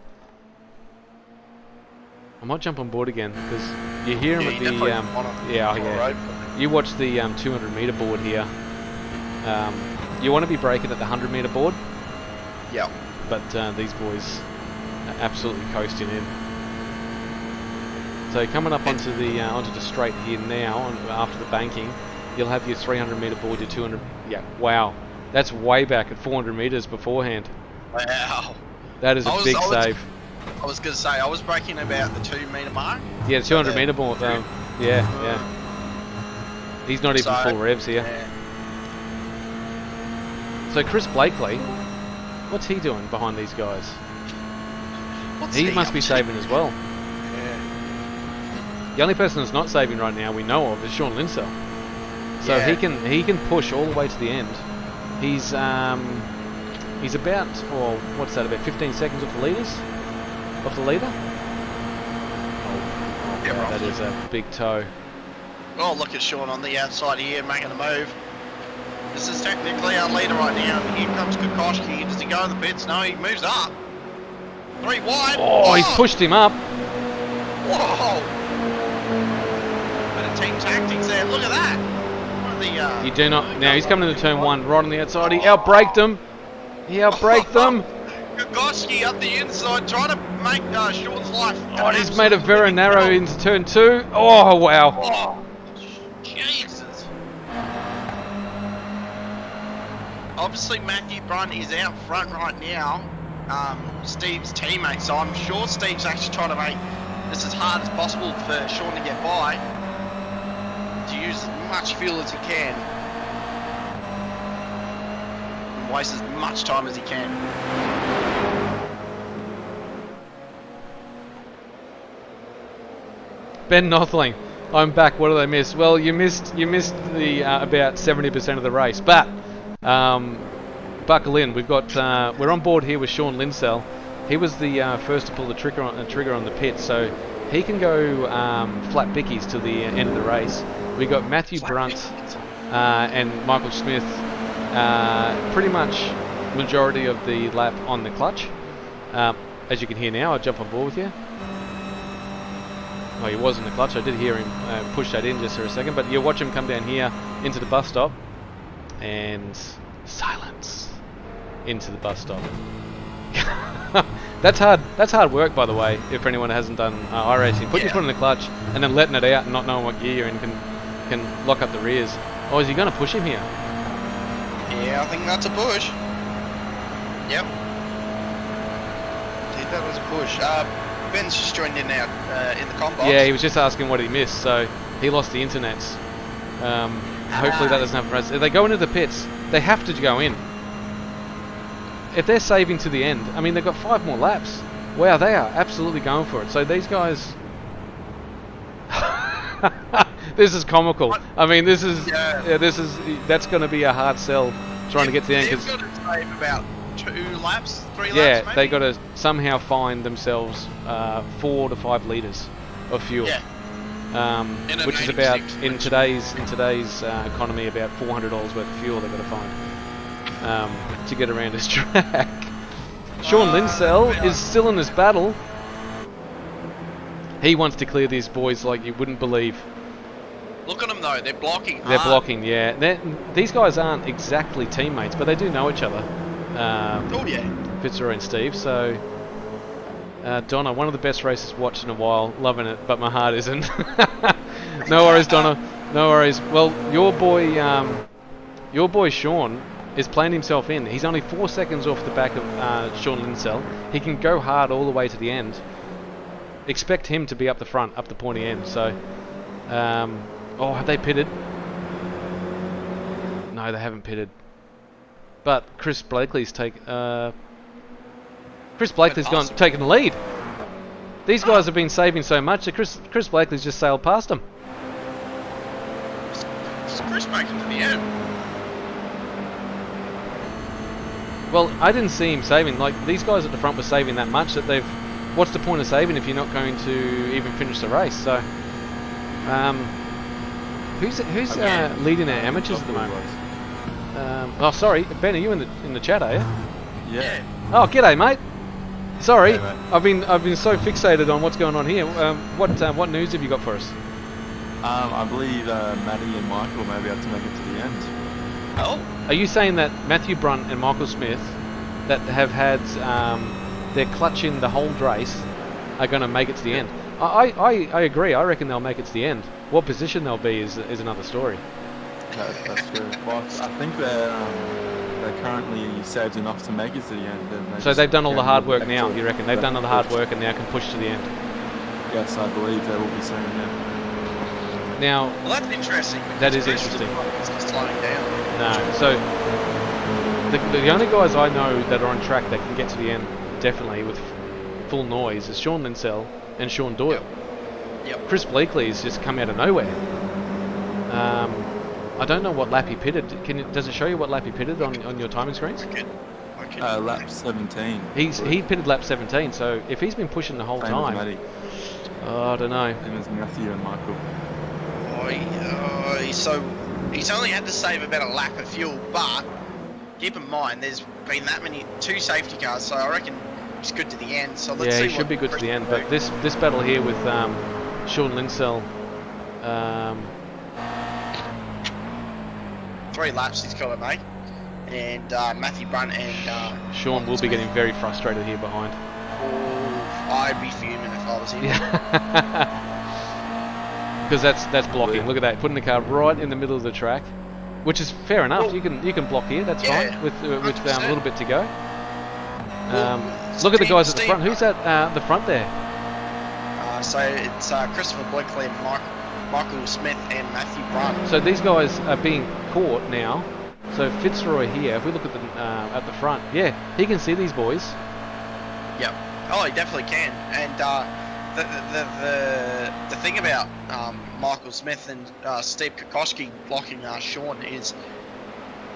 I might jump on board again because you hear him at the You watch the 200 meter board here. You want to be braking at the 100 meter board. Yeah. But these boys are absolutely coasting in. So coming up onto the straight here now, after the banking, you'll have your 300 meter board, your 200. Yeah, wow, that's way back at 400 meters beforehand. Wow. That is a big save. I was going to say, I was braking about the 2 meter mark. Yeah, the 200 meter board. Yeah. He's not even full revs here. Yeah. So Chris Blakely, what's he doing behind these guys? He must be saving as well. Yeah. The only person that's not saving right now we know of is Sean Linsell. So he can push all the way to the end. He's He's about, or what's that, about 15 seconds off the leaders? Off the leader? Yeah, Wow, that roughly. is a big toe. Oh, look at Sean on the outside here, making a move. This is technically our leader right now. And here comes Kokoschki. Does he go in the pits? No, he moves up. 3 wide. Oh, he's pushed him up. Whoa! Bit of team tactics there. Look at that. One of the, You do not. Now he's coming into turn 1, right on the outside. He outbraked them. He outbraked them. Kokoschki up the inside, trying to make Sean's life. Oh, and he's made it very narrow into turn 2. Oh, wow. Oh, Jesus. Obviously, Matthew Brunt is out front right now. Steve's teammate, so I'm sure Steve's actually trying to make this as hard as possible for Sean to get by, to use as much fuel as he can and waste as much time as he can. Ben Nothling, I'm back. What did I miss? Well, you missed the about 70% of the race, but buckle in. We're on board here with Sean Linsell. He was the first to pull the trigger on the pit, so he can go flat bickies to the end of the race. We got Matthew Brunt and Michael Smith, pretty much majority of the lap on the clutch. As you can hear now, I'll jump on board with you. Oh, he was in the clutch. I did hear him push that in just for a second, but you watch him come down here into the bus stop, and silence into the bus stop. That's hard. That's hard work, by the way. If anyone hasn't done iRacing, put your foot in the clutch and then letting it out and not knowing what gear you're in can lock up the rears. Oh, is he going to push him here? Yeah, I think that's a push. Yep. I think that was a push. Ben's just joined in now in the comm box. Yeah, he was just asking what he missed, so he lost the internets. Hopefully that doesn't happen for us. If they go into the pits, they have to go in. If they're saving to the end, I mean, they've got 5 more laps. Wow, they are absolutely going for it. So these guys... this is comical. I mean, this is... Yeah, that's going to be a hard sell trying to get to the end. They've got to save about 2 laps, 3 laps Yeah, maybe? they got to somehow find themselves 4 to 5 litres of fuel. Yeah. Which is about, in today's economy, about $400 worth of fuel they've got to find to get around this track. Sean Linsell is still in this battle. He wants to clear these boys like you wouldn't believe. Look at them though, they're blocking hard. They're blocking, yeah. These guys aren't exactly teammates, but they do know each other. Oh yeah. Fitzroy and Steve, so... Donna, one of the best races watched in a while. Loving it, but my heart isn't. No worries, Donna. No worries. Well, your boy Sean is playing himself in. He's only 4 seconds off the back of Sean Linsell. He can go hard all the way to the end. Expect him to be up the front, up the pointy end. So, oh, have they pitted? No, they haven't pitted. But Chris Blakely's taken the lead. These guys have been saving so much that Chris Blakely's just sailed past them. Is Chris making to the end? Well, I didn't see him saving. Like, these guys at the front were saving that much that they've... What's the point of saving if you're not going to even finish the race? So, who's leading our amateurs at the moment? Oh, sorry, Ben, are you in the chat? Are you? Yeah. Oh, g'day, mate. Sorry, Hey, mate. I've been so fixated on what's going on here. What news have you got for us? I believe Maddie and Michael may be able to make it to the end. Oh. Are you saying that Matthew Brunt and Michael Smith, that have had their clutch in the whole race, are going to make it to the end? I agree. I reckon they'll make it to the end. What position they'll be is another story. That's true. Well, I think they're currently saved enough to make it to the end. So they've done all the hard work now, you reckon? They've done all the hard work and now can push to the end. Yes, I believe they will be soon, yeah. Now, Well, that's interesting. That is because interesting. It's just slowing down. no. So the only guys I know that are on track that can get to the end definitely with full noise is Sean Linsell and Sean Doyle. Yep. Chris Blakely has just come out of nowhere. I don't know what lap he pitted. Does it show you what lap he pitted on your timing screens? I reckon? Lap 17. He pitted lap 17, so if he's been pushing the whole Same as time, Matty. I don't know. Same as Matthew and Michael. He's only had to save about a lap of fuel, but keep in mind there's been that many 2 safety cars, so I reckon he's good to the end. So let's Yeah, see he should be good to the end. But this battle here with Sean Linsell, 3 laps he's got to make, and Matthew Brunt and Sean will be getting very frustrated here behind. I'd be fuming if I was him. Because that's blocking. Look at that, putting the car right in the middle of the track, which is fair enough. Well, you can block here. That's yeah, fine with a 100%. little bit to go. Well, Look at the guys at the Steve- front. Who's at the front there? So it's Christopher Blinkley and Michael Smith and Matthew Brunt. So these guys are being caught now. So Fitzroy here. If we look at the front, yeah, he can see these boys. Yep. Oh, he definitely can. And the thing about Michael Smith and Steve Kokoschke blocking Sean is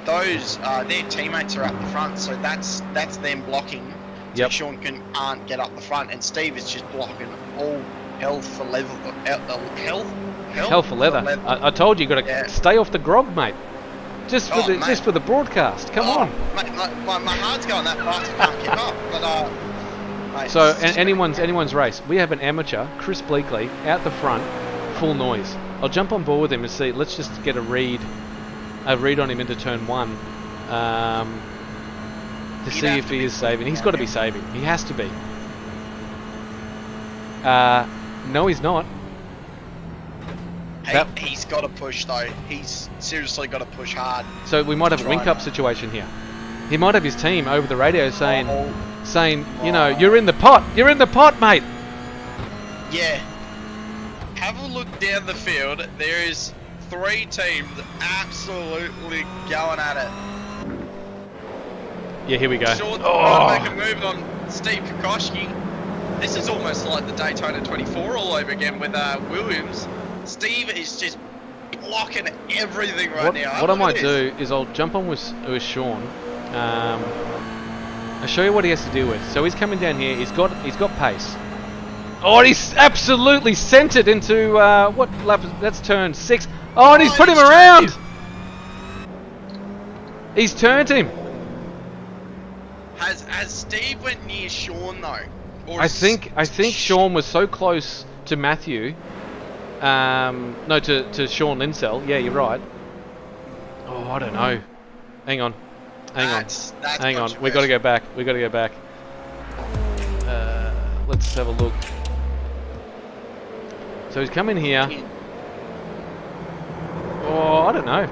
those their teammates are up the front, so that's them blocking. So Yep. Sean can't get up the front, and Steve is just blocking all hell for leather. Hell for leather. I told you, got to Yeah. stay off the grog, mate. Just for Oh, just mate. for the broadcast. Come on. Mate, my heart's going that fast, I can't keep up. But mate, So it's just- anyone's race. We have an amateur, Chris Bleakley, out the front, full noise. I'll jump on board with him and see. Let's just get a read on him into turn 1, to He'd see have if to he be is saving. He's got to be saving. He has to be. No, he's not. He's got to push though. He's seriously got to push hard. So we might have a Right. wink-up situation here. He might have his team over the radio saying, Oh, you know, you're in the pot, mate. yeah. Have a look down the field. There is 3 teams absolutely going at it. Yeah, here we go. Sean's Oh. trying to make a move on Steve Kokoschke. This is almost like the Daytona 24 all over again with Williams. Steve is just blocking everything right now. What I Look might at this. do is I'll jump on with Sean. I'll show you what he has to deal with. So he's coming down here. He's got pace. Oh, and he's absolutely sent it into what lap? That's turn 6. Oh, and he's put him he's around. turned He's turned him. Has Steve went near Sean though? Or I think Sean was so close to Matthew. No, to Sean Linsell. Yeah, you're right. Oh, I don't know. Hang on. That's Hang on. We got to go back. Let's have a look. So he's coming here. Oh, I don't know.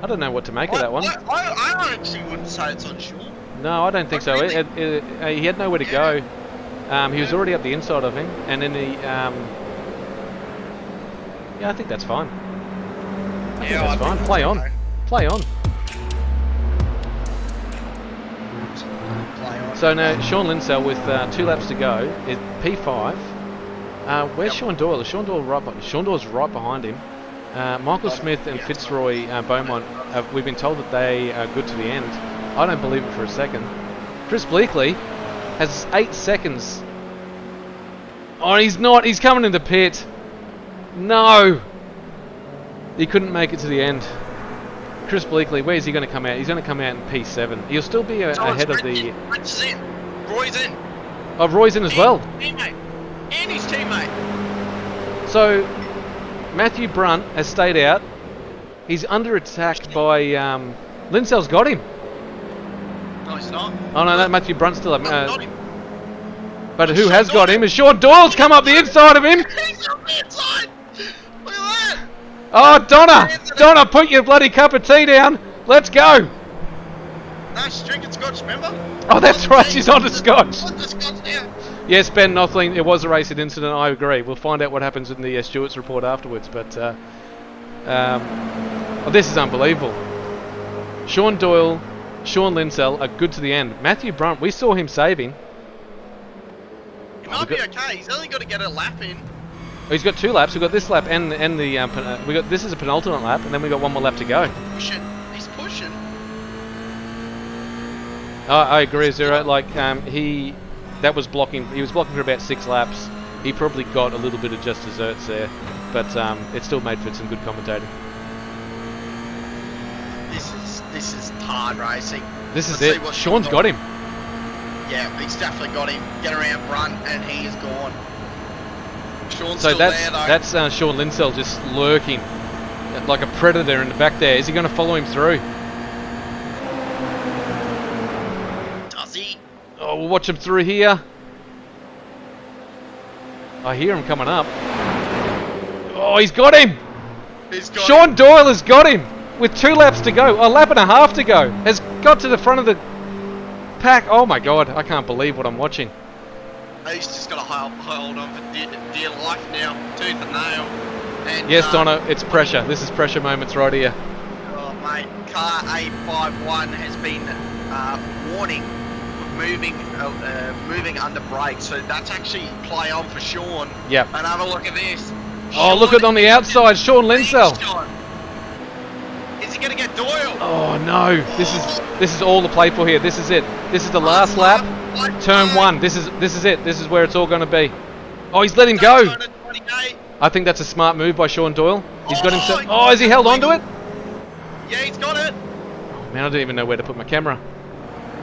I don't know what to make of that one. I actually wouldn't say it's on Sean. No, I don't think so. Really? He had nowhere to go. He was already up the inside of him, and then he. Yeah, I think that's fine. I think that's fine. Play on. Play on. So now Sean Linsell with 2 laps to go is P5. Where's Sean Doyle? Is Sean Doyle Sean Doyle's right behind him. Michael Smith and Fitzroy Beaumont, we've been told that they are good to the end. I don't believe it for a second. Chris Bleakley has 8 seconds. Oh, he's not. He's coming in the pit. No. He couldn't make it to the end. Chris Bleakley, where's he going to come out? He's going to come out in P7. He'll still be ahead of the... Rich is in. Roy's in. Oh, Roy's in as well. Teammate. And his teammate. So, Matthew Brunt has stayed out. He's under attack by... Linsell's got him. No, he's not. Oh, no, Matthew Brunt's still... Not him. but who has got him is Sean Doyle's come up the inside of him. He's on the inside. Look at that. Oh, Donna, put your bloody cup of tea down. Let's go. No, she's drinking scotch, remember? Oh, that's right, she's on the scotch. Put the scotch down. Yes, Ben Nothling, it was a racing incident, I agree. We'll find out what happens in the Stewart's report afterwards, but this is unbelievable. Sean Doyle, Sean Linsell are good to the end. Matthew Brunt, we saw him saving. He might be okay. He's only got to get a lap in. He's got 2 laps. We've got this lap and the this is a penultimate lap, and then we've got 1 more lap to go. Pushing. He's pushing. I agree, Zero. Like that was blocking. He was blocking for about 6 laps. He probably got a little bit of just desserts there, but it still made for some good commentating. This is hard racing. This is Let's see it. what Sean's got him. Yeah, he's definitely got him. Get around front, and he is gone. Sean's So still that's there, though. that's Sean Linsell just lurking like a predator in the back there. Is he going to follow him through? Does he? Oh, we'll watch him through here. I hear him coming up. Oh, he's got him! He's got Sean him. Doyle has got him with 2 laps to go. A lap and a half to go. Has got to the front of the pack. Oh my god, I can't believe what I'm watching. He's just got to hold on for dear life now, tooth and nail. And, Yes, Donna, it's pressure. This is pressure moments right here. Oh, mate, car 851 has been warning moving under brakes, so that's actually play on for Sean. Yep. And have a look at this. Oh, look at on the outside, Sean Linsell. Is he going to get Doyle? Oh no, this is all to play for here. This is it. This is the last lap. Turn 1. This is it. This is where it's all going to be. Oh, he's let him go. I think that's a smart move by Sean Doyle. He's got himself. Oh, has he held on to it? Yeah, he's got it. Oh, man, I don't even know where to put my camera.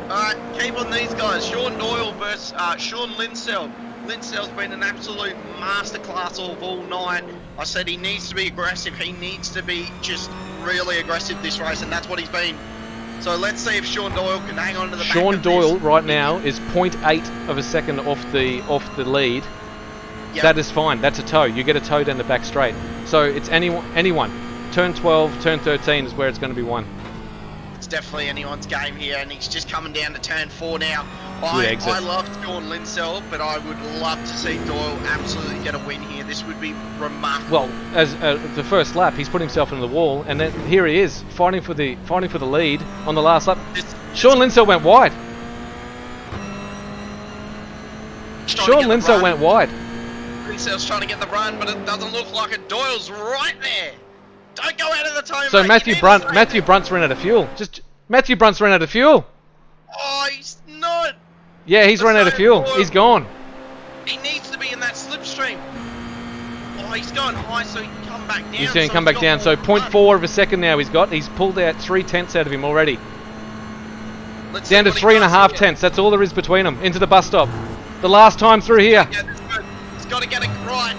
Alright, keep on these guys. Sean Doyle versus Sean Linsell. Linsell's been an absolute masterclass all night. I said he needs to be aggressive. He needs to be just really aggressive this race, and that's what he's been. So let's see if Sean Doyle can hang on to the back Sean of Doyle this. right now is 0.8 of a second off the lead. Yep. That is fine. That's a toe. You get a toe down the back straight. So it's anyone. Turn 12, turn 13 is where it's going to be won. It's definitely anyone's game here, and he's just coming down to turn 4 now. Good exit. I love Sean Linsell, but I would love to see Doyle absolutely get a win here. This would be remarkable. Well, as the first lap, he's put himself in the wall, and then here he is fighting for the lead on the last lap. Sean Linsell went wide. Sean Linsell went wide. Linsell's trying to get the run, but it doesn't look like it. Doyle's right there. Don't go out of the time. So mate. Matthew Brunt's run out of fuel. Matthew Brunt's run out of fuel. Oh, he's not. Yeah, he's run out of fuel. He's gone. He needs to be in that slipstream. Oh, he's going high, so he can come back down. He's going to come back down. So 0.4 of a second now he's got. He's pulled out 3 tenths out of him already. Down to 3.5 tenths. That's all there is between them. Into the bus stop. The last time through here. Yeah, that's good. He's got to get it right.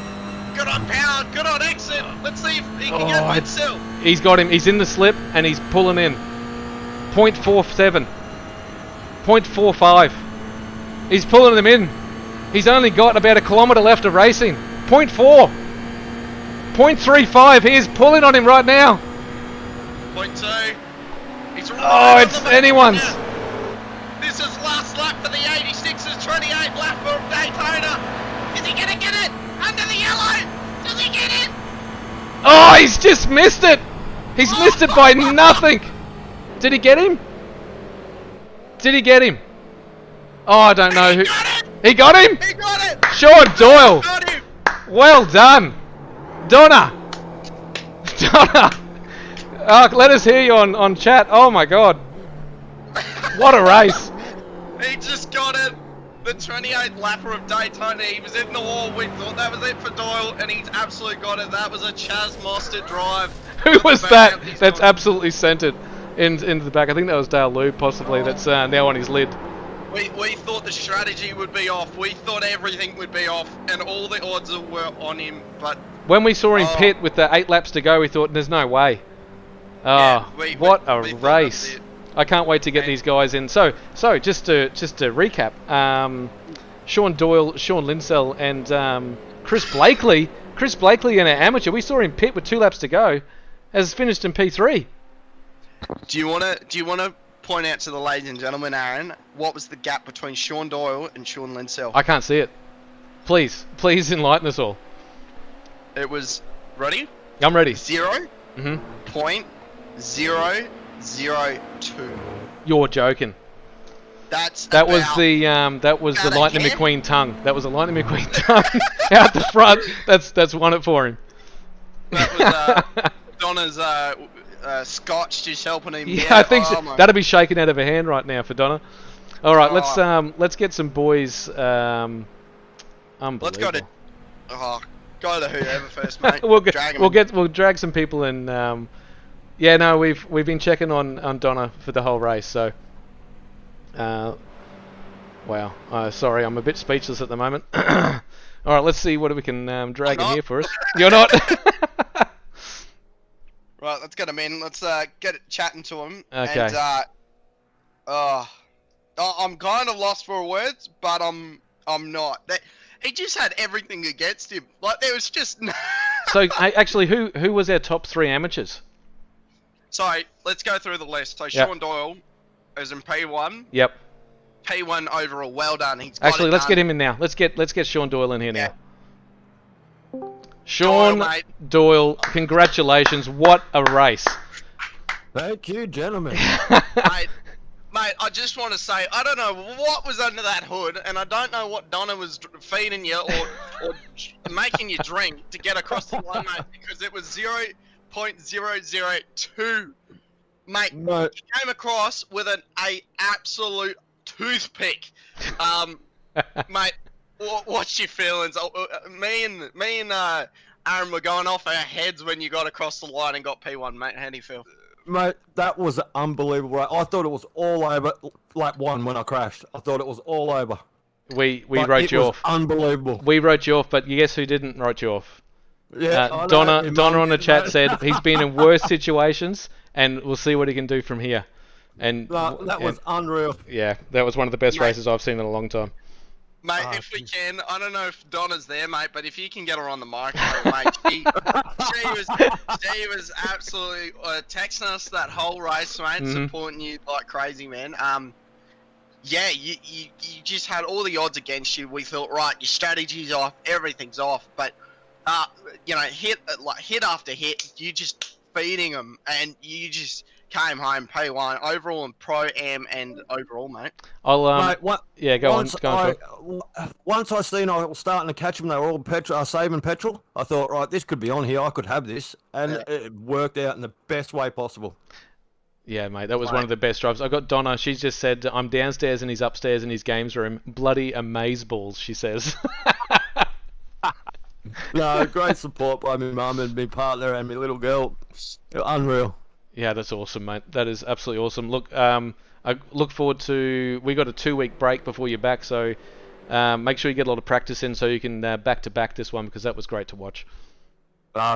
Good on power. Good on exit. Let's see if he can get Linsell. He's got him. He's in the slip and he's pulling in. 0.47. 0.45. He's pulling them in. He's only got about a kilometre left of racing. 0.4. 0.35. He is pulling on him right now. 0.2. He's right Oh, on it's the back anyone's. now. This is last lap for the 86's 28 lap of Daytona. Is he going to get it? Under the yellow. Does he get it? Oh, he's just missed it. He's missed it by nothing. Did he get him? Did he get him? Oh, I don't know who. He got him? He got it. Sean Doyle. Got him. Well done. Donna. Let us hear you on chat. Oh my god. What a race. He just got it. The 28th lapper of Daytona. He was in the wall. We thought that was it for Doyle, and he's absolutely got it. That was a Chaz Mostert drive. Who was that? That's absolutely centered into the back. I think that was Dale Lube, possibly. That's now on his lid. We thought the strategy would be off. We thought everything would be off, and all the odds were on him. But when we saw him pit with the 8 laps to go, we thought, "There's no way." Oh, what a race! I can't wait to get these guys in. So just to recap, Sean Doyle, Sean Linsell, and Chris Blakely in our amateur. We saw him pit with 2 laps to go, has finished in P3. Do you wanna point out to the ladies and gentlemen, Aaron, what was the gap between Sean Doyle and Sean Linsell? I can't see it. Please enlighten us all. It was ready. I'm ready. 0.002. You're joking. That was the Lightning McQueen tongue. That was a Lightning McQueen tongue out the front. That's won it for him. That was Donna's scotch just helping him. Yeah, I think that'll be shaken out of her hand right now for Donna. All right, Oh. let's get some boys. Let's go to Unbelievable. go to whoever first, mate. we'll Drag 'em in. we'll drag some people in. Yeah, no, we've been checking on Donna for the whole race. So, wow. Sorry, I'm a bit speechless at the moment. All right, let's see what we can drag in not. here for us. You're not. Right, let's get him in. Let's get it chatting to him. Okay. And I'm kind of lost for words, but I'm not. He just had everything against him. Like there was just. So, hey, actually, who was our top 3 amateurs? So let's go through the list. So Yep. Sean Doyle is in P1. Yep. P1 overall. Well done. He's got Actually, it let's done. get him in now. Let's get Sean Doyle in here Yeah. now. Sean Doyle, mate. Doyle, congratulations! What a race! Thank you, gentlemen. Mate, I just want to say, I don't know what was under that hood, and I don't know what Donna was feeding you or making you drink to get across the line, mate, because it was 0.002. Mate, Mate. you came across with a absolute toothpick. Mate, what's your feelings? Me and Aaron were going off our heads when you got across the line and got P1, mate. How do you feel? Mate, that was unbelievable. I thought it was all over lap 1 when I crashed. I thought it was all over. We But wrote you was off. Unbelievable. We wrote you off, but guess who didn't write you off? Yeah, I know, Donna your Donna mum on the did, chat mate. said he's been in worse situations, and we'll see what he can do from here. And That was unreal. yeah, that was one of the best Mate. races I've seen in a long time. Mate, Oh, if we can, I don't know if Donna's there, mate, but if you can get her on the microphone, mate, she was absolutely texting us that whole race, mate, supporting you like crazy, man. Yeah, you just had all the odds against you. We thought, right, your strategy's off, everything's off, but you know, hit after hit, you just feeding them, and you just came home P1 overall and pro am and overall, mate. I'll Mate, what? yeah, go on, Sean. Once I seen I was starting to catch them, they were all saving petrol. I thought, right, this could be on here. I could have this, and Yeah. it worked out in the best way possible. Yeah, mate, that was Mate. one of the best drives. I got Donna. She's just said I'm downstairs and he's upstairs in his games room. Bloody amazeballs, she says. No, great support by my mum and my partner and my little girl. Unreal. Yeah, that's awesome, mate. That is absolutely awesome. Look, I look forward to. We got a 2-week break before you're back, so make sure you get a lot of practice in so you can back to back this one because that was great to watch.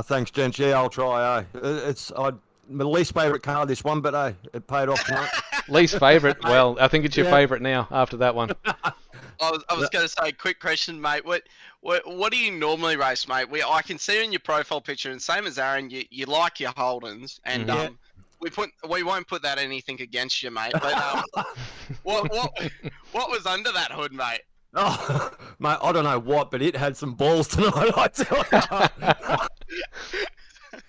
Thanks, gents. Yeah, I'll try. It's my least favourite car, this one, but hey, it paid off tonight. Least favourite? Well, I think it's your Yeah. favourite now after that one. I was going to say, quick question, mate. What do you normally race, mate? I can see in your profile picture, and same as Aaron, you like your Holdens, and Yeah. we won't put that anything against you, mate. But what was under that hood, mate? Oh, mate, I don't know what, but it had some balls tonight, I tell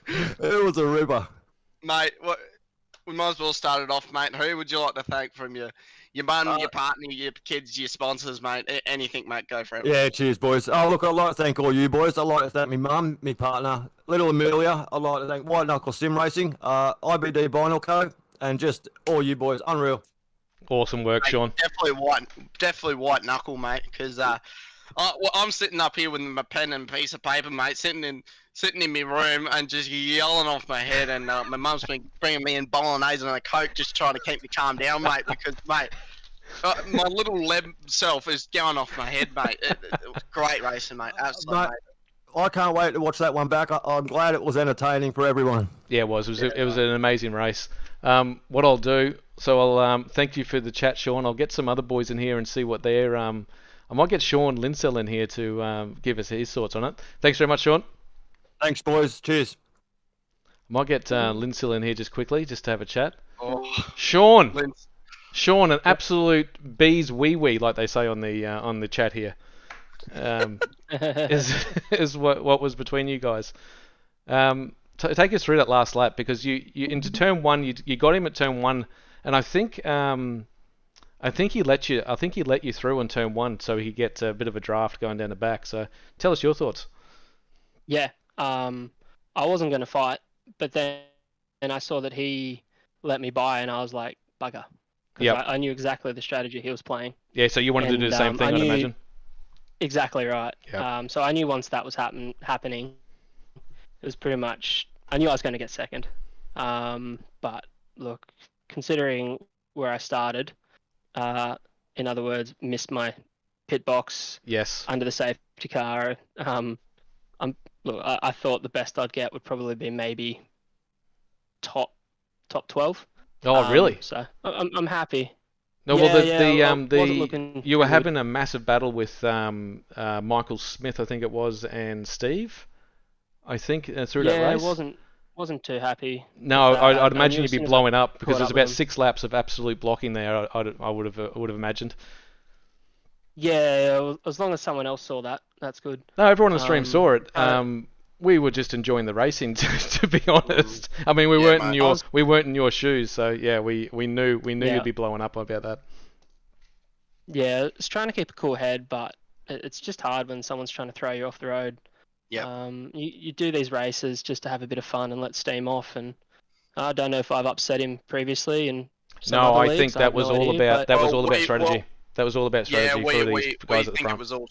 you. It was a ripper. Mate, we might as well start it off, mate. Who would you like to thank from your mum, your partner, your kids, your sponsors, mate? Anything, mate, go for it. Yeah, cheers, boys. Oh, look, I'd like to thank all you boys. I'd like to thank my mum, my partner, little Amelia. I'd like to thank White Knuckle Sim Racing, IBD Vinyl Co., and just all you boys. Unreal. Awesome work, Mate, Sean. definitely white knuckle, mate. Because I'm sitting up here with my pen and piece of paper, mate, sitting in my room and just yelling off my head. And my mum's been bringing me in bolognese and a Coke, just trying to keep me calm down, mate. Because, mate, my little leb self is going off my head, mate. It was great racing, mate. Absolutely, Mate, I can't wait to watch that one back. I'm glad it was entertaining for everyone. Yeah, it was. It was an amazing race. What I'll do, so I'll thank you for the chat, Sean. I'll get some other boys in here and see what they're. I might get Sean Linsell in here to give us his thoughts on it. Thanks very much, Sean. Thanks, boys. Cheers. Might get Linsell in here just quickly, just to have a chat. Oh, Sean, Linz. Sean, an absolute bees wee wee, like they say on the chat here. Is what was between you guys. Take us through that last lap because you into turn one you got him at turn one, and I think he let you through on turn one so he gets a bit of a draft going down the back. So tell us your thoughts. Yeah, I wasn't going to fight, but then I saw that he let me by, and I was like, bugger. because Yep. I knew exactly the strategy he was playing. Yeah, so you wanted to do the same thing, I I'd knew imagine. exactly right. Yep. So I knew once that was happening, it was pretty much I knew I was going to get second. But look, considering where I started, in other words, missed my pit box Yes. under the safety car. I thought the best I'd get would probably be maybe top 12. Oh, really? So I'm happy. No, well, I wasn't looking you were too good. having a massive battle with Michael Smith, I think it was, and Steve. I think through that Yeah, race. wasn't too happy with No, I'd that. I imagine knew you'd as be soon as I blowing up because caught there's up with about him. 6 laps of absolute blocking there. I would have imagined. Yeah, as long as someone else saw that, that's good. No, everyone on the stream saw it. Uh, We were just enjoying the racing, to be honest. I mean, we Yeah, weren't in mate. your we weren't in your shoes, so yeah, we knew Yeah. you'd be blowing up about that. Yeah, it's trying to keep a cool head, but it's just hard when someone's trying to throw you off the road. Yep. You do these races just to have a bit of fun and let steam off, and I don't know if I've upset him previously in some No, other I leagues. think I that have was no all idea, about but strategy. That was all about Yeah, strategy for these we guys at the think it front. was all.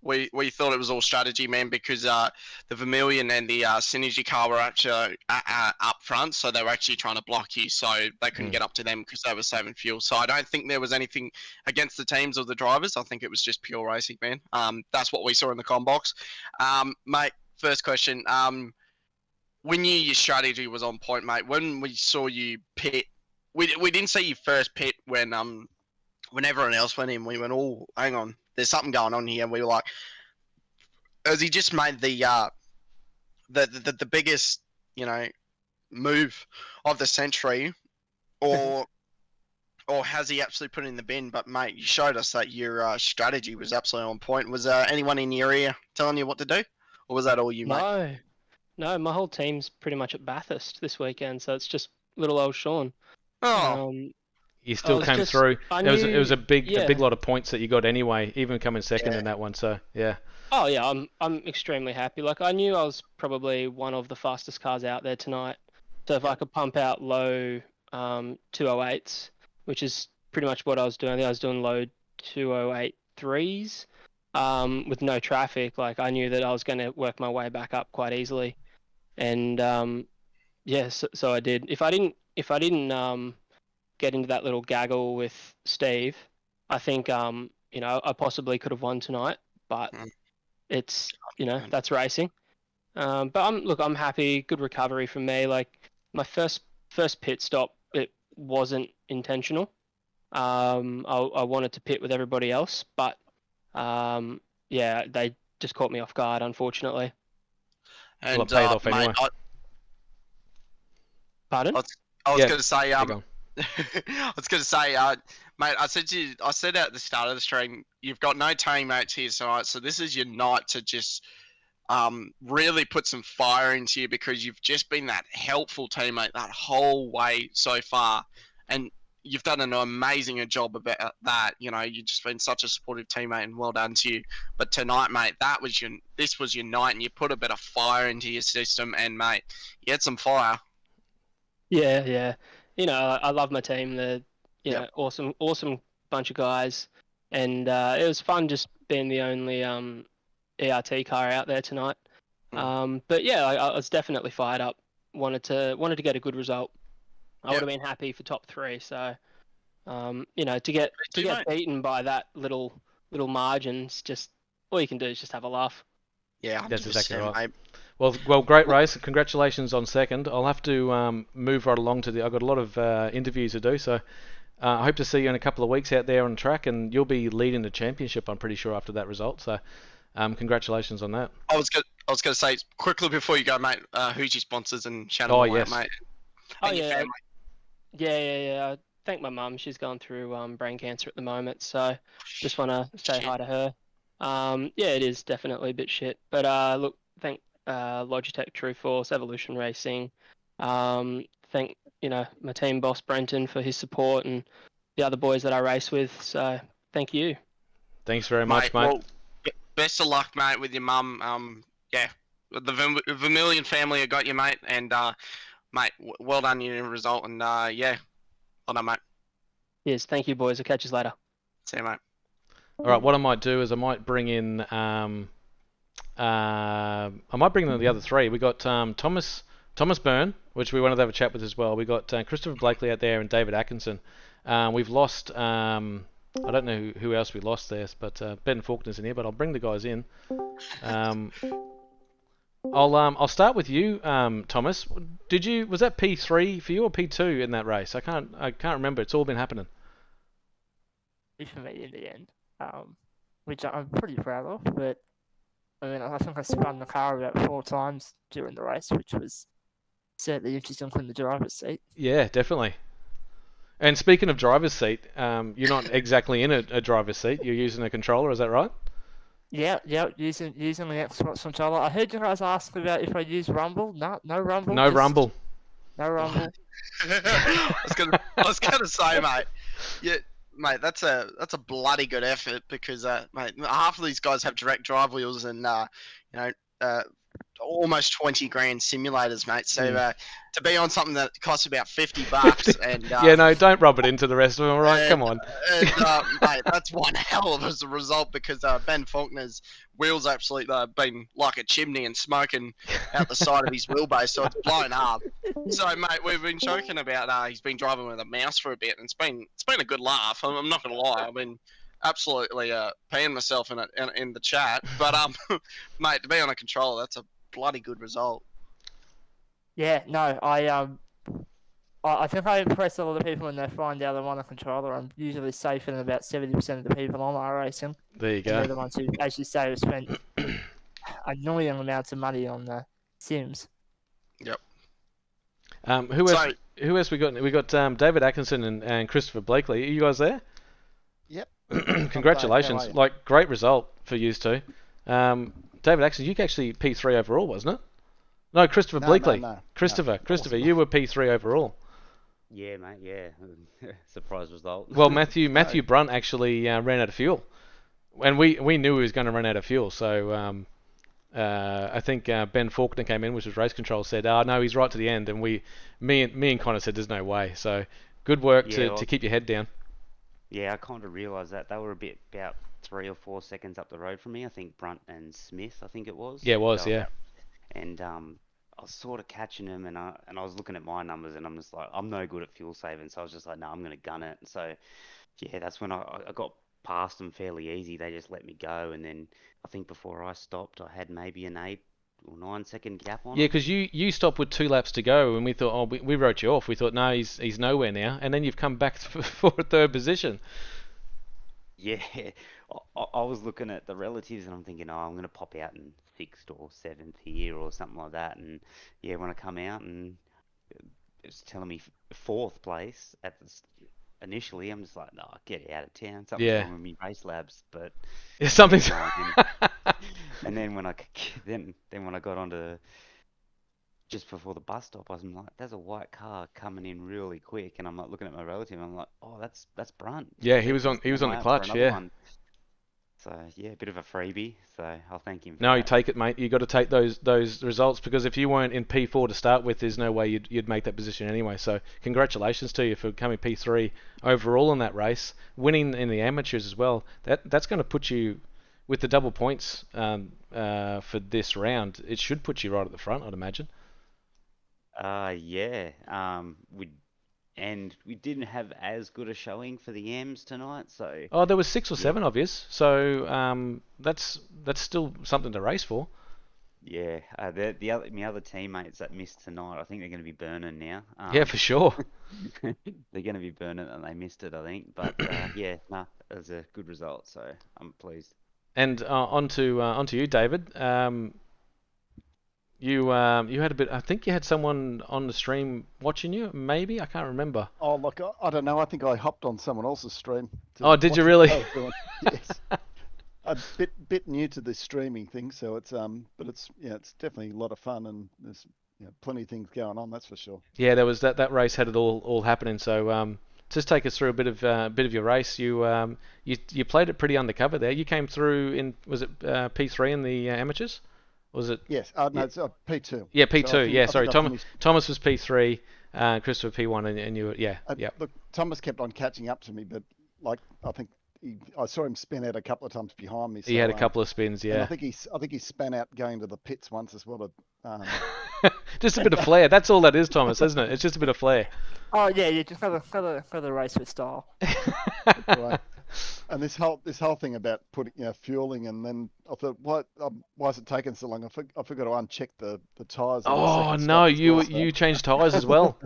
We thought it was all strategy, man, because the Vermilion and the Synergy car were actually up front, so they were actually trying to block you, so they couldn't get up to them because they were saving fuel. So I don't think there was anything against the teams or the drivers. I think it was just pure racing, man. That's what we saw in the com box. Mate, first question. We knew your strategy was on point, mate. When we saw you pit, we didn't see you first pit when everyone else went in. We went, oh, hang on, there's something going on here. And we were like, has he just made the biggest, move of the century, or has he actually put it in the bin? But mate, you showed us that your strategy was absolutely on point. Was anyone in your ear telling you what to do, or was that all you, mate? No, my whole team's pretty much at Bathurst this weekend, so it's just little old Sean. Oh, You I still was came just, through. I It was knew, a big yeah. lot of points that you got anyway, even coming second Yeah. in that one. So yeah. Oh yeah, I'm extremely happy. Like I knew I was probably one of the fastest cars out there tonight. So if I could pump out low 208s, which is pretty much what I was doing. I think I was doing low 208 with no traffic. Like I knew that I was going to work my way back up quite easily. And yeah, so I did. If I didn't get into that little gaggle with Steve, I think I possibly could have won tonight, but it's that's racing. But I'm happy. Good recovery from me. Like my first pit stop, it wasn't intentional. I wanted to pit with everybody else, but yeah, they just caught me off guard, unfortunately. and Well, it paid off mate, anyway. Pardon? I was Yeah, going to say, keep going. I was going to say, mate, I said at the start of the stream, you've got no teammates here tonight, so this is your night to just really put some fire into you, because you've just been that helpful teammate that whole way so far, and you've done an amazing job about that. You've just been such a supportive teammate, and well done to you. But tonight, mate, this was your night, and you put a bit of fire into your system, and mate, you had some fire. Yeah. I love my team. They're Yep. awesome bunch of guys, and it was fun just being the only ERT car out there tonight. But yeah, I was definitely fired up. Wanted to get a good result. I would have been happy for top 3. So, to get beaten by that little margins, just all you can do is just have a laugh. Yeah, 100%, That's exactly right. mate. Well, great race. Congratulations on second. I'll have to move right along I've got a lot of interviews to do, so I hope to see you in a couple of weeks out there on track, and you'll be leading the championship, I'm pretty sure, after that result. So, congratulations on that. I was gonna say quickly before you go, mate. Who's your sponsors, and shout them all out, mate. And your family. Yeah. I thank my mum. She's going through brain cancer at the moment, so just want to say hi to her. Yeah, it is definitely a bit shit, but look, thank Logitech, True Force, Evolution Racing. Thank my team boss Brenton for his support, and the other boys that I race with. So thank you. Thanks very much, mate. Well, best of luck, mate, with your mum. Yeah, the Vermilion family have got you, mate, and mate, well done in your result, and yeah, well done, mate. Yes, thank you, boys. I'll catch you later. See you, mate. All right, what I might do is I might bring in the other three. We got Thomas Byrne, which we wanted to have a chat with as well. We got Christopher Blakely out there and David Atkinson. We've lost I don't know who else we lost there, but Ben Faulkner's in here. But I'll bring the guys in. I'll start with you, Thomas. Was that P3 for you or P2 in that race? I can't remember. It's all been happening. For me in the end, which I'm pretty proud of. But I mean, I think I spun the car about 4 times during the race, which was certainly interesting from the driver's seat. Yeah, definitely. And speaking of driver's seat, you're not exactly in a driver's seat. You're using a controller, is that right? Yeah, using the Xbox controller. I heard you guys ask about if I use Rumble. No Rumble. No Rumble. No Rumble. I was gonna say, mate. Yeah, mate, that's a bloody good effort because, mate, half of these guys have direct drive wheels and almost 20 grand simulators, mate. So to be on something that costs about $50 and yeah, no, don't rub it into the rest of them. All right, come on. And, mate, that's one hell of a result because Ben Faulkner's wheels actually been like a chimney and smoking out the side of his wheelbase, so it's blown up. So, mate, we've been joking about he's been driving with a mouse for a bit, and it's been a good laugh. I'm not gonna lie. I've been absolutely peeing myself in the chat, but mate, to be on a controller, that's a bloody good result. Yeah, no, I think I impress a lot of people when they find out I'm on a controller. I'm usually safer than about 70% of the people on iRacing. There you And go. they're the ones who, as you say, have spent annoying amounts of money on the Sims. Yep. Who else we got? We got David Atkinson and Christopher Blakely. Are you guys there? Yep. Congratulations! Like, great result for you two. David Atkinson, you actually P3 overall, wasn't it? No, Christopher Blakely. No. Christopher, you were P3 overall. Yeah, mate. Yeah, surprise result. Well, Matthew Brunt actually ran out of fuel, and we knew he was going to run out of fuel. So I think Ben Faulkner came in, which was race control, said, "Oh no, he's right to the end," and me and Connor said, "There's no way." So good work to keep your head down. Yeah, I kind of realised that they were about 3 or 4 seconds up the road from me. I think Brunt and Smith, I think it was. Yeah, it was. Yeah. And I was sort of catching them, and I was looking at my numbers, and I'm just like, I'm no good at fuel saving, so I was just like, no, I'm gonna gun it. So yeah, that's when I got past them fairly easy. They just let me go, and then I think before I stopped, I had maybe an 8 or 9 second gap on. Yeah, because you stopped with 2 laps to go, and we thought, oh, we wrote you off. We thought, no, he's nowhere now, and then you've come back for a 3rd position. Yeah, I was looking at the relatives, and I'm thinking, oh, I'm going to pop out in 6th or 7th here or something like that. And yeah, when I come out and it's telling me 4th place initially, I'm just like, no, get out of town. Something's wrong with me race labs. But something's. And then when I when I got onto just before the bus stop, I was like, there's a white car coming in really quick, and I'm like looking at my relative, and I'm like, oh, that's Brunt. Yeah, he was on the clutch, yeah. One. So yeah, a bit of a freebie. So I'll thank him. No, you take it, mate. You got to take those results, because if you weren't in P4 to start with, there's no way you'd make that position anyway. So congratulations to you for coming P3 overall in that race, winning in the amateurs as well. That's going to put you with the double points for this round. It should put you right at the front, I'd imagine. Yeah. We didn't have as good a showing for the M's tonight, so. Oh, there was 6 or 7 of yous, so that's still something to race for. Yeah, my other teammates that missed tonight, I think they're going to be burning now. Yeah, for sure. They're going to be burning, and they missed it, I think. But yeah, no, it was a good result, so I'm pleased. And onto you, David. You had a bit. I think you had someone on the stream watching you. Maybe, I can't remember. Oh, look, I don't know. I think I hopped on someone else's stream. Oh, did you really? Yes. A bit new to this streaming thing, so it's but it's definitely a lot of fun, and there's plenty of things going on. That's for sure. Yeah, there was that race had it all happening. So just take us through a bit of your race. You played it pretty undercover there. You came through in, was it P3 in the amateurs? Was it? Yes. No, it's P2. Yeah, So I P2. think, Yeah, I sorry. think I finished. Thomas was P3, Christopher P1, and you were yeah. Look, Thomas kept on catching up to me, but like I think I saw him spin out a couple of times behind me. He So had a couple of spins. and Yeah. I think he span out going to the pits once as well. Just a bit of flair. That's all that is, Thomas, isn't it? It's just a bit of flair. Oh yeah, just another race with style. Right. And this whole thing about putting fueling, and then I thought, why is it taking so long? I forgot to uncheck the tires. Oh no, you changed tyres as well.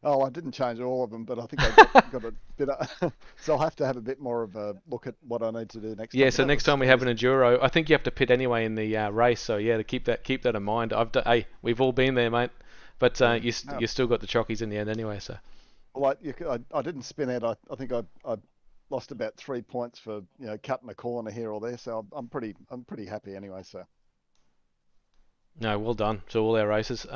Oh, I didn't change all of them, but I think I got a bit. So I'll have to have a bit more of a look at what I need to do next time. Yeah, so next time we have an enduro, I think you have to pit anyway in the race. So yeah, to keep that in mind. Hey, we've all been there, mate. But you still got the chockies in the end anyway. So. Well, I didn't spin out. I think I lost about 3 points for cutting a corner here or there. So I'm pretty happy anyway. So. No, well done to all our races.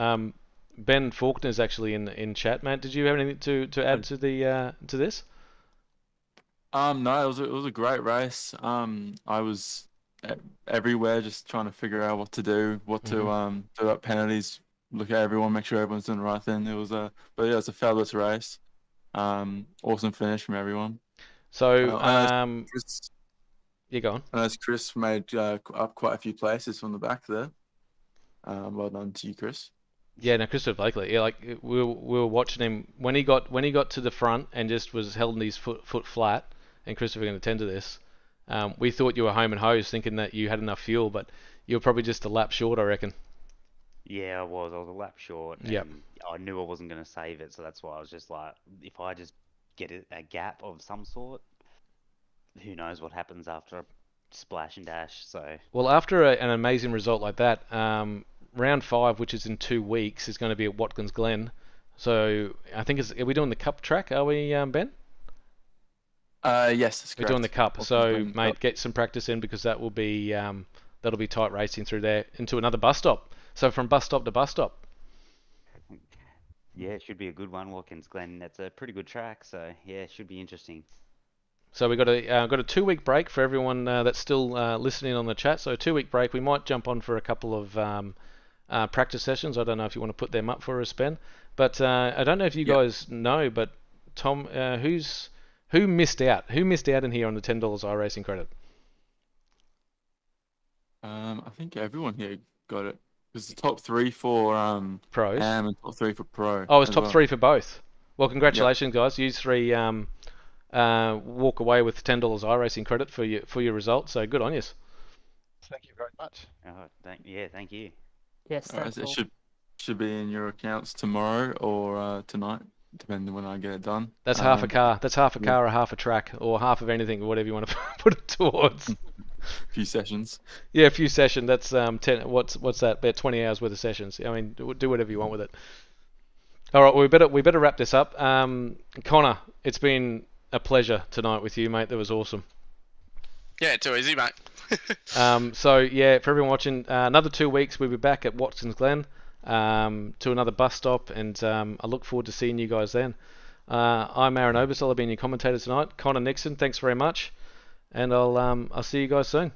Ben Faulkner is actually in chat, mate. Did you have anything to add to the to this? No, it was a great race. I was everywhere just trying to figure out what to do, do up penalties, look at everyone, make sure everyone's doing the right thing. It was a fabulous race. Awesome finish from everyone. So Chris, you go on. I know Chris made up quite a few places from the back there. Well done to you, Chris. Yeah, no, Christopher Blakely. Yeah, like we were watching him when he got to the front and just was holding his foot flat. And Christopher can attend to this. We thought you were home and hose, thinking that you had enough fuel, but you were probably just a lap short, I reckon. Yeah, I was. I was a lap short. Yep. And I knew I wasn't going to save it, so that's why I was just like, if I just get a gap of some sort, who knows what happens after a splash and dash. So. Well, after an amazing result like that, round 5, which is in 2 weeks, is going to be at Watkins Glen. So I think are we doing the Cup track? Are we, Ben? Yes, that's correct. We're doing the Cup. Watkins So, Glen mate, Cup. get some practice in because that'll be tight racing through there into another bus stop. So from bus stop to bus stop. Yeah, it should be a good one, Watkins Glen. That's a pretty good track, so yeah, it should be interesting. So we got a 2-week break for everyone that's still listening on the chat. So a 2-week break. We might jump on for a couple of practice sessions. I don't know if you want to put them up for us, Ben. But I don't know if you guys know, but Tom, who missed out? Who missed out in here on the $10 iRacing credit? I think everyone here got it. It was the top 3 for Pros. AM and top 3 for Pro. Oh, it was as top well. 3 for both. Well, congratulations, guys. You 3 walk away with $10 iRacing credit for your result. So good on you. Thank you very much. Oh, thank you. Yes, Alright, that's so it all. should be in your accounts tomorrow or tonight, depending when I get it done. That's half a car. That's half a car or half a track or half of anything, whatever you want to put it towards. A few sessions. Yeah, a few sessions. That's 10. What's that? About 20 hours worth of sessions. I mean, do whatever you want with it. All right, we better wrap this up. Connor, it's been a pleasure tonight with you, mate. That was awesome. Yeah, too easy, mate. So yeah, for everyone watching, another 2 weeks we'll be back at Watkins Glen to another bus stop, and I look forward to seeing you guys then. I'm Aaron Obersol. I've been your commentator tonight. Connor Nixon, thanks very much, and I'll see you guys soon.